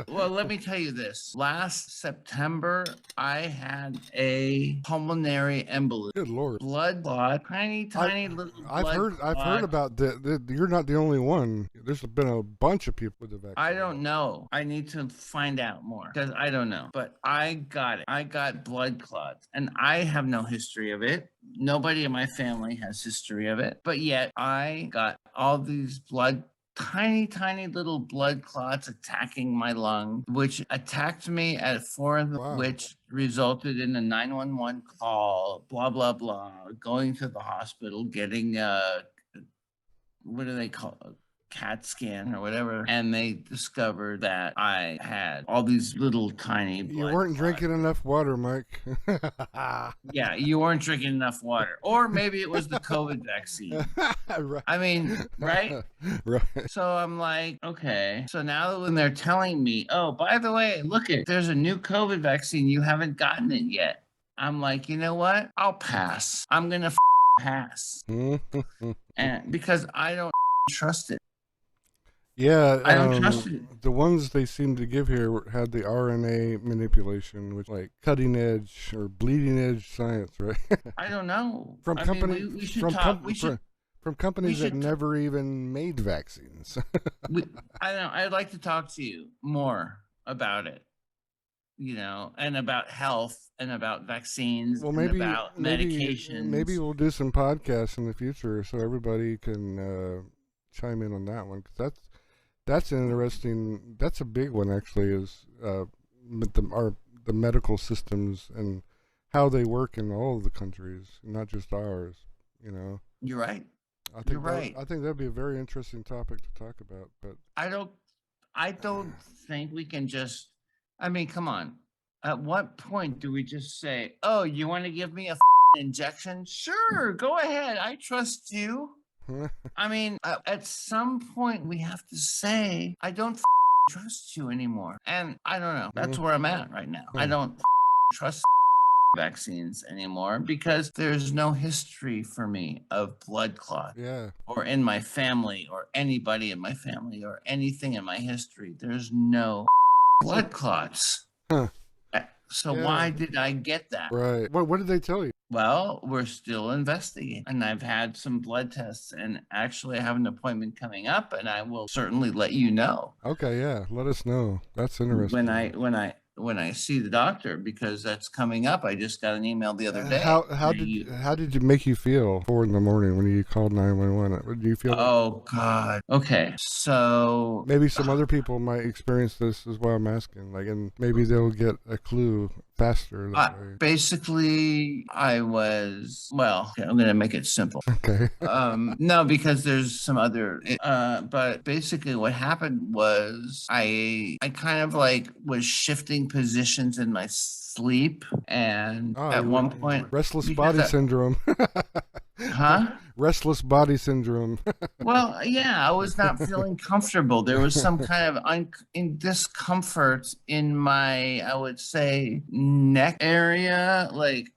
Well, let me tell you this. Last September, I had a pulmonary embolism. Good Lord. Blood clot, tiny little I've heard about that. You're not the only one. There's been a bunch of people with the vaccine. I don't know. I need to find out more because I don't know. But I got it. I got blood clots, and I have no history of it. Nobody in my family has history of it. But yet I got all these tiny little blood clots attacking my lung, which attacked me at 4 in the which resulted in a 911 call, blah, blah, blah, going to the hospital, getting what do they call it? CAT scan or whatever, and they discovered that I had all these little tiny blood You weren't drinking enough water, Mike. Yeah, you weren't drinking enough water, or maybe it was the COVID vaccine. Right. I mean, right? Right. So I'm like, okay. So now when they're telling me, oh, by the way, look there's a new COVID vaccine, you haven't gotten it yet. I'm like, you know what? I'll pass. I'm gonna pass, and because I don't trust it. Yeah, I don't trust it. The ones they seem to give here had the RNA manipulation, which like cutting edge or bleeding edge science, right? I don't know. From companies that never even made vaccines. I don't know. I'd like to talk to you more about it, and about health and about vaccines and about medications. Maybe we'll do some podcasts in the future so everybody can chime in on that one, because that's interesting. That's a big one, actually, is the medical systems and how they work in all of the countries, not just ours. You're right. You're right. I think that'd be a very interesting topic to talk about. But I don't think we can just. I mean, come on. At what point do we just say, "Oh, you want to give me a injection? Sure, go ahead. I trust you." I mean, at some point we have to say, I don't trust you anymore. And I don't know. That's where I'm at right now. I don't trust vaccines anymore because there's no history for me of blood clot. Yeah. Or in my family or anybody in my family or anything in my history. There's no blood clots. So why did I get that? Right. What did they tell you? Well, we're still investigating, and I've had some blood tests, and actually I have an appointment coming up, and I will certainly let you know. Okay, yeah, let us know. That's interesting. When I see the doctor, because that's coming up. I just got an email the other day. How did it make you feel 4 in the morning when you called 911? Do you feel? Oh God. Okay, so maybe some other people might experience this, is why I'm asking. And maybe they'll get a clue faster. Basically, I'm going to make it simple. Okay. No, because there's some other. But basically, what happened was I kind of was shifting positions in my sleep, and at one point, restless body syndrome. Huh? Restless body syndrome. Well, yeah, I was not feeling comfortable. There was some kind of discomfort in my, I would say, neck area,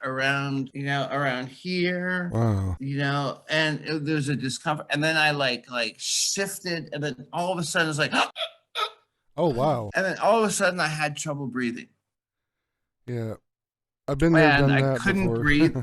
around here. Wow. And there's a discomfort. And then I shifted, and then all of a sudden it's like, oh, wow. And then all of a sudden I had trouble breathing. Yeah. I've been there, done that I couldn't before. breathe.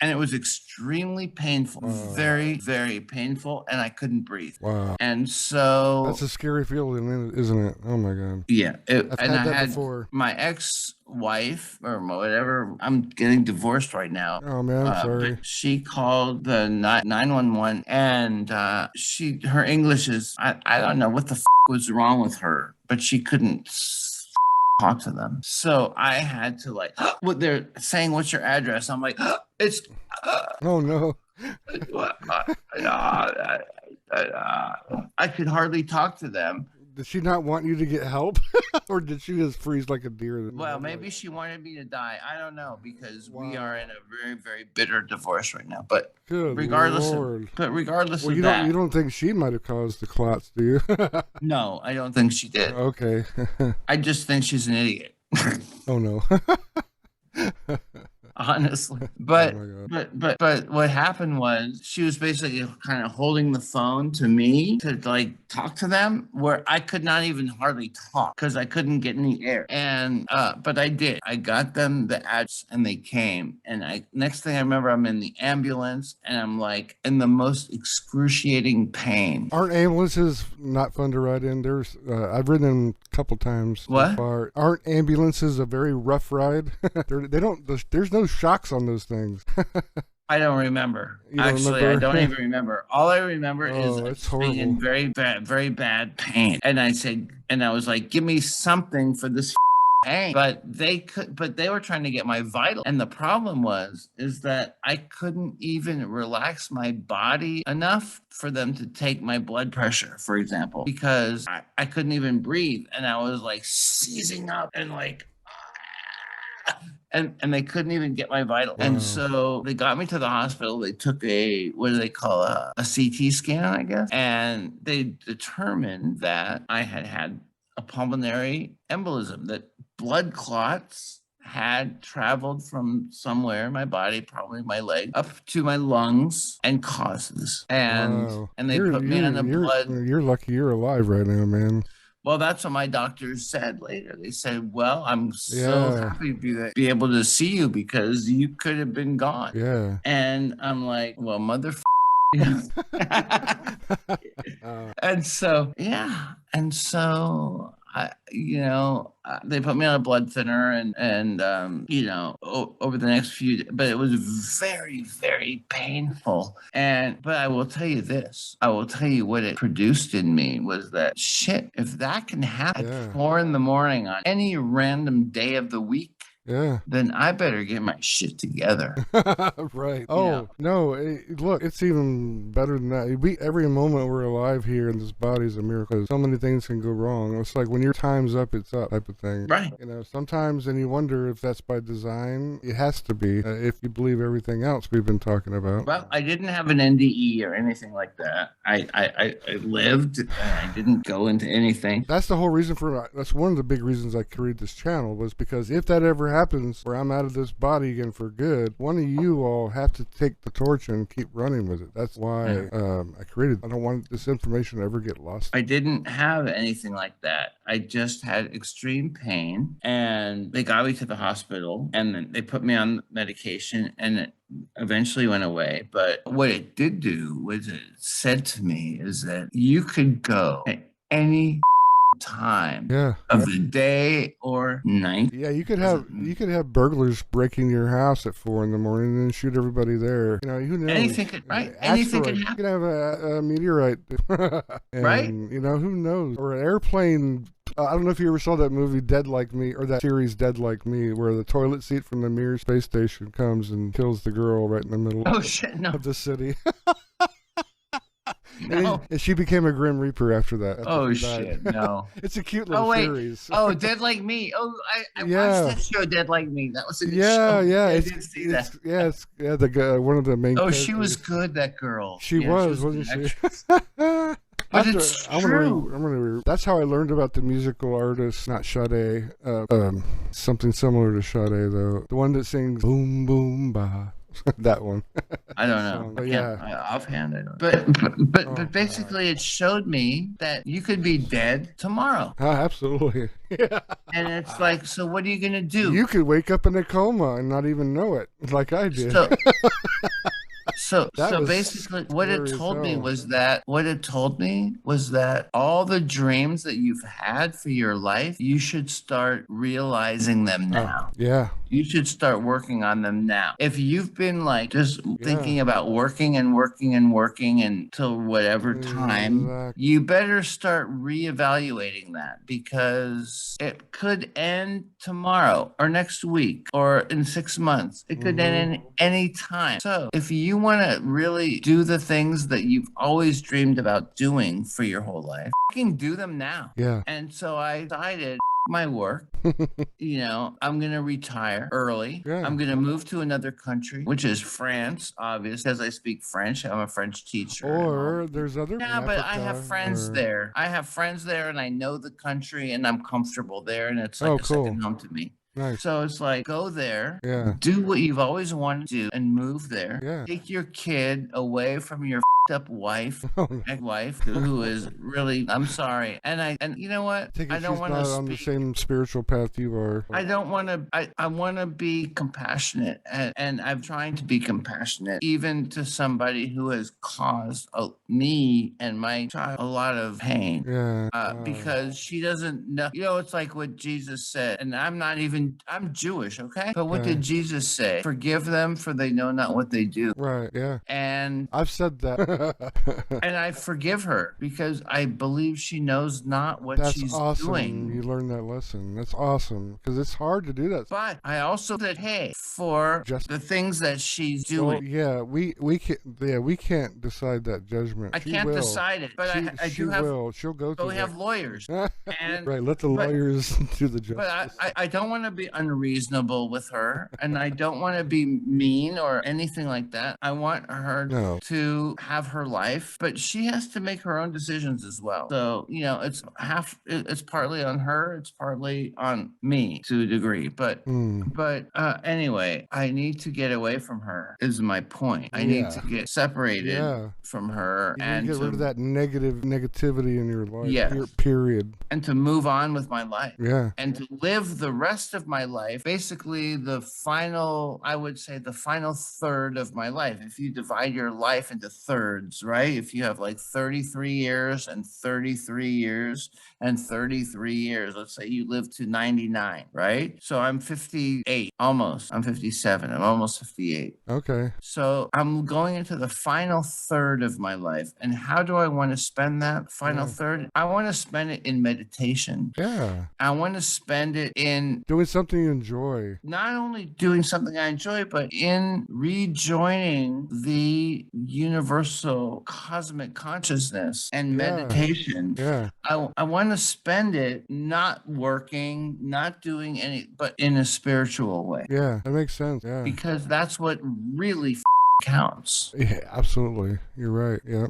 and it was extremely painful, very, very painful, and I couldn't breathe. Wow. And so that's a scary feeling, isn't it? Oh my God. Yeah. I've And had I that had before. my ex-wife or whatever. I'm getting divorced right now. Oh man, I'm sorry. But she called the 911, and her English is, I don't know what the was wrong with her, but she couldn't talk to them. So I had to like, what they're saying, what's your address? I'm like, it's Oh no. I could hardly talk to them. Did she not want you to get help? Or did she just freeze like a deer? Well, maybe she wanted me to die. I don't know, because we are in a very, very bitter divorce right now. But Good regardless Lord. of that, you don't think she might have caused the clots, do you? no, I don't think she did. Okay. I just think she's an idiot. Oh no. Honestly, Oh but my but what happened was she was basically kind of holding the phone to me to like talk to them, where I could not even hardly talk because I couldn't get any air. And but I did. I got them the ads and they came. And next thing I remember, I'm in the ambulance and I'm like in the most excruciating pain. Aren't ambulances not fun to ride in? There's I've ridden them a couple times so What? far. Aren't ambulances a very rough ride? There's no shocks on those things. I don't remember. You don't Actually, remember? I don't even remember. All I remember is Oh, it's being in horrible. very bad pain. And I was like, give me something for this pain. But they were trying to get my vital. And the problem is that I couldn't even relax my body enough for them to take my blood pressure, for example, because I couldn't even breathe. And I was like seizing up and like, and they couldn't even get my vital. Wow. And so they got me to the hospital. They took what do they call a CT scan, I guess. And they determined that I had a pulmonary embolism, that blood clots had traveled from somewhere in my body, probably my leg, up to my lungs and caused this. And they put me on the blood. You're lucky you're alive right now, man. Well, that's what my doctors said later. They said, well, I'm so happy to be able to see you because you could have been gone. Yeah. And I'm like, well, And so, yeah. And so, they put me on a blood thinner and over the next but it was very, very painful. But I will tell you this, I will tell you what it produced in me was that shit, if that can happen at 4 a.m. on any random day of the week, then I better get my shit together. Right. Oh, no. Look, it's even better than that. Every moment we're alive here in this body is a miracle. So many things can go wrong. It's like when your time's up, it's up type of thing. Right. Sometimes, and you wonder if that's by design. It has to be, if you believe everything else we've been talking about. Well, I didn't have an NDE or anything like that. I lived and I didn't go into anything. That's the whole reason that's one of the big reasons I created this channel, was because if that ever happens where I'm out of this body again for good, one of you all have to take the torch and keep running with it. That's why I created. I don't want this information to ever get lost. I didn't have anything like that. I just had extreme pain, and they got me to the hospital, and then they put me on medication, and it eventually went away. But what it did do was it said to me is that you could go at any time of the day or night. Yeah, you could have burglars breaking your house at 4 a.m. and then shoot everybody there. Who knows? Anything could anything could happen. You could have a meteorite, right? Who knows? Or an airplane. I don't know if you ever saw that movie Dead Like Me, or that series Dead Like Me, where the toilet seat from the Mir space station comes and kills the girl right in the middle of the city. No. And she became a Grim Reaper after that. No. It's a cute little series. Oh, Dead Like Me. Oh, I watched that show, Dead Like Me. That was a good show. Yeah. I didn't see that. The guy, one of the main characters. She was good, that girl. She was, wasn't she? But it's true. That's how I learned about the musical artist, not Sade. Something similar to Sade, though. The one that sings Boom Boom Ba. That one. I don't know. Song, but I can't, offhand, I don't. But basically, it showed me that you could be dead tomorrow, Absolutely. Yeah. and it's like, so what are you gonna do? You could wake up in a coma and not even know it, like I did. So That so was basically what it scary as told me hell. was that all the dreams that you've had for your life, you should start realizing them now. Yeah. You should start working on them now. If you've been like just thinking about working and working and working until whatever time, Exactly. you better start reevaluating that, because it could end tomorrow or next week or in 6 months. It could end any time. So if you want to really do the things that you've always dreamed about doing for your whole life, fucking do them now. Yeah. And so I decided, my work, I'm going to retire early. Yeah. I'm going to move to another country, which is France, obviously, because I speak French. I'm a French teacher. Or there's other. Yeah, but I have friends there. I have friends there, and I know the country, and I'm comfortable there, and it's like a second home to me. Nice. So it's like, go there, do what you've always wanted to do, and move there. Yeah. Take your kid away from your up wife, Oh, ex-wife, who is really, I'm sorry. And you know what? I don't want to on the same spiritual path you are. I don't want to, I want to be compassionate, and I'm trying to be compassionate, even to somebody who has caused me and my child a lot of pain. Yeah. Because she doesn't know, it's like what Jesus said, and I'm Jewish, okay? But what did Jesus say? Forgive them, for they know not what they do. Right, yeah. And I've said that. And I forgive her, because I believe she knows not what she's awesome. doing. You learned that lesson. That's awesome, because it's hard to do that. But I also said, hey, for the things that she's doing. Well, yeah, we can't decide that judgment. I can't decide it, but I do have. She'll go. But we have lawyers. And right, let the lawyers do the justice. But I don't want to be unreasonable with her, and I don't want to be mean or anything like that. I want her to have her life, but she has to make her own decisions as well. So, it's partly on her, it's partly on me to a degree. But anyway, I need to get away from her, is my point. I need to get separated from her, and get rid of that negativity in your life. Yes. Period. And to move on with my life. Yeah. And to live the rest of my life, basically the final third of my life. If you divide your life into thirds, right? If you have like 33 years and 33 years and 33 years, let's say you live to 99, right? So I'm 58, almost. I'm 57. I'm almost 58. Okay. So I'm going into the final third of my life. And how do I want to spend that final third? I want to spend it in meditation. Yeah. I want to spend it in doing something you enjoy. Not only doing something I enjoy, but in rejoining the universal cosmic consciousness and meditation. Yeah. I want to spend it not working, not doing any, but in a spiritual way. Yeah, that makes sense. Yeah. Because that's what really counts. Yeah, absolutely. You're right. Yeah.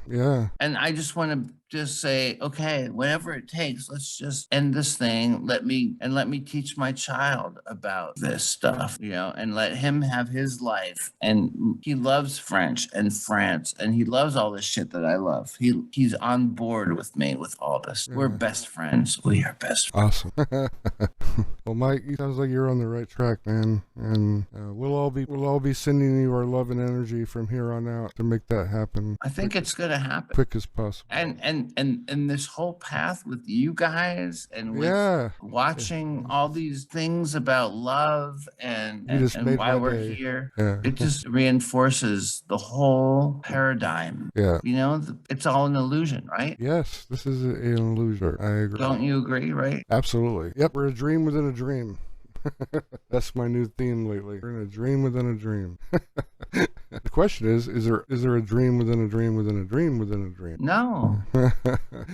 Yeah. And I just want to just say, okay, whatever it takes, let's just end this thing. Let me teach my child about this stuff, and let him have his life. And he loves French and France, and he loves all this shit that I love. He's on board with me with all this. We're best friends. We are best friends. Awesome. Well, Mike, it sounds like you're on the right track, man. And we'll all be sending you our love and energy from here on out to make that happen. I think it's going to happen quick as possible. And this whole path with you guys, and with watching all these things about love and why we're here, it just reinforces the whole paradigm. Yeah. It's all an illusion, right? Yes, this is an illusion. I agree. Don't you agree, right? Absolutely. Yep, we're a dream within a dream. That's my new theme lately. We're in a dream within a dream. The question is there a dream within a dream within a dream within a dream? No.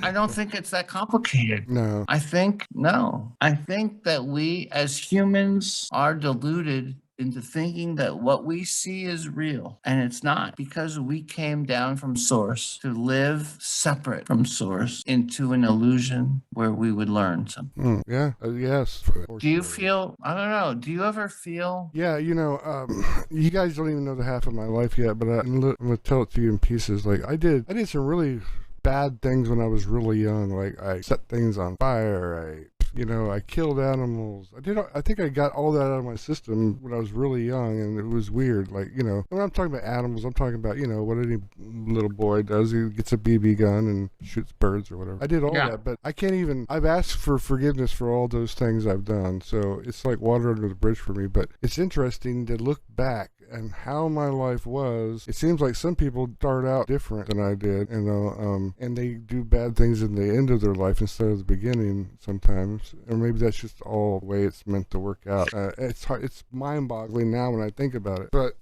I don't think it's that complicated. No. I think that we as humans are deluded into thinking that what we see is real, and it's not, because we came down from source to live separate from source into an illusion where we would learn something. Yeah, yes. Do you feel, I don't know, do you ever feel? Yeah, you guys don't even know the half of my life yet, but I'm gonna tell it to you in pieces. Like I did some really bad things when I was really young. Like I set things on fire. I killed animals. I think I got all that out of my system when I was really young, and it was weird. Like, when I'm talking about animals, I'm talking about, what any little boy does. He gets a BB gun and shoots birds or whatever. I did all that, but I can't even, I've asked for forgiveness for all those things I've done. So it's like water under the bridge for me. But it's interesting to look back and how my life was. It seems like some people start out different than I did, and they do bad things in the end of their life instead of the beginning sometimes. Or maybe that's just all the way it's meant to work out. It's hard, it's mind-boggling now when I think about it. But,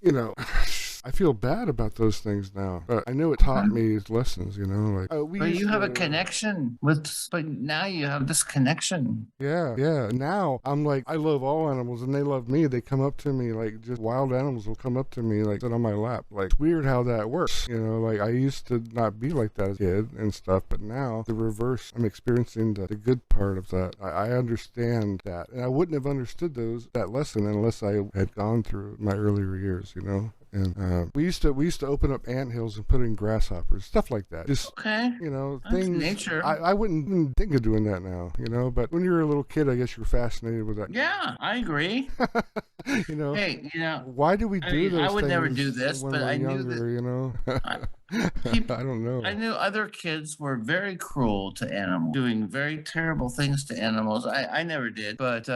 I feel bad about those things now. But I know it taught me lessons, like. But you have a connection but now you have this connection. Yeah. Now I'm like, I love all animals and they love me. They come up to me, like just wild animals will come up to me, like sit on my lap. Like it's weird how that works. Like I used to not be like that as a kid and stuff, but now the reverse, I'm experiencing the good part of that. I understand that. And I wouldn't have understood that lesson unless I had gone through my earlier years, And we used to open up anthills and put in grasshoppers, stuff like that. Just things. Nature. I wouldn't even think of doing that now, But when you were a little kid, I guess you were fascinated with that. Yeah, I agree. Hey, why do we do those? I would things never do this, when but we're I younger, knew that. I don't know. I knew other kids were very cruel to animals, doing very terrible things to animals. I never did, but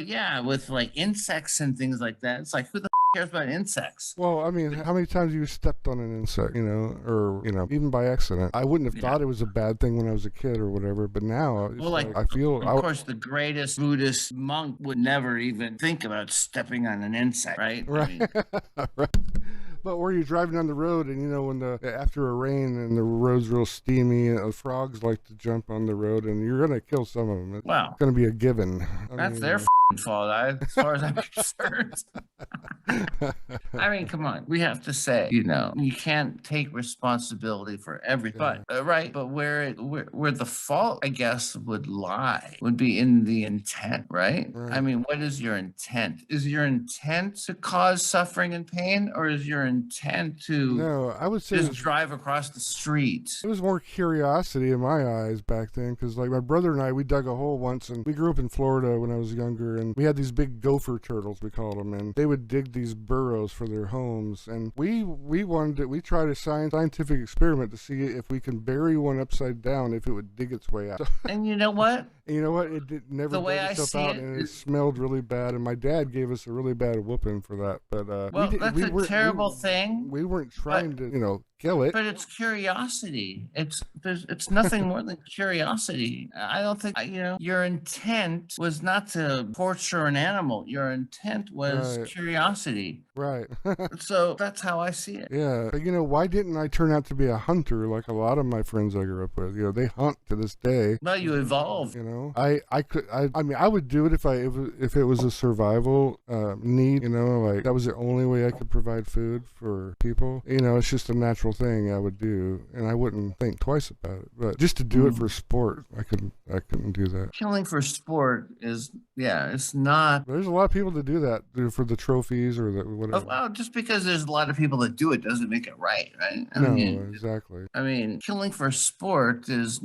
yeah, with like insects and things like that, it's like, who the cares about insects? Well, I mean, how many times have you stepped on an insect, or even by accident? I wouldn't have thought it was a bad thing when I was a kid or whatever, but now it's I feel. Of course, the greatest Buddhist monk would never even think about stepping on an insect, right? Right. Right. But where you're driving down the road and when after a rain and the road's real steamy, frogs like to jump on the road and you're gonna kill some of them. It's gonna be a given. That's their fault, as far as I'm concerned. I mean, come on. We have to say, you can't take responsibility for everything. But but where the fault, I guess, would lie would be in the intent, right? I mean, what is your intent? Is your intent to cause suffering and pain, or is your intent to I would say just drive across the street? It was more curiosity in my eyes back then, because like my brother and I, we dug a hole once, and we grew up in Florida when I was younger, and we had these big gopher turtles, we called them, and they would dig these burrows for their homes, and we tried a scientific experiment to see if we can bury one upside down, if it would dig its way out. And you know what? It never dug itself out, and it smelled really bad, and my dad gave us a really bad whooping for that. But that's a terrible thing. We weren't trying to kill it. But it's curiosity. It's nothing more than curiosity. I don't think your intent was not to torture an animal. Your intent was curiosity. Right. So that's how I see it. Yeah. But why didn't I turn out to be a hunter like a lot of my friends I grew up with? They hunt to this day. Well, you evolved. I would do it if it was a survival need, like that was the only way I could provide food for people. It's just a natural thing I would do, and I wouldn't think twice about it. But just to do it for sport, I couldn't do that. Killing for sport is it's not. There's a lot of people that do that for the trophies or the whatever. Well, just because there's a lot of people that do it doesn't make it right? Exactly. I mean, killing for sport is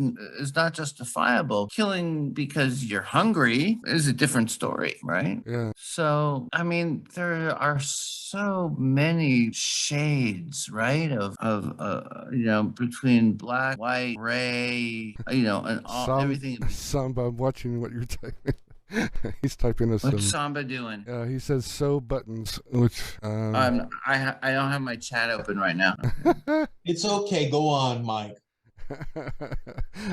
not justifiable. Killing because you're hungry is a different story, right? Yeah. So, I mean, there are so many shades, right? Of between black, white, gray, and all everything. Samba, I'm watching what you're typing. He's typing us. What's Samba doing? He says sew buttons, which I don't have my chat open right now. It's okay. Go on, Mike.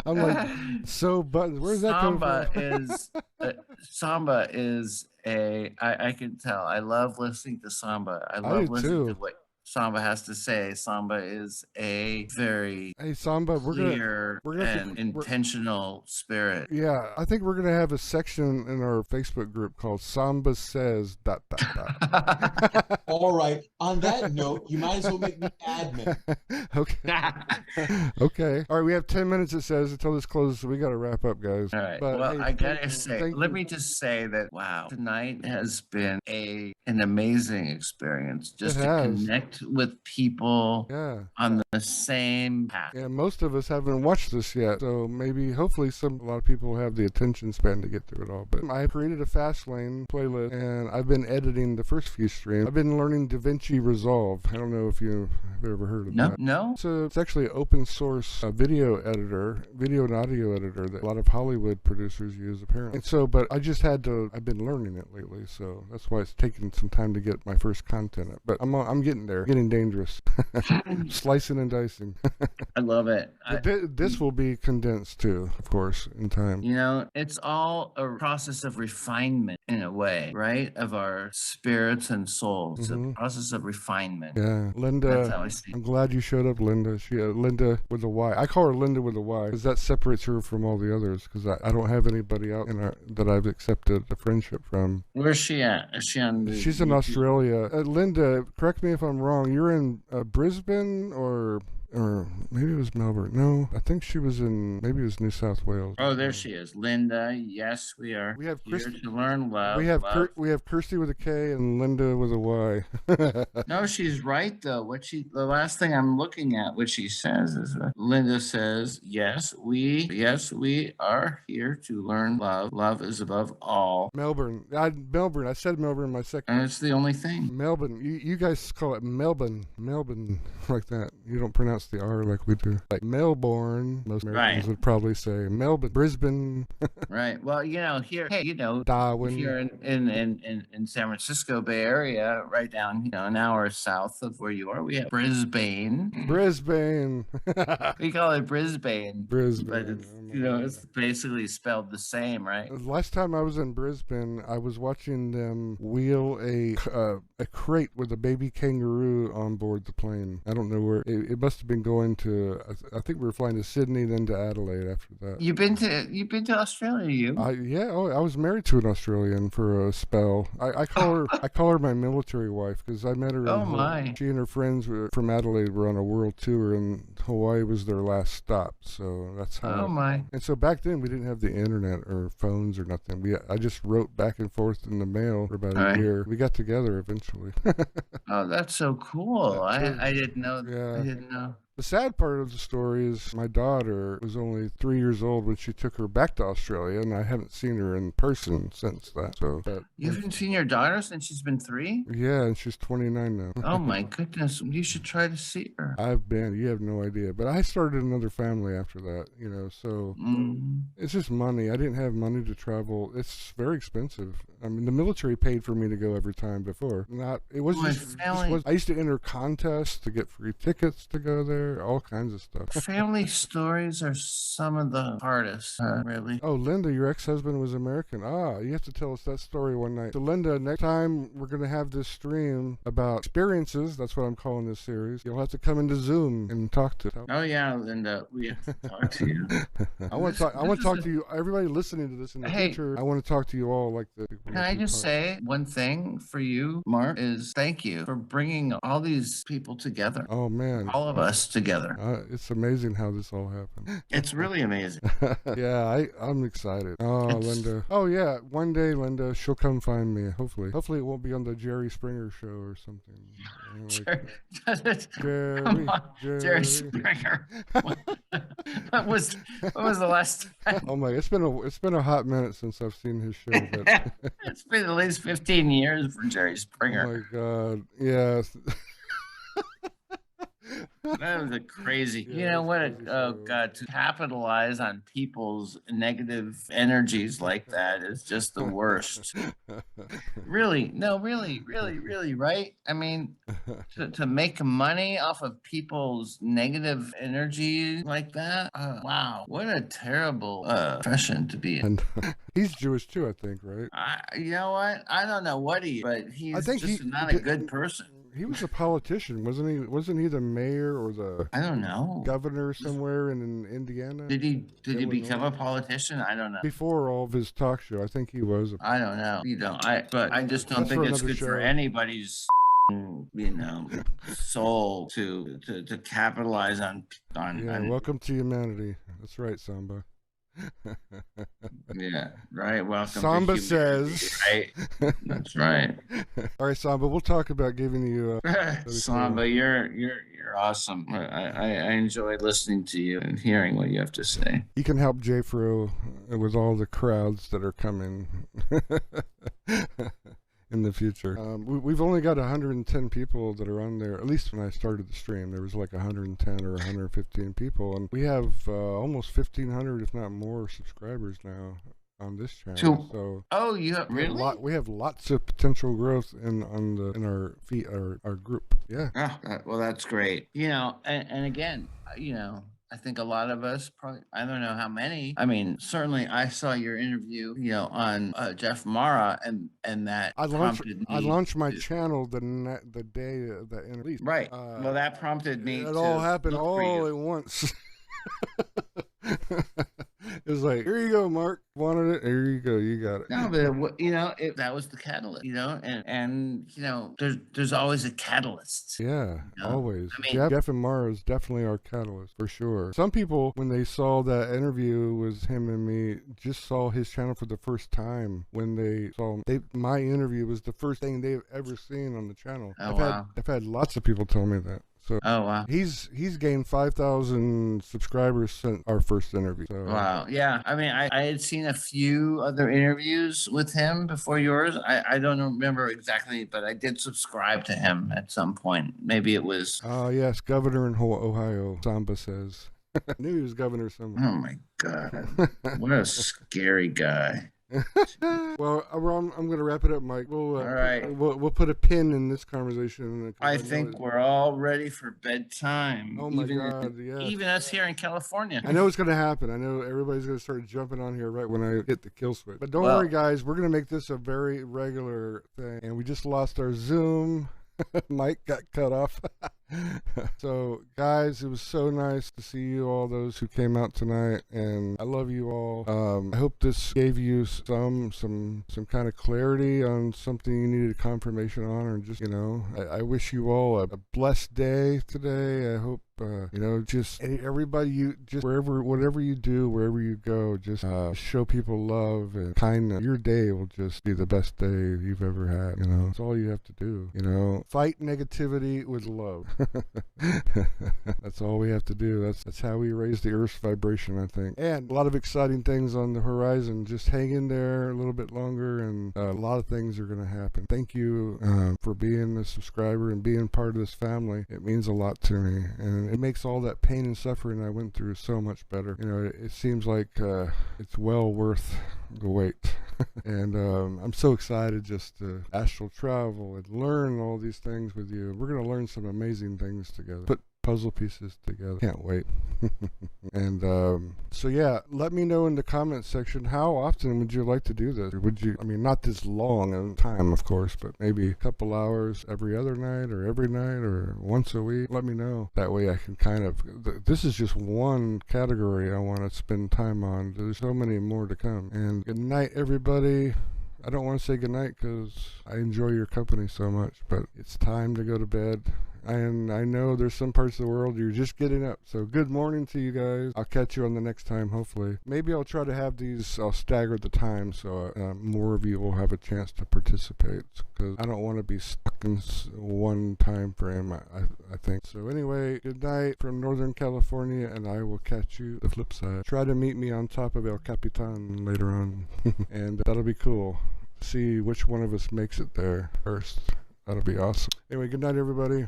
I'm like, sew buttons. Where's that coming from? Samba is I can tell. I love listening to Samba. I love listening to what Samba has to say. Samba is a very Hey, Samba, clear we're gonna have and to, intentional spirit. yeah, I think we're gonna have a section in our Facebook group called Samba Says ... All right. On that note, you might as well make me admin. Okay. Okay. All right. We have 10 minutes, it says, until this closes. So we got to wrap up, guys. All right. But, Well, hey, I gotta say, let you. me just say that wow, tonight has been an amazing experience. Just to connect with people on the same path. Yeah, most of us haven't watched this yet, so maybe, hopefully, a lot of people have the attention span to get through it all. But I created a fast lane playlist, and I've been editing the first few streams. I've been learning DaVinci Resolve. I don't know if you've ever heard of that. No. So it's actually an open source video editor, video and audio editor that a lot of Hollywood producers use apparently. And so, but I've been learning it lately, so that's why it's taking some time to get my first content up. But I'm getting there, getting dangerous, slicing and dicing. I love it. This will be condensed too, of course, in time. You know, it's all a process of refinement in a way, right? Of our spirits and souls. It's a process of refinement. Yeah, Linda. That's how I see it. I'm glad you showed up, Linda. Linda with a Y. I call her Linda with a Y because that separates her from all the others. Because I don't have anybody out that I've accepted a friendship from. Where's she at? Is she on? She's in Australia. Linda, correct me if I'm wrong. You're in Brisbane or maybe it was Melbourne. No, I think she was maybe it was New South Wales. Oh, there she is, Linda. Yes, we are. We have here to learn love. We have Kirsty with a K and Linda with a Y. No, she's right though. The last thing I'm looking at, what she says is, Linda says, yes, we are here to learn love. Love is above all. Melbourne. I said Melbourne my second. And it's the only thing. Melbourne. You guys call it Melbourne, like that. You don't pronounce the R like we do. Like Melbourne, most Americans would probably say Melbourne, Brisbane. Right. Well, here, hey, Darwin. If you're in San Francisco Bay Area, right down, an hour south of where you are, we have Brisbane. We call it Brisbane. But it's, it's basically spelled the same, right? Last time I was in Brisbane, I was watching them wheel a crate with a baby kangaroo on board the plane. I don't know where. It must have been going to. I think we were flying to Sydney, then to Adelaide after that. You've been to Australia, yeah. Oh, I was married to an Australian for a spell. I call her my military wife because I met her. Oh my! She and her friends from Adelaide were on a world tour, and Hawaii was their last stop. So that's how. Oh my! And so back then we didn't have the internet or phones or nothing. I just wrote back and forth in the mail for about a year. We got together eventually. Oh, that's so cool! I didn't know. Yeah. I didn't know. The sad part of the story is my daughter was only 3 years old when she took her back to Australia, and I haven't seen her in person since that. So you haven't seen your daughter since she's been 3? Yeah, and she's 29 now. Oh my goodness! You should try to see her. I've been. You have no idea. But I started another family after that. So it's just money. I didn't have money to travel. It's very expensive. I mean, the military paid for me to go every time before. It was I used to enter contests to get free tickets to go there. All kinds of stuff. Family stories are some of the hardest, really. Oh, Linda, your ex-husband was American. You have to tell us that story one night. So, Linda, next time we're going to have this stream about experiences. That's what I'm calling this series. You'll have to come into Zoom and talk to. Oh yeah, Linda, we have to talk to you. I want to talk to you. Everybody listening to this in the future. I want to talk to you all like this. Can I just say one thing for you, Mark? Is thank you for bringing all these people together. Oh man, all of us together. It's amazing how this all happened. It's really amazing. Yeah, I'm excited. Linda. Oh yeah, one day Linda, she'll come find me. Hopefully it won't be on the Jerry Springer show or something. Jerry Springer. What was the last time? Oh my, it's been a hot minute since I've seen his show. But it's been at least 15 years for Jerry Springer. Oh my God, yeah. That was a crazy. You know what? Oh God, to capitalize on people's negative energies like that is just the worst. Really, right? I mean, to make money off of people's negative energy like that. Wow, what a terrible profession to be in. He's Jewish too, I think, right? You know what? I don't know what but he's not a good person. He was a politician, wasn't he? Wasn't he the mayor or the I don't know. governor somewhere in Indiana? Did he become Illinois? a politician? I don't know. Before all of his talk show, I think he was. I don't know. But I just don't That's think for it's another good for show. anybody's soul to capitalize on Yeah, welcome to humanity. That's right, Samba. Yeah, right. Welcome Samba to humanity, says. right. That's right. All right, Samba, we'll talk about giving you Samba, you're awesome. I enjoy listening to you and hearing what you have to say. You can help J-Fro with all the crowds that are coming in the future. We've only got 110 people that are on there. At least when I started the stream, there was like 110 or 115 people, and we have almost 1,500, if not more, subscribers now on this channel. So really? We have lots of potential growth in our our group. Yeah. Well, that's great. And again, I think a lot of us probably, I don't know how many. I mean, certainly I saw your interview, on Jeff Mara, and that I launched my channel the day that interview. Right. Well, that prompted me. It all happened all at once. It was like, here you go, Mark. Wanted it? Here you go. You got it. No, but that was the catalyst. And there's always a catalyst. Yeah, always. I mean, Jeff and Mara is definitely our catalyst for sure. Some people, when they saw that interview with him and me, just saw his channel for the first time. When they saw my interview was the first thing they've ever seen on the channel. I've had lots of people tell me that. So wow. He's gained 5,000 subscribers since our first interview. So. Wow. Yeah. I mean, I had seen a few other interviews with him before yours. I don't remember exactly, but I did subscribe to him at some point. Maybe it was. Oh, yes. Governor in Ohio, Samba says. I knew he was governor somewhere. Oh, my God. What a scary guy. Well, I'm going to wrap it up, Mike. All right. We'll put a pin in this conversation. I think we're all ready for bedtime. Oh my God! Yeah. Even us here in California. I know it's going to happen. I know everybody's going to start jumping on here right when I hit the kill switch. But don't worry, guys. We're going to make this a very regular thing. And we just lost our Zoom. Mike got cut off. So guys, it was so nice to see you, all those who came out tonight, and I love you all. I hope this gave you some kind of clarity on something you needed confirmation on, or just I wish you all a blessed day today. I hope just everybody, whatever you do, wherever you go, just show people love and kindness. Your day will just be the best day you've ever had. It's all you have to do. Fight negativity with love. That's all we have to do. That's how we raise the Earth's vibration, I think. And a lot of exciting things on the horizon. Just hang in there a little bit longer, and a lot of things are going to happen. Thank you for being a subscriber and being part of this family. It means a lot to me, and it makes all that pain and suffering I went through so much better. It seems like it's well worth the wait. And I'm so excited just to astral travel and learn all these things with you. We're going to learn some amazing things together. Put puzzle pieces together. Can't wait. And so yeah, let me know in the comments section, how often would you like to do this? Or would you, not this long in time, of course, but maybe a couple hours every other night, or every night, or once a week? Let me know. That way I can kind of, this is just one category I want to spend time on. There's so many more to come. And good night, everybody. I don't want to say goodnight because I enjoy your company so much, but it's time to go to bed. And I know there's some parts of the world you're just getting up. So good morning to you guys. I'll catch you on the next time, hopefully. Maybe I'll try to have these, I'll stagger the time so more of you will have a chance to participate. Because I don't want to be stuck in one time frame, I think. So anyway, good night from Northern California, and I will catch you the flip side. Try to meet me on top of El Capitan later on. And that'll be cool. See which one of us makes it there first. That'll be awesome. Anyway, good night, everybody.